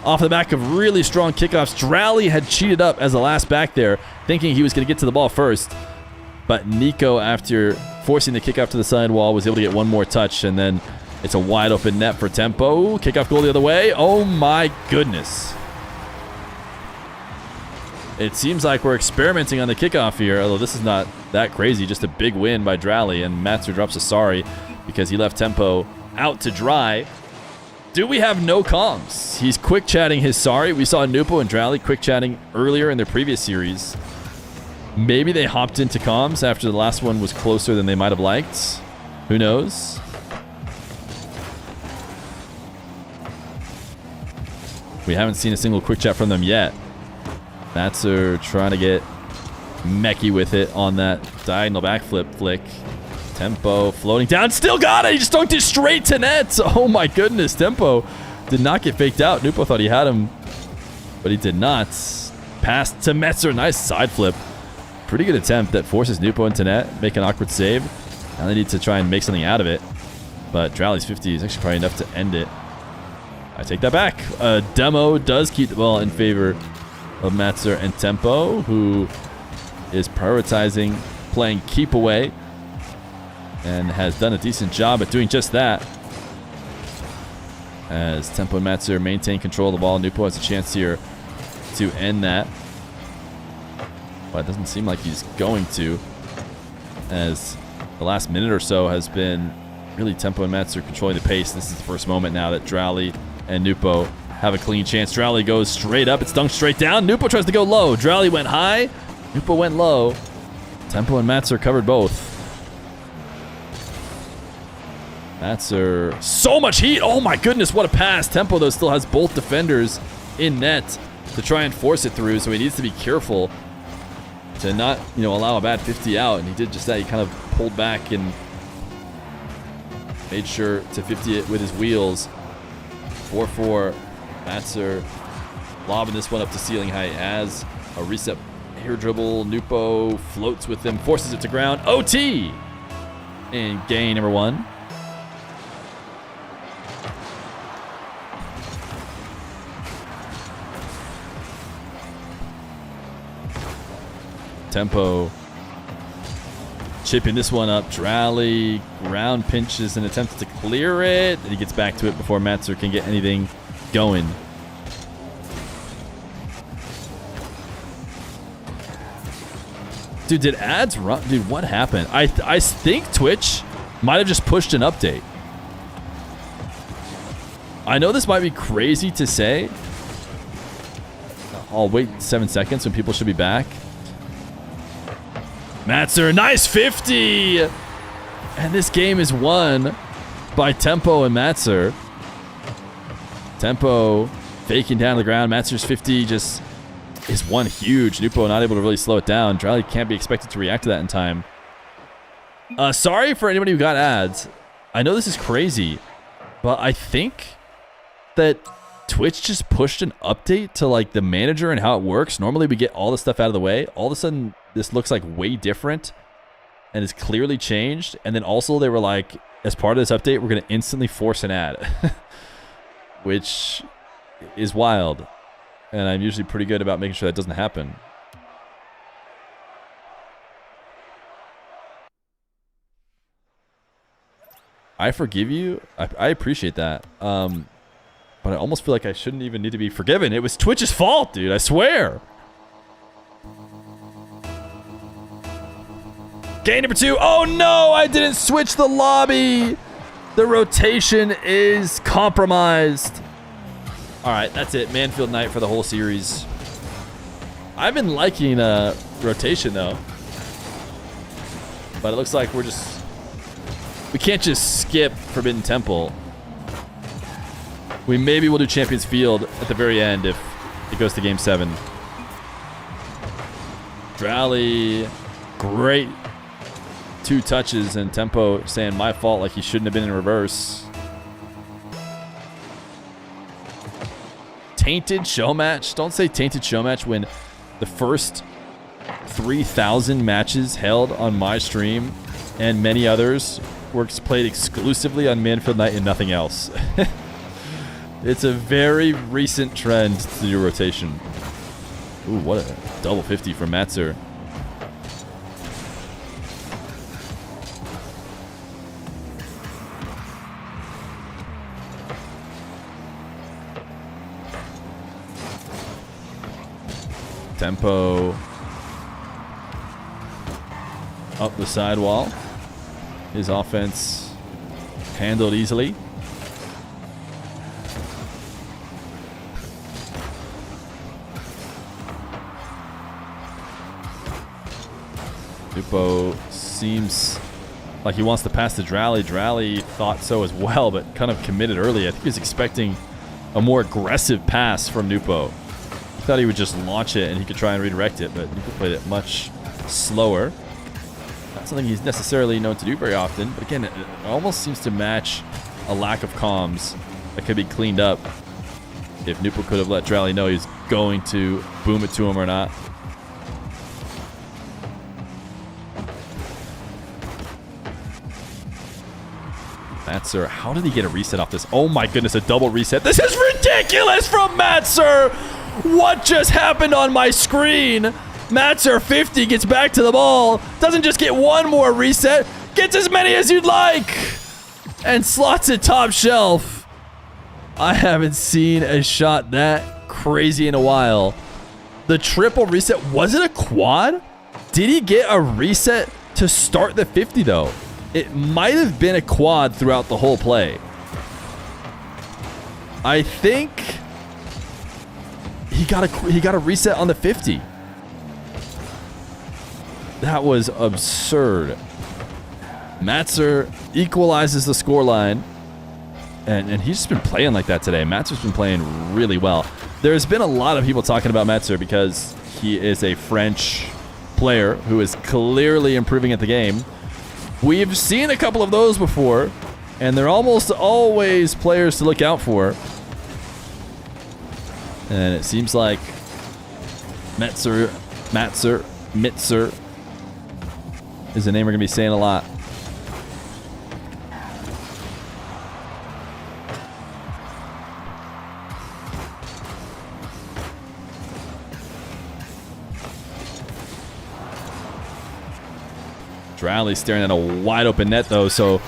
[SPEAKER 4] off the back of really strong kickoffs. Drally had cheated up as the last back there, thinking he was going to get to the ball first. But Nico, after forcing the kickoff to the sidewall, was able to get one more touch, and then it's a wide open net for Tempo. Kickoff goal the other way. Oh my goodness. It seems like we're experimenting on the kickoff here, although this is not that crazy. Just a big win by Drally, and Matzer drops a sorry because he left Tempo out to dry. Do we have no comms? He's quick chatting his sorry. We saw Nupo and Drally quick chatting earlier in their previous series. Maybe they hopped into comms after the last one was closer than they might have liked. Who knows? We haven't seen a single quick chat from them yet. Matzer trying to get mechy with it on that diagonal backflip flick. Tempo floating down. Still got it. He just dunked it straight to net. Oh my goodness. Tempo did not get faked out. Nupo thought he had him, but he did not. Pass to Metzer. Nice side flip. Pretty good attempt that forces Nupo into net. Make an awkward save. Now they need to try and make something out of it. But Drally's 50 is actually probably enough to end it. I take that back. Demo does keep the ball in favor of Matzer and Tempo, who is prioritizing playing keep away and has done a decent job at doing just that. As Tempo and Matzer maintain control of the ball, Nupo has a chance here to end that. But it doesn't seem like he's going to, as the last minute or so has been really Tempo and Matzer controlling the pace. This is the first moment now that Drally and Nupo have a clean chance. Drally goes straight up. It's dunked straight down. Nupo tries to go low. Drally went high. Nupo went low. Tempo and Matzer covered both. Matzer, so much heat. Oh my goodness, what a pass. Tempo, though, still has both defenders in net to try and force it through, so he needs to be careful to not, allow a bad 50 out, and he did just that. He kind of pulled back and made sure to 50 it with his wheels. 4-4. Matzer lobbing this one up to ceiling height as a reset hair dribble. Nupo floats with him, forces it to ground. OT! And gain number 1. Tempo chipping this one up. Drally ground pinches and attempts to clear it. And he gets back to it before Matzer can get anything going. Dude, did ads run? Dude, what happened? I think Twitch might have just pushed an update. I know this might be crazy to say. I'll wait 7 seconds when people should be back. Matzer, nice 50! And this game is won by Tempo and Matzer. Tempo faking down to the ground. Matzer's 50 just is one huge. Nupo not able to really slow it down. Drally can't be expected to react to that in time. Sorry for anybody who got ads. I know this is crazy, but I think that Twitch just pushed an update to like the manager and how it works. Normally we get all the stuff out of the way. All of a sudden this looks like way different and is clearly changed. And then also they were like, as part of this update, we're going to instantly force an ad, which is wild. And I'm usually pretty good about making sure that doesn't happen. I forgive you. I appreciate that. But I almost feel like I shouldn't even need to be forgiven. It was Twitch's fault, dude. I swear. Game number 2. Oh no, I didn't switch the lobby. The rotation is compromised. All right, that's it. Manfield Knight for the whole series. I've been liking rotation though. But it looks like we can't just skip Forbidden Temple. We maybe will do Champions Field at the very end if it goes to game 7. Drally, great 2 touches, and Tempo saying my fault like he shouldn't have been in reverse. Tainted show match. Don't say tainted show match when the first 3,000 matches held on my stream and many others were played exclusively on Manfield Knight and nothing else. It's a very recent trend to do rotation. Ooh, what a double 50 from Matzer. Tempo up the sidewall. His offense handled easily. Dupo seems like he wants to pass to Drally. Drally thought so as well, but kind of committed early. I think he was expecting a more aggressive pass from Nupo. He thought he would just launch it and he could try and redirect it, but Nupo played it much slower. Not something he's necessarily known to do very often, but again, it almost seems to match a lack of comms that could be cleaned up if Nupo could have let Drally know he's going to boom it to him or not. Matzer, how did he get a reset off this? Oh my goodness, a double reset. This is ridiculous from Matzer! What just happened on my screen? Matzer 50 gets back to the ball, doesn't just get one more reset, gets as many as you'd like, and slots it top shelf. I haven't seen a shot that crazy in a while. The triple reset, was it a quad? Did he get a reset to start the 50 though? It might have been a quad throughout the whole play. I think he got a reset on the 50. That was absurd. Matzer equalizes the scoreline. And he's just been playing like that today. Matzer's been playing really well. There's been a lot of people talking about Matzer because he is a French player who is clearly improving at the game. We've seen a couple of those before, and they're almost always players to look out for. And it seems like Matzer is a name we're going to be saying a lot. Drally staring at a wide open net though, so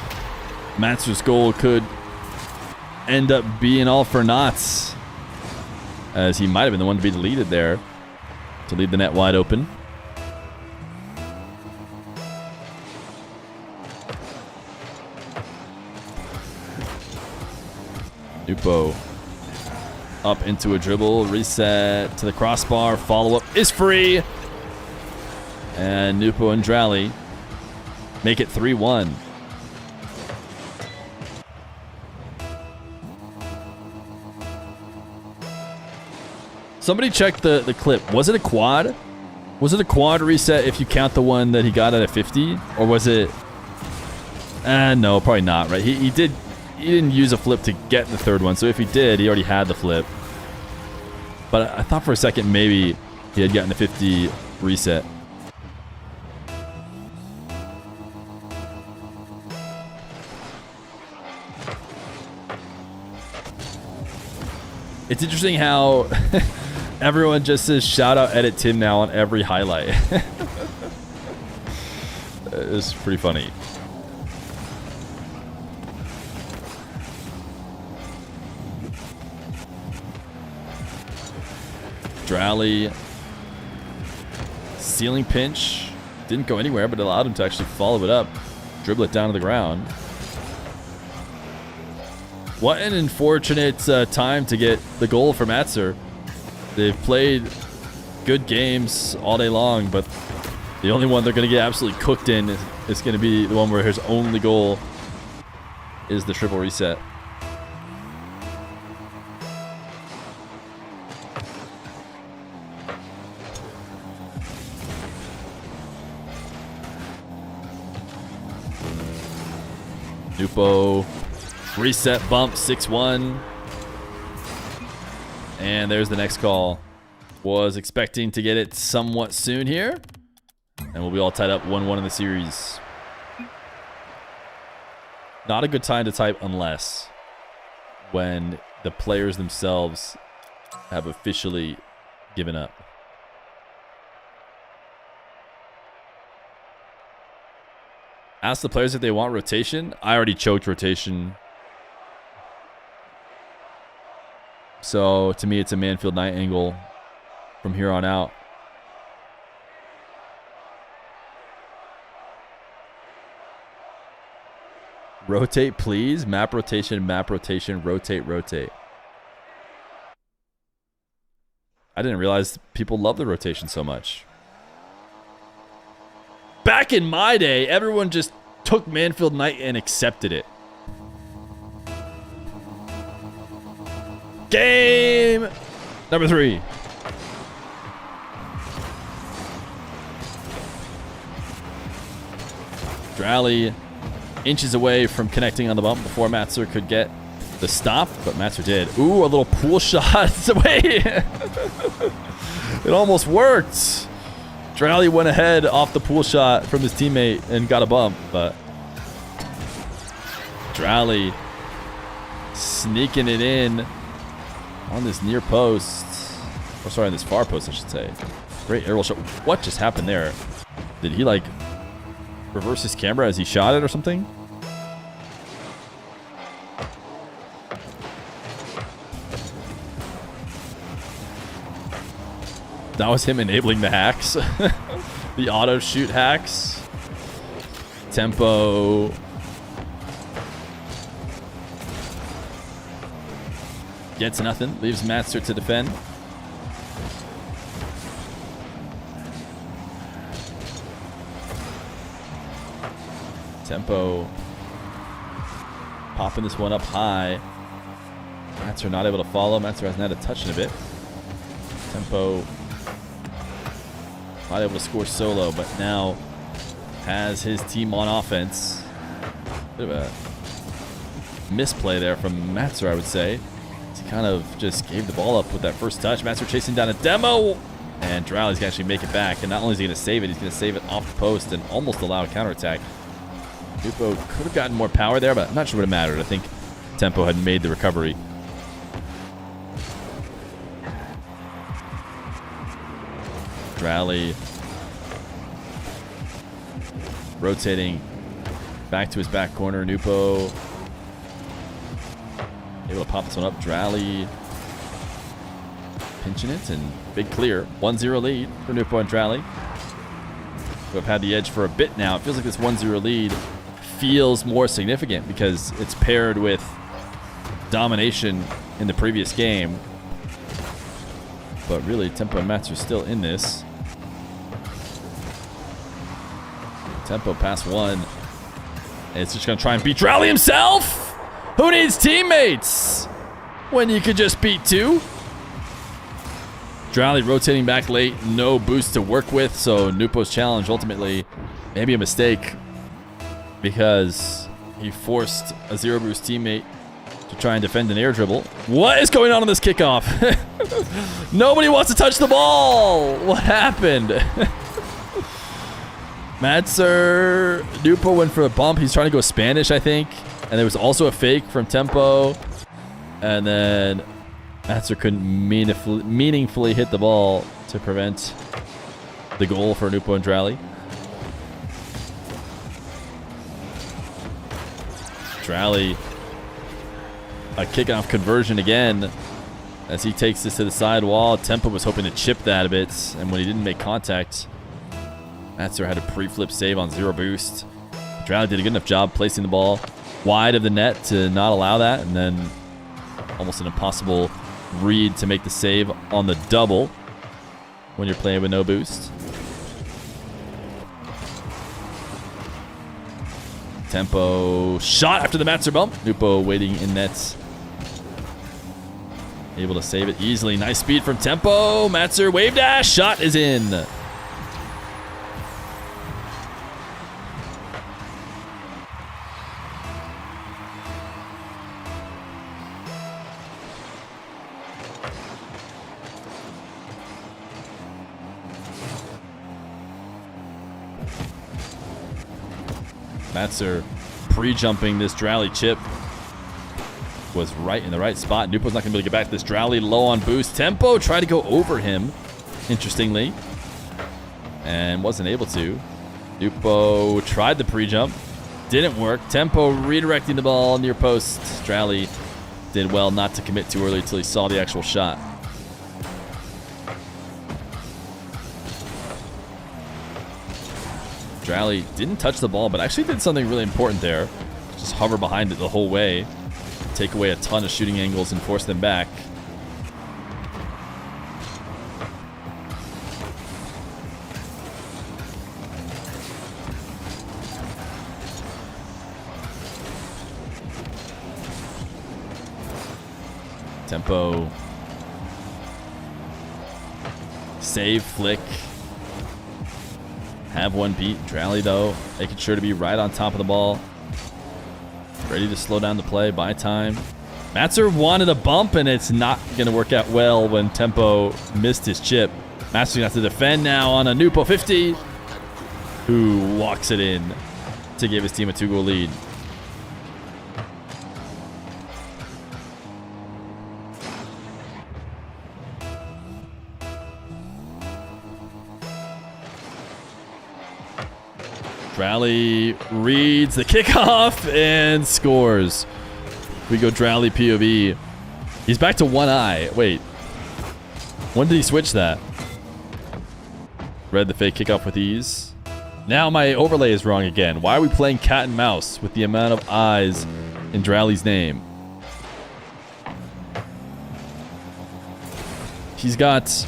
[SPEAKER 4] Matzer's goal could end up being all for naught, as he might have been the one to be deleted there to leave the net wide open. Nupo up into a dribble, reset to the crossbar, follow-up is free. And Nupo and Drally make it 3-1. Somebody check the clip. Was it a quad? Was it a quad reset if you count the one that he got at a 50? Or was it... no, probably not, right? He didn't use a flip to get the third one, so if he did, he already had the flip. But I thought for a second maybe he had gotten a 50 reset. It's interesting how everyone just says shout out edit Tim now on every highlight. It's pretty funny. Drally. Ceiling pinch. Didn't go anywhere, but it allowed him to actually follow it up. Dribble it down to the ground. What an unfortunate time to get the goal for Matzer. They've played good games all day long, but the only one they're going to get absolutely cooked in is going to be the one where his only goal is the triple reset. Nupo. Reset bump, 6-1. And there's the next call. Was expecting to get it somewhat soon here. And we'll be all tied up 1-1 in the series. Not a good time to type unless when the players themselves have officially given up. Ask the players if they want rotation. I already choked rotation. So to me, it's a Manfield Knight angle from here on out. Rotate, please. Map rotation, rotate, rotate. I didn't realize people love the rotation so much. Back in my day, everyone just took Manfield Knight and accepted it. Game number 3. Drally inches away from connecting on the bump before Matzer could get the stop, but Matzer did. Ooh, a little pool shot away. It almost worked. Drally went ahead off the pool shot from his teammate and got a bump, but Drally sneaking it in on this near post. Oh, sorry, on this far post, I should say. Great aerial shot. What just happened there? Did he, like, reverse his camera as he shot it or something? That was him enabling the hacks. The auto shoot hacks. Tempo. Gets nothing. Leaves Matzer to defend. Tempo. Popping this one up high. Matzer not able to follow. Matzer hasn't had a touch in a bit. Tempo. Not able to score solo, but now has his team on offense. Bit of a misplay there from Matzer, I would say. He kind of just gave the ball up with that first touch. Matzer chasing down a demo, and Drally's going to actually make it back. And not only is he going to save it, he's going to save it off the post and almost allow a counterattack. Dupo could have gotten more power there, but I'm not sure what it mattered. I think Tempo had made the recovery. Drally rotating back to his back corner. Nupo able to pop this one up. Drally pinching it and big clear. 1-0 lead for Nupo and Drally, who have had the edge for a bit now. It feels like this 1-0 lead feels more significant because it's paired with domination in the previous game. But really, Tempo and Matzer still in this. Tempo pass one. And it's just going to try and beat Drally himself. Who needs teammates when you could just beat 2? Drally rotating back late. No boost to work with. So Nupo's challenge ultimately maybe a mistake because he forced a zero boost teammate to try and defend an air dribble. What is going on this kickoff? Nobody wants to touch the ball. What happened? Matzer, Nupo went for a bump. He's trying to go Spanish, I think. And there was also a fake from Tempo. And then Matzer couldn't meaningfully hit the ball to prevent the goal for Nupo and Drally. Drally, a kickoff conversion again. As he takes this to the side wall, Tempo was hoping to chip that a bit, and when he didn't make contact, Matzer had a pre-flip save on 0 boost. Drowley did a good enough job placing the ball wide of the net to not allow that, and then almost an impossible read to make the save on the double when you're playing with no boost. Tempo shot after the Matzer bump. Nupo waiting in nets. Able to save it easily. Nice speed from Tempo. Matzer wave dash. Shot is in. Matzer pre-jumping this Drowley chip. Was right in the right spot. Nupo's not going to be able to get back to this Drowley. Low on boost. Tempo tried to go over him, interestingly, and wasn't able to. Nupo tried the pre-jump. Didn't work. Tempo redirecting the ball near post. Drowley did well not to commit too early until he saw the actual shot. Drowley didn't touch the ball, but actually did something really important there. Just hover behind it the whole way. Take away a ton of shooting angles and force them back. Tempo. Save, flick. Have one beat. Drowley, though, making sure to be right on top of the ball. Ready to slow down the play, buy time. Matzer wanted a bump, and it's not going to work out well when Tempo missed his chip. Matzer's going to have to defend now on a Nupo 50, who walks it in to give his team a 2-goal lead. Drowley reads the kickoff and scores. We go Drowley POV. He's back to one eye. Wait. When did he switch that? Read the fake kickoff with ease. Now my overlay is wrong again. Why are we playing cat and mouse with the amount of eyes in Drowley's name? He's got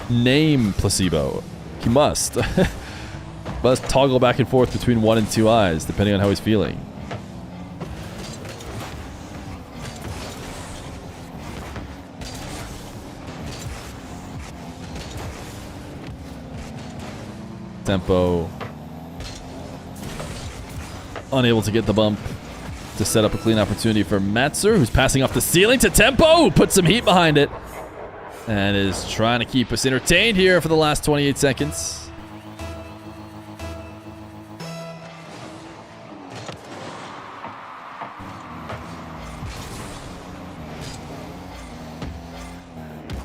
[SPEAKER 4] name placebo. He must. Must toggle back and forth between 1 and 2 eyes, depending on how he's feeling. Tempo. Unable to get the bump to set up a clean opportunity for Matzer, who's passing off the ceiling to Tempo, who puts some heat behind it and is trying to keep us entertained here for the last 28 seconds.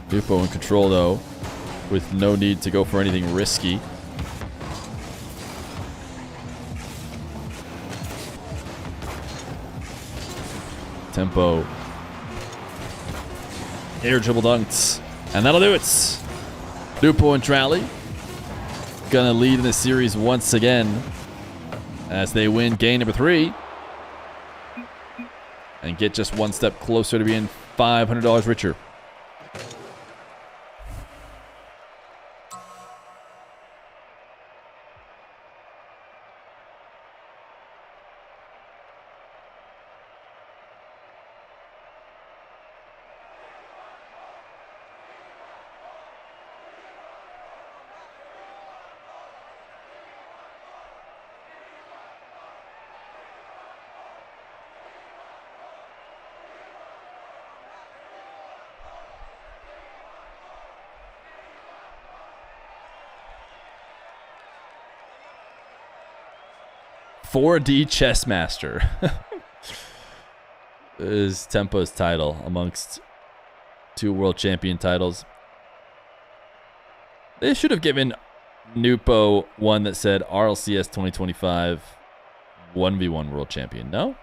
[SPEAKER 4] Nupo in control, though, with no need to go for anything risky. Tempo. Air dribble dunked. And that'll do it. Nupo and Drowley gonna lead in the series once again as they win game number 3 and get just one step closer to being $500 richer. $4D Chess Master is Tempo's title amongst 2 world champion titles. They should have given Nupo one that said RLCS 2025 1v1 world champion, no?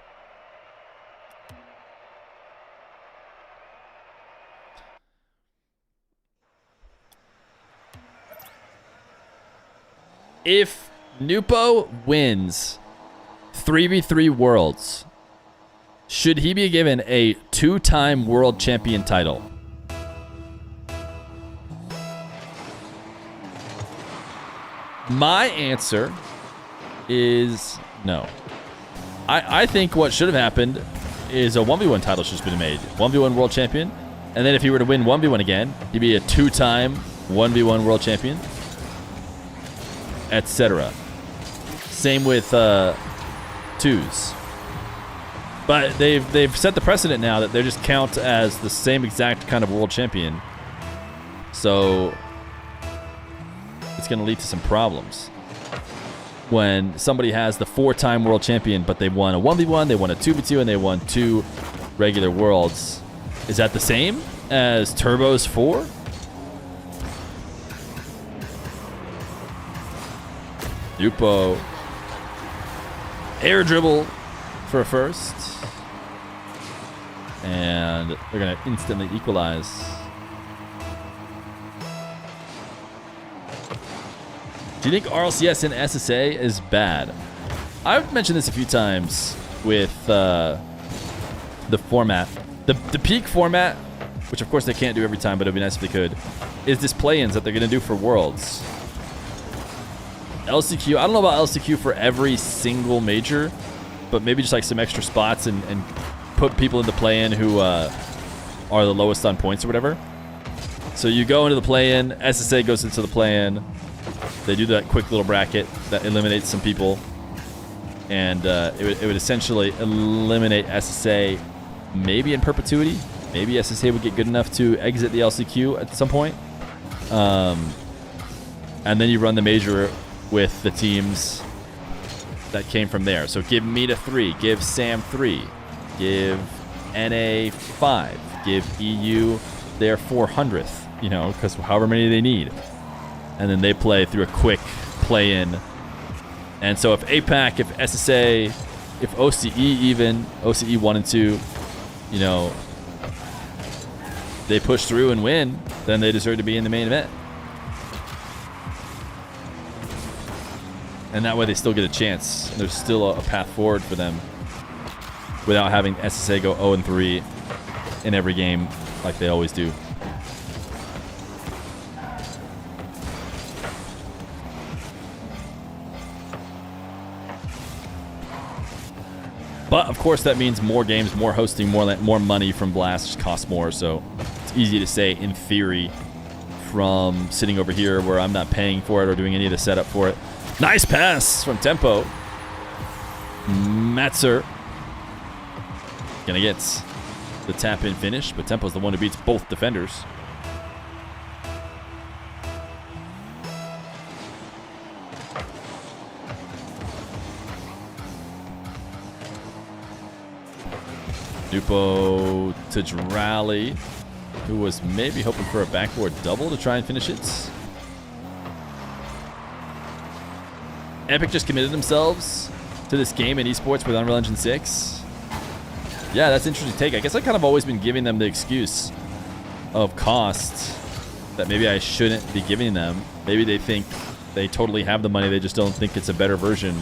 [SPEAKER 4] If Nupo wins 3v3 Worlds, should he be given a 2-time world champion title? My answer is no. I think what should have happened is a 1v1 title should have been made. 1v1 world champion. And then if he were to win 1v1 again, he'd be a 2-time 1v1 world champion, etc. Same with 2s. But they've set the precedent now that they just count as the same exact kind of world champion. So it's going to lead to some problems. When somebody has the 4-time world champion, but they won a 1v1, they won a 2v2, and they won 2 regular worlds. Is that the same as Turbo's 4? Yupo. Air dribble for a first. And they're going to instantly equalize. Do you think RLCS and SSA is bad? I've mentioned this a few times with the format. The peak format, which of course they can't do every time, but it'd be nice if they could, is this play-ins that they're going to do for Worlds. LCQ, I don't know about LCQ for every single major, but maybe just like some extra spots and put people in the play-in who are the lowest on points or whatever. So you go into the play-in, SSA goes into the play-in. They do that quick little bracket that eliminates some people, and it would essentially eliminate SSA maybe in perpetuity. Maybe SSA would get good enough to exit the LCQ at some point. And then you run the major with the teams that came from there. So give Meta 3, give Sam 3, give NA 5, give EU their 400th, you know, because however many they need. And then they play through a quick play-in. And so if APAC, if SSA, if OCE even, OCE 1 and 2, you know, they push through and win, then they deserve to be in the main event. And that way they still get a chance. There's still a path forward for them without having SSA go 0-3 in every game like they always do. But of course that means more games, more hosting, more money from Blast, just costs more. So it's easy to say in theory from sitting over here where I'm not paying for it or doing any of the setup for it. Nice pass from Tempo. Matzer gonna get the tap in finish, but Tempo's the one who beats both defenders. Dupo to Drally, who was maybe hoping for a backboard double to try and finish it. Epic just committed themselves to this game in esports with Unreal Engine 6. Yeah, that's an interesting take. I guess I've kind of always been giving them the excuse of cost that maybe I shouldn't be giving them. Maybe they think they totally have the money, they just don't think it's a better version.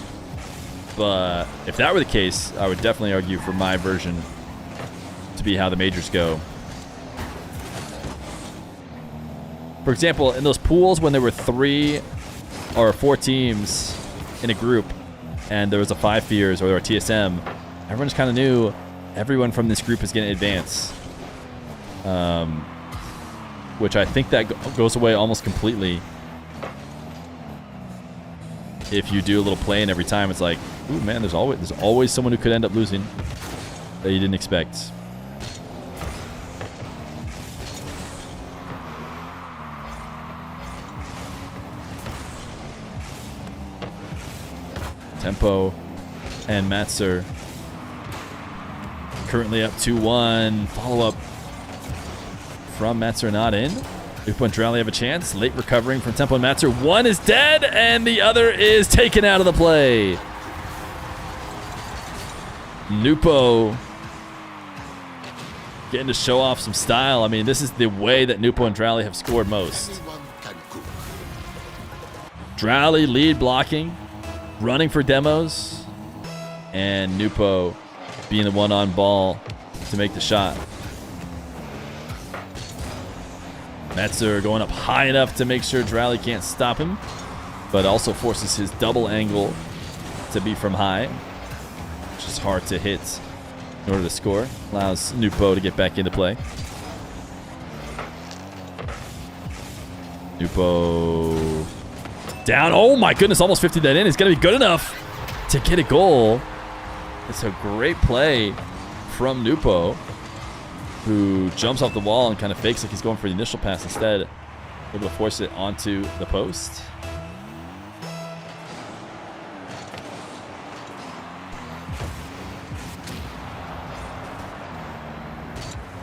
[SPEAKER 4] But if that were the case, I would definitely argue for my version to be how the majors go. For example, in those pools when there were 3 or 4 teams in a group and there was a 5 Feers or a TSM, everyone just kind of knew everyone from this group is going to advance. Which I think that goes away almost completely if you do a little play-in every time. It's like, ooh man, there's always someone who could end up losing that you didn't expect. Tempo and Matzer currently up 2-1. Follow-up from Matzer not in. Lupo and Drally have a chance. Late recovering from Tempo and Matzer. One is dead and the other is taken out of the play. Nupo getting to show off some style. I mean, this is the way that Nupo and Drally have scored most. Drowley lead blocking, running for demos, and Nupo being the one on ball to make the shot. Metzer going up high enough to make sure Drowley can't stop him, but also forces his double angle to be from high, which is hard to hit in order to score. Allows Nupo to get back into play. Nupo down. Oh my goodness, almost 50 that in. It's going to be good enough to get a goal. It's a great play from Nupo, who jumps off the wall and kind of fakes like he's going for the initial pass instead. Able to force it onto the post.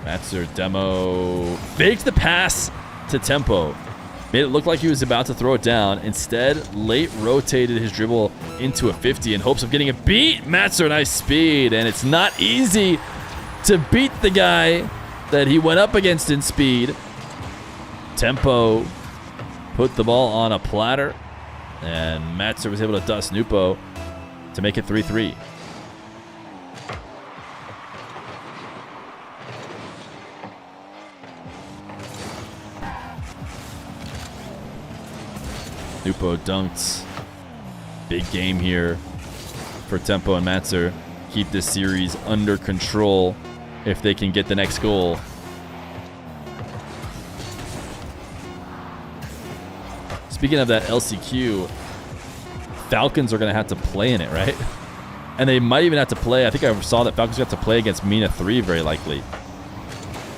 [SPEAKER 4] Matzer demo faked the pass to Tempo. Made it look like he was about to throw it down. Instead, late rotated his dribble into a 50 in hopes of getting a beat. Matzer, nice speed, and it's not easy to beat the guy that he went up against in speed. Tempo put the ball on a platter, and Matzer was able to dust Nupo to make it 3-3. Nupo dunked. Big game here for Tempo and Matzer. Keep this series under control if they can get the next goal. Speaking of that LCQ, Falcons are going to have to play in it, right? And they might even have to play. I think I saw that Falcons have to play against Mina 3 very likely.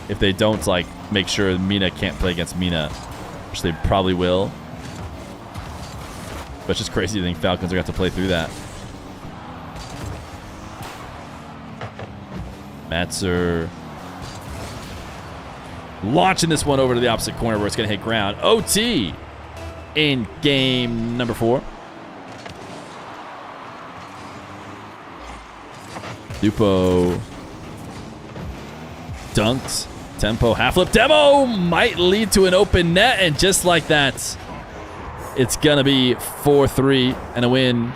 [SPEAKER 4] If they don't, like, make sure Mina can't play against Mina, which they probably will. But it's just crazy to think Falcons are going to have to play through that. Matzer launching this one over to the opposite corner where it's going to hit ground. OT in game number 4. Nupo dunked. Tempo half flip demo might lead to an open net, and just like that, it's going to be 4-3 and a win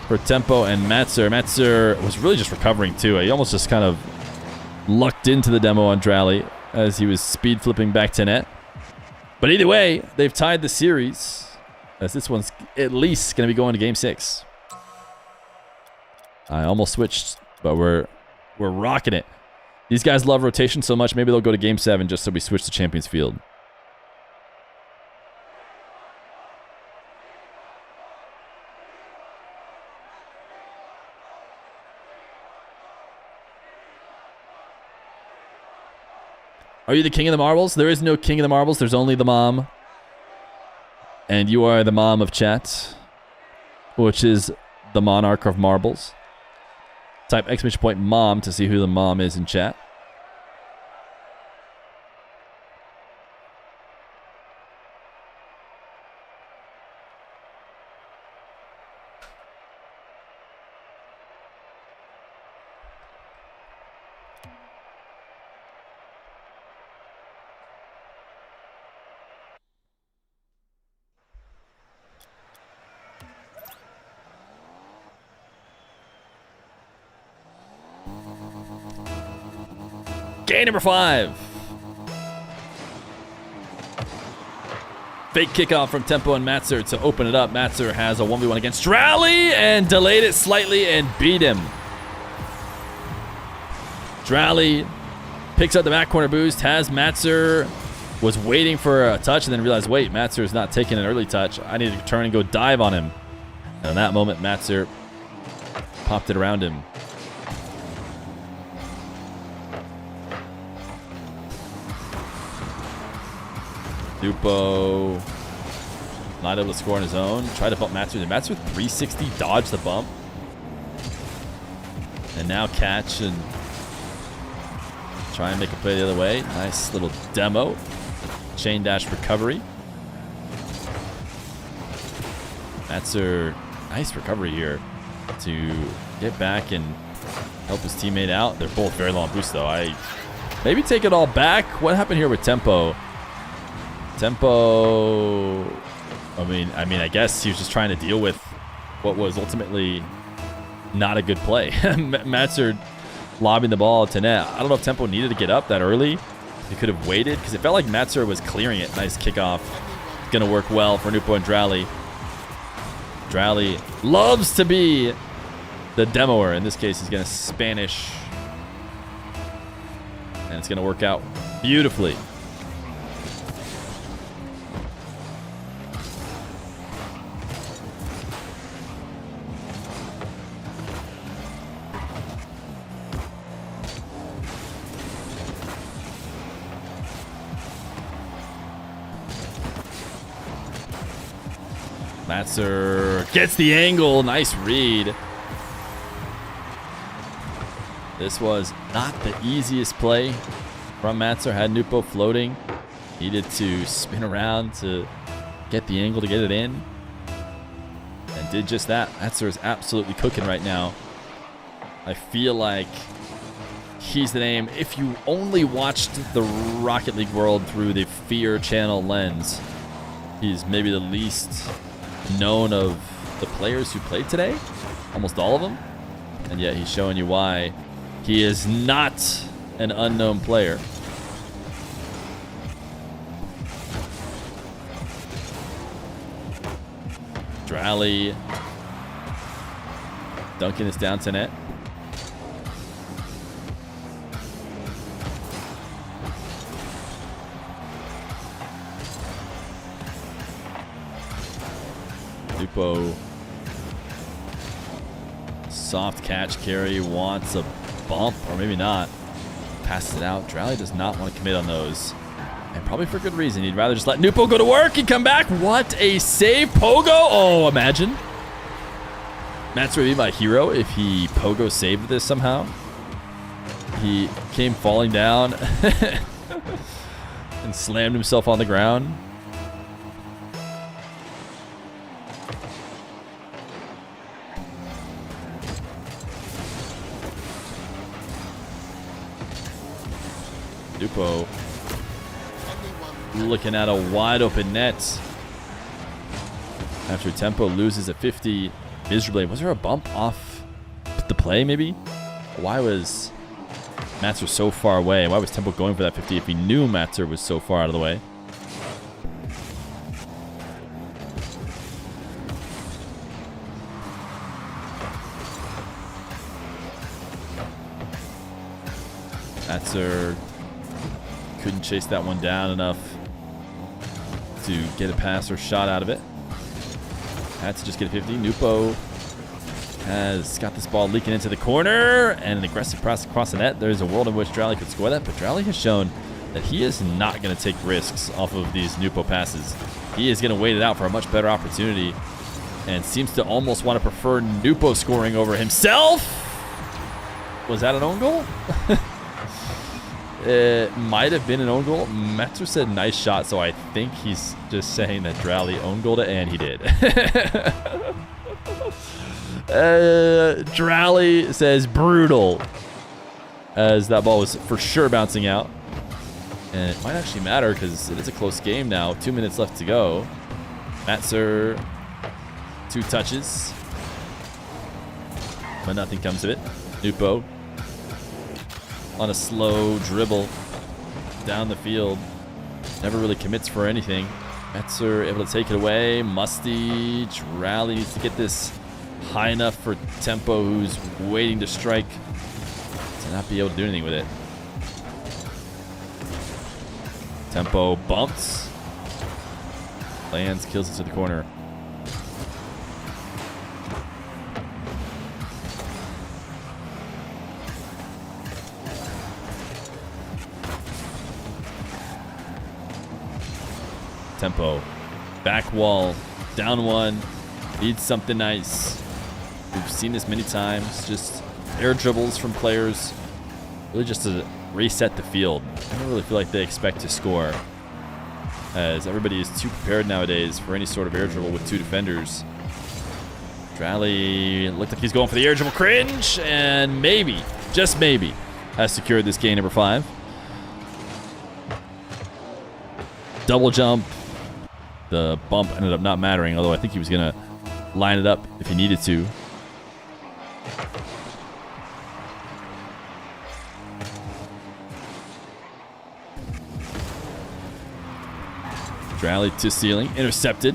[SPEAKER 4] for Tempo and Matzer. Matzer was really just recovering too. He almost just kind of lucked into the demo on Drowley as he was speed flipping back to net. But either way, they've tied the series, as this one's at least going to be going to game 6. I almost switched, but we're rocking it. These guys love rotation so much, maybe they'll go to game 7 just so we switch to Champions Field. Are you the king of the marbles? There is no king of the marbles. There's only the mom. And you are the mom of chat, which is the monarch of marbles. Type !point mom to see who the mom is in chat. Game number 5. Fake kickoff from Tempo and Matzer to open it up. Matzer has a 1v1 against Drowley and delayed it slightly and beat him. Drowley picks up the back corner boost. Has Matzer, was waiting for a touch and then realized, wait, Matzer is not taking an early touch. I need to turn and go dive on him. And in that moment, Matzer popped it around him. Nupo not able to score on his own. Tried to bump Matzer. Matzer 360 dodged the bump. And now catch and try and make a play the other way. Nice little demo. Chain dash recovery. Matzer, nice recovery here to get back and help his teammate out. They're both very long boosts though. I maybe take it all back. What happened here with Tempo? Tempo I guess he was just trying to deal with what was ultimately not a good play. Matzer lobbing the ball to net. I don't know if Tempo needed to get up that early. He could have waited because it felt like Matzer was clearing it. Nice kickoff. Going to work well for Nupo and Drally. Drally loves to be the demoer. In this case, he's going to Spanish. And it's going to work out beautifully. Matzer gets the angle. Nice read. This was not the easiest play from Matzer. Had Nupo floating. Needed to spin around to get the angle to get it in. And did just that. Matzer is absolutely cooking right now. I feel like he's the name. If you only watched the Rocket League world through the Feer channel lens, he's maybe the least known of the players who played today. Almost all of them. And yet he's showing you why he is not an unknown player. Drally dunking this down to net. Nupo, soft catch carry, wants a bump, or maybe not. Passes it out. Drally does not want to commit on those. And probably for good reason. He'd rather just let Nupo go to work and come back. What a save. Pogo. Oh, imagine. Matzer would be my hero if he Pogo saved this somehow. He came falling down and slammed himself on the ground. Nupo looking at a wide open net after Tempo loses a 50 miserably. Was there a bump off the play maybe? Why was Matzer so far away? Why was Tempo going for that 50 if he knew Matzer was so far out of the way? Matzer couldn't chase that one down enough to get a pass or shot out of it. Had to just get a 50. Nupo has got this ball leaking into the corner and an aggressive pass across the net. There's a world in which Drally could score that, but Drally has shown that he is not going to take risks off of these Nupo passes. He is going to wait it out for a much better opportunity and seems to almost want to prefer Nupo scoring over himself. Was that an own goal? It might have been an own goal. Matzer said nice shot, so I think he's just saying that Drally own goaled it, and he did. Drally says brutal, as that ball was for sure bouncing out. And it might actually matter because it is a close game now. 2 minutes left to go. Matzer, 2 touches, but nothing comes of it. Nupo on a slow dribble down the field. Never really commits for anything. Matzer able to take it away. Musty. Drally needs to get this high enough for Tempo, who's waiting to strike, to not be able to do anything with it. Tempo bumps. Lands, kills it to the corner. Tempo, back wall, down one, needs something nice. We've seen this many times, just air dribbles from players, really just to reset the field. I don't really feel like they expect to score, as everybody is too prepared nowadays for any sort of air dribble with 2 defenders. Drally looked like he's going for the air dribble cringe, and maybe, just maybe, has secured this game number 5. Double jump. The bump ended up not mattering, although I think he was going to line it up if he needed to. Rally to ceiling, intercepted.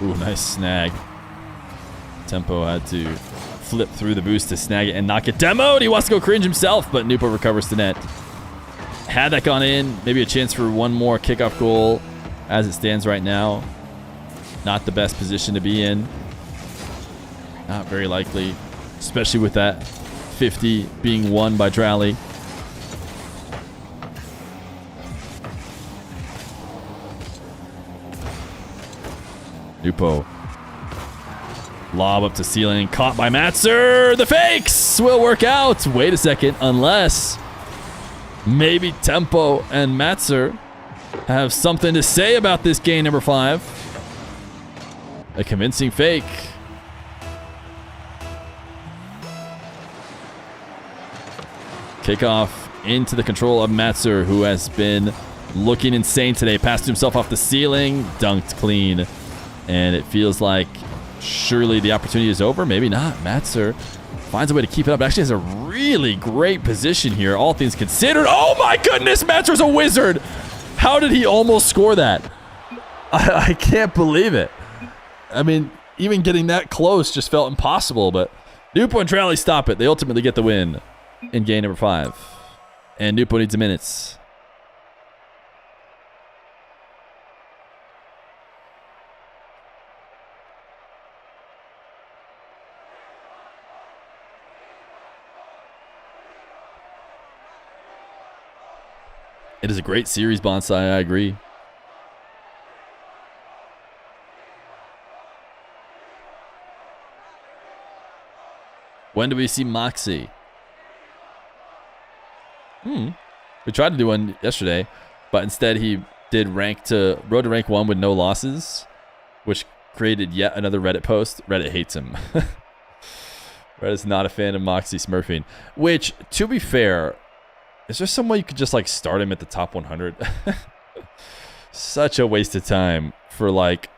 [SPEAKER 4] Ooh, nice snag. Tempo had to flip through the boost to snag it and knock it. Demoed! He wants to go cringe himself, but Nupo recovers the net. Had that gone in, maybe a chance for one more kickoff goal as it stands right now. Not the best position to be in. Not very likely, especially with that 50 being won by Drally. Nupo. Lob up to ceiling. Caught by Matzer. The fakes will work out. Wait a second. Unless maybe Tempo and Matzer have something to say about this game number 5. A convincing fake. Kickoff into the control of Matzer, who has been looking insane today. Passed himself off the ceiling. Dunked clean. And it feels like surely the opportunity is over. Maybe not. Matzer finds a way to keep it up. Actually has a really great position here, all things considered. Oh my goodness, Matzer's a wizard. How did he almost score that? I can't believe it. I mean, even getting that close just felt impossible, but Nupo and Drally stop it. They ultimately get the win in game number 5. And Nupo needs a minutes. It is a great series, Bonsai. I agree. When do we see Moxie? We tried to do one yesterday, but instead he did road to rank 1 with no losses, which created yet another Reddit post. Reddit hates him. Reddit's not a fan of Moxie smurfing, which, to be fair, is there some way you could just like start him at the top 100? Such a waste of time for like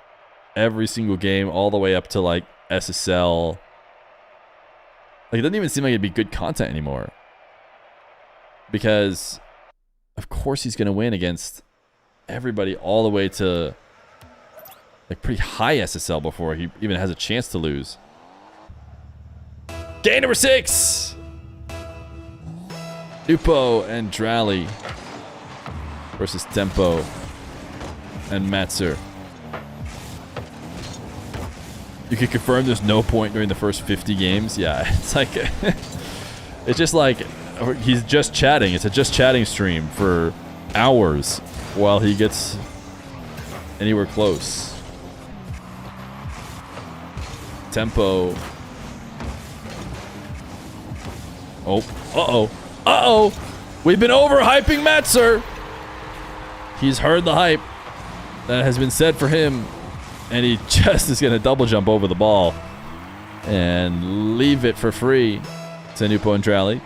[SPEAKER 4] every single game all the way up to like SSL. Like it doesn't even seem like it'd be good content anymore. Because of course he's going to win against everybody all the way to like pretty high SSL before he even has a chance to lose. Game number 6. Nupo and Drally versus Tempo and Matzer. You can confirm there's no point during the first 50 games. Yeah, it's like it's just like he's just chatting. It's a just chatting stream for hours while he gets anywhere close. Tempo. Oh, uh-oh. Uh-oh! We've been overhyping Matzer! He's heard the hype that has been said for him, and he just is going to double jump over the ball and leave it for free to Nupo and Drally.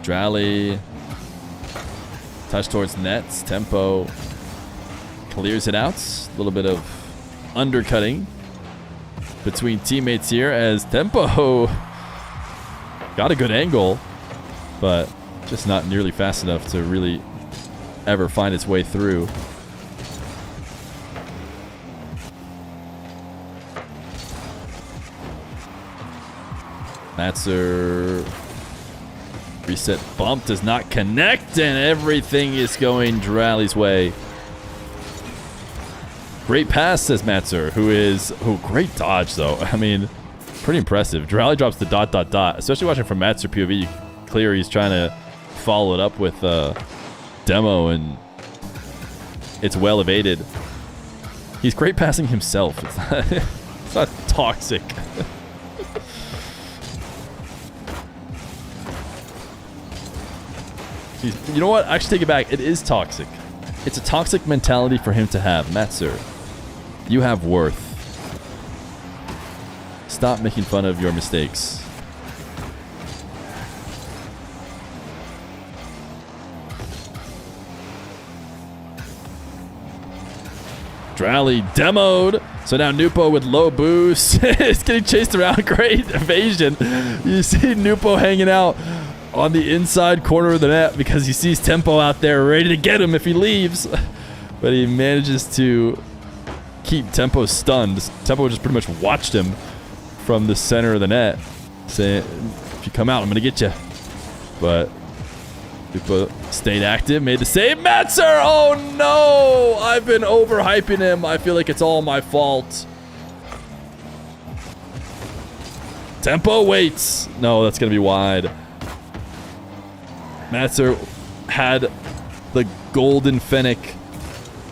[SPEAKER 4] Drally touch towards nets. Tempo clears it out. A little bit of undercutting between teammates here as Tempo got a good angle, but just not nearly fast enough to really ever find its way through. Matzer reset bump does not connect, and everything is going Drally's way. Great pass, says Matzer, great dodge, though. I mean, pretty impressive. Drally drops the ... Especially watching from Matzer POV, clear he's trying to follow it up with demo, and it's well evaded. He's great passing himself. It's not toxic. You know what? Actually, take it back. It is toxic. It's a toxic mentality for him to have. Matzer, you have worth. Stop making fun of your mistakes. Drally demoed. So now Nupo with low boost is getting chased around. Great evasion. You see Nupo hanging out on the inside corner of the net because he sees Tempo out there ready to get him if he leaves. But he manages to keep Tempo stunned. Tempo just pretty much watched him from the center of the net, saying, if you come out, I'm going to get you. But Nupo stayed active, made the save. Matzer! Oh no! I've been overhyping him. I feel like it's all my fault. Tempo waits. No, that's going to be wide. Matzer had the golden fennec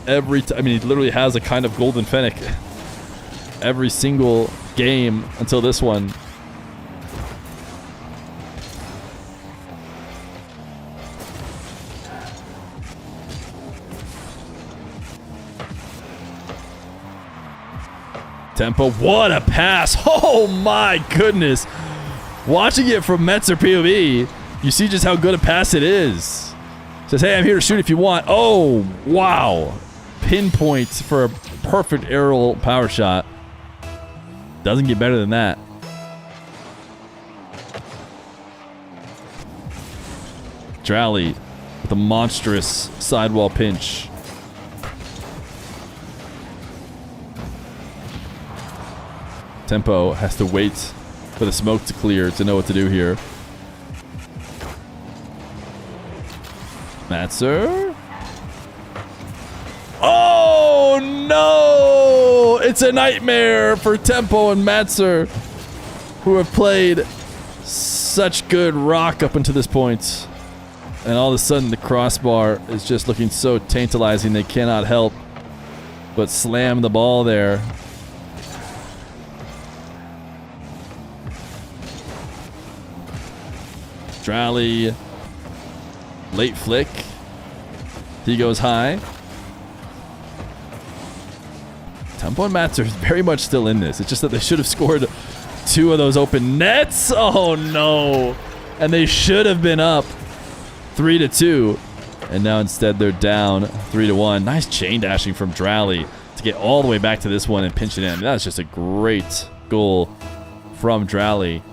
[SPEAKER 4] every time. I mean, he literally has a kind of golden fennec every single game until this one. Tempo, what a pass. Oh my goodness. Watching it from Metzer POV, you see just how good a pass it is. Says, hey, I'm here to shoot if you want. Oh, wow. Pinpoint for a perfect aerial power shot. Doesn't get better than that. Drally with a monstrous sidewall pinch. Tempo has to wait for the smoke to clear to know what to do here. Matzer. Oh no! It's a nightmare for Tempo and Matzer, who have played such good rock up until this point. And all of a sudden the crossbar is just looking so tantalizing they cannot help but slam the ball there. Drally, late flick. He goes high. Tempo and Matzer is very much still in this. It's just that they should have scored 2 of those open nets. Oh no! And they should have been up 3-2, and now instead they're down 3-1. Nice chain dashing from Drally to get all the way back to this one and pinch it in. That's just a great goal from Drally.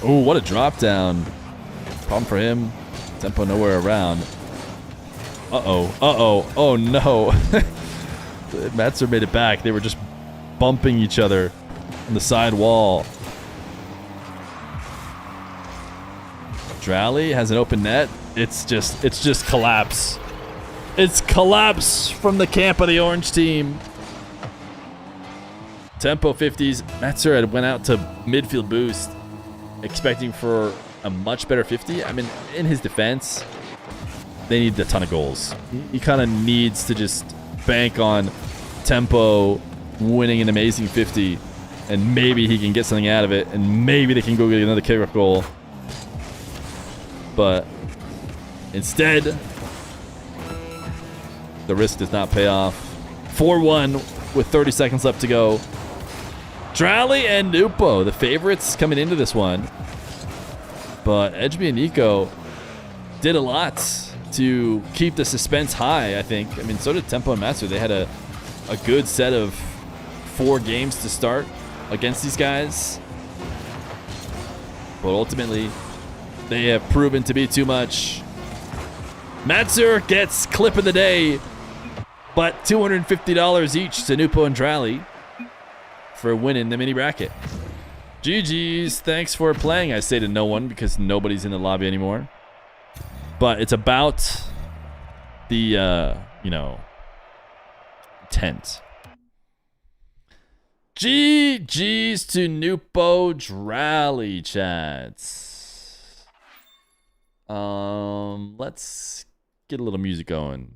[SPEAKER 4] Oh, what a drop down. Problem for him. Tempo nowhere around. Uh-oh. Uh-oh. Oh, no. Matzer made it back. They were just bumping each other on the side wall. Drally has an open net. It's just collapse. It's collapse from the camp of the orange team. Tempo 50s. Matzer had went out to midfield boost, expecting for a much better 50. I mean, in his defense, they need a ton of goals. He kind of needs to just bank on Tempo winning an amazing 50, and maybe he can get something out of it, and maybe they can go get another kickoff goal. But instead, the risk does not pay off. 4-1 with 30 seconds left to go. Drally and Nupo, the favorites coming into this one. But Edgeby and Nico did a lot to keep the suspense high, I think. I mean, so did Tempo and Matzer. They had a good set of 4 games to start against these guys. But ultimately, they have proven to be too much. Matzer gets clip of the day, but $250 each to Nupo and Drally for winning the mini bracket. GG's, thanks for playing, I say to no one because nobody's in the lobby anymore. But it's about the, tent. GG's to Nupo Drally, chats. Let's get a little music going.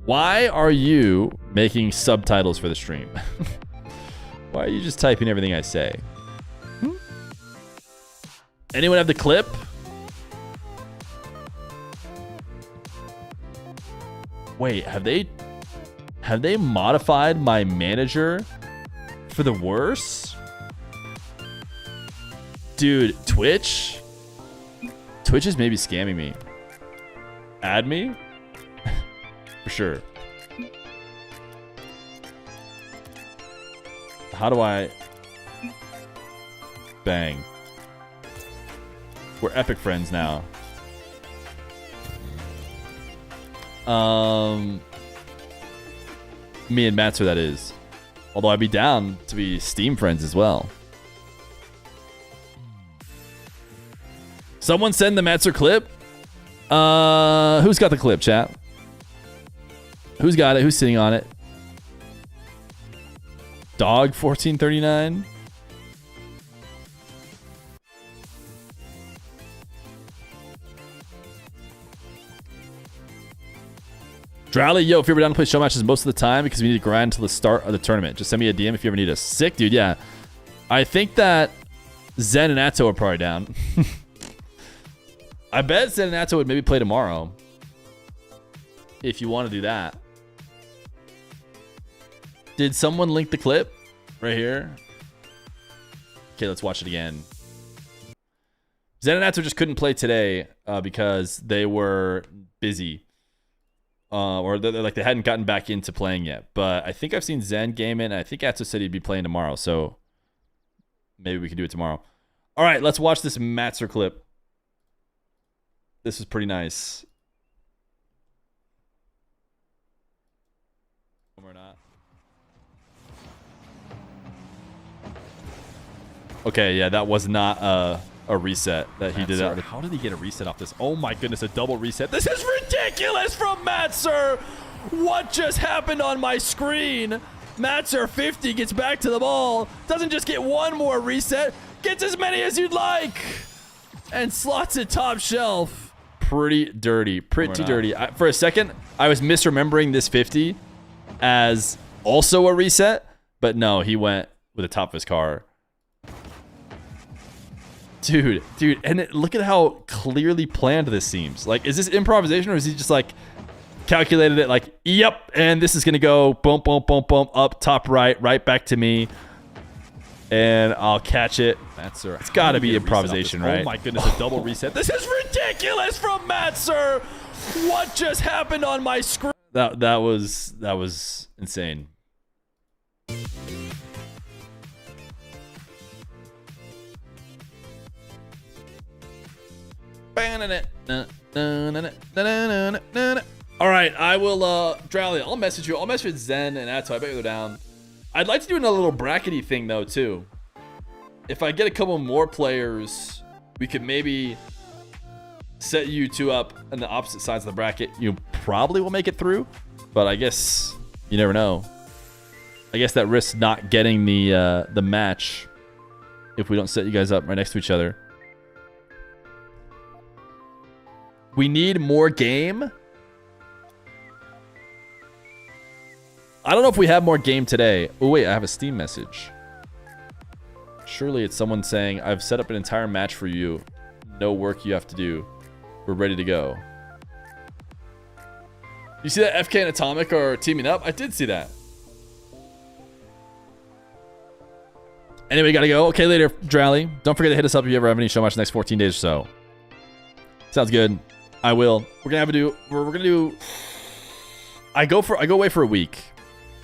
[SPEAKER 4] Why are you making subtitles for the stream? Why are you just typing everything I say? Anyone have the clip? Wait, have they Have they modified my manager for the worse? Dude, Twitch? Twitch is maybe scamming me. Add me? For sure. How do I... Bang. We're epic friends now. Me and Matzer, that is. Although I'd be down to be Steam friends as well. Someone send the Matzer clip. Who's got the clip, chat? Who's got it? Who's sitting on it? Dog 1439. Drowley, yo, if you're ever down to play show matches most of the time because we need to grind until the start of the tournament, just send me a DM if you ever need us. Sick, dude, yeah. I think that Zen and Atto are probably down. I bet Zen and Atto would maybe play tomorrow. If you want to do that. Did someone link the clip? Right here. Okay, let's watch it again. Zen and Atto just couldn't play today because they were busy. Or they hadn't gotten back into playing yet. But I think I've seen Zen game in. I think Atsu said he'd be playing tomorrow. So maybe we can do it tomorrow. All right, let's watch this Matzer clip. This is pretty nice. Or not. Okay, yeah, that was not a reset that he did. How did he get a reset off this? Oh my goodness, a double reset. This is ridiculous from Matzer. What just happened on my screen? Matzer 50 gets back to the ball. Doesn't just get one more reset. Gets as many as you'd like. And slots it top shelf. Pretty dirty. Pretty dirty. For a second, I was misremembering this 50 as also a reset. But no, he went with the top of his car. Dude, and look at how clearly planned this seems. Like, is this improvisation or is he just like calculated it like, yep, and this is gonna go boom, boom, boom, boom, up, top right back to me, and I'll catch it. Matzer, it's gotta be improvisation, right? Oh my goodness, a double reset. This is ridiculous from Matzer. What just happened on my screen? That was insane. All right, I will Drowley, I'll message you. I'll message Zen and Atto. I bet they're down. I'd like to do another little brackety thing though too. If I get a couple more players, we could maybe set you two up on the opposite sides of the bracket. You probably will make it through, but I guess you never know. I guess that risks not getting the match if we don't set you guys up right next to each other. We need more game. I don't know if we have more game today. Oh, wait, I have a Steam message. Surely it's someone saying, I've set up an entire match for you. No work you have to do. We're ready to go. You see that FK and Atomic are teaming up? I did see that. Anyway, gotta go. Okay, later, Drowley. Don't forget to hit us up if you ever have any show match the next 14 days or so. Sounds good. I will. We're gonna do. I go away for a week.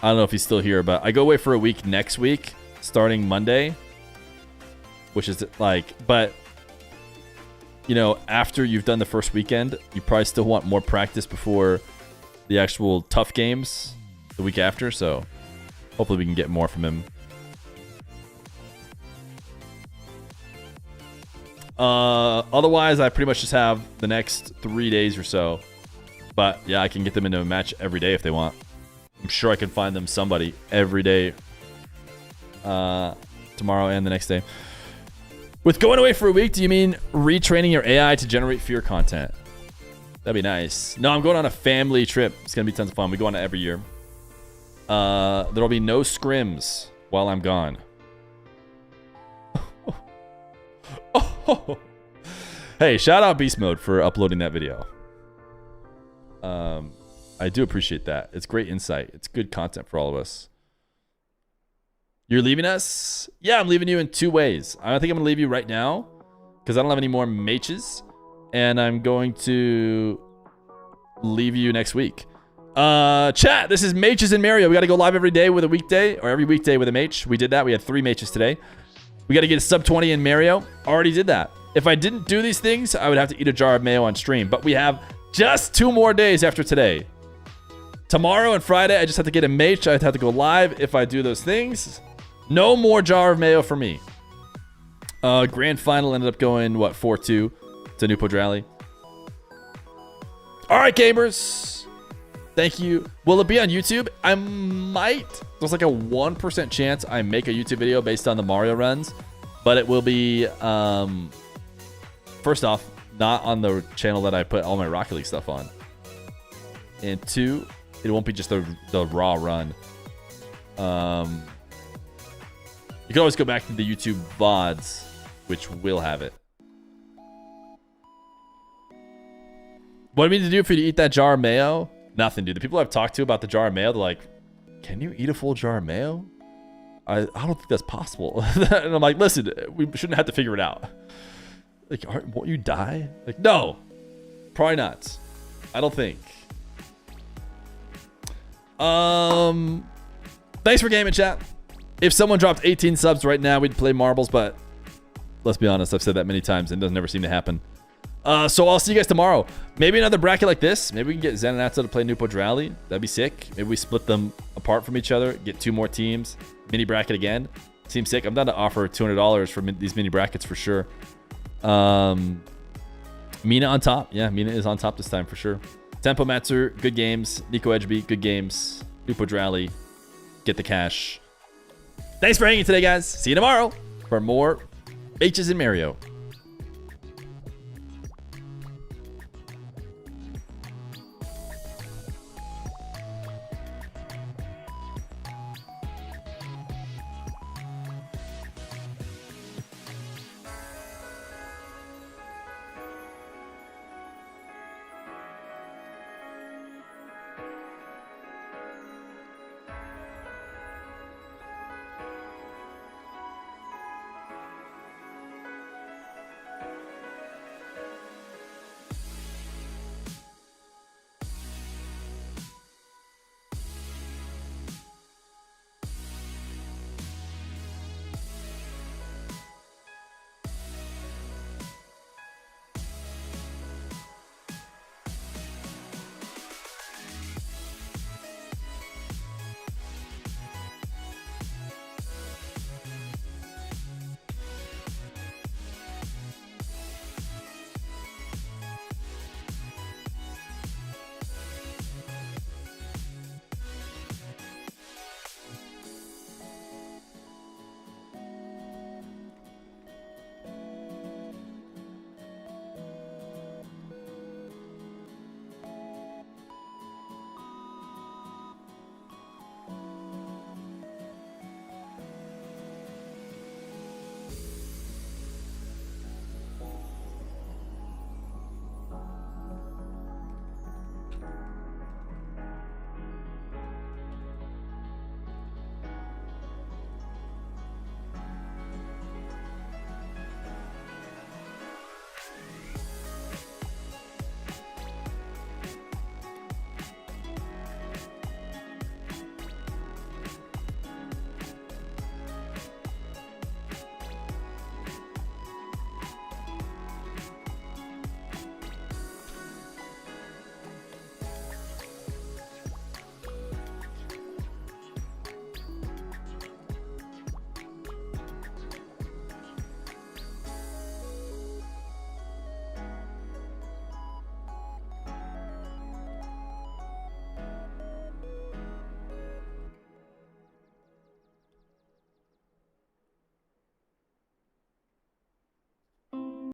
[SPEAKER 4] I don't know if he's still here, but I go away for a week next week, starting Monday. Which is like, but you know, after you've done the first weekend, you probably still want more practice before the actual tough games the week after. So hopefully we can get more from him. Otherwise, I pretty much just have the next 3 days or so. But yeah, I can get them into a match every day if they want. I'm sure I can find them somebody every day. Tomorrow and the next day. With going away for a week, do you mean retraining your AI to generate Fear content? That'd be nice. No, I'm going on a family trip. It's gonna be tons of fun. We go on it every year. There'll be no scrims while I'm gone. Hey, shout out Beast Mode for uploading that video. I do appreciate that. It's great insight. It's good content for all of us. You're leaving us? Yeah, I'm leaving you in 2 ways. I think I'm going to leave you right now because I don't have any more MAYTCHES. And I'm going to leave you next week. Chat, this is MAYTCHES and MAYRIO. We got to go live every day with a weekday, or every weekday with a MAYTCHE. We did that. We had 3 MAYTCHES today. We got to get a sub 20 in MAYRIO. Already did that. If I didn't do these things, I would have to eat a jar of mayo on stream. But we have just 2 more days after today. Tomorrow and Friday, I just have to get a MAYTCHE. I'd have to go live if I do those things. No more jar of mayo for me. Grand final ended up going, what, 4-2 to Nupo Drally. All right, gamers. Thank you. Will it be on YouTube? I might. There's like a 1% chance I make a YouTube video based on the Mario runs. But it will be, first off, not on the channel that I put all my Rocket League stuff on. And 2, it won't be just the raw run. You can always go back to the YouTube VODs, which will have it. What do we need to do for you to eat that jar of mayo? Nothing, dude. The people I've talked to about the jar of mayo, they're like, can you eat a full jar of mayo? I don't think that's possible. And I'm like, listen, we shouldn't have to figure it out. Like, won't you die? Like, no. Probably not. I don't think. Thanks for gaming, chat. If someone dropped 18 subs right now, we'd play marbles, but let's be honest, I've said that many times and it doesn't ever seem to happen. So I'll see you guys tomorrow. Maybe another bracket like this. Maybe we can get Zen and Atzo to play Nupo Drally. That'd be sick. Maybe we split them apart from each other, get 2 more teams. Mini bracket again. Seems sick. I'm down to offer $200 for these mini brackets for sure. Mina on top. Yeah, Mina is on top this time for sure. Tempo Matsu, good games. Nico Edgeby, good games. Nupo Drally, get the cash. Thanks for hanging today, guys. See you tomorrow for more MAYTCHES and MAYRIO.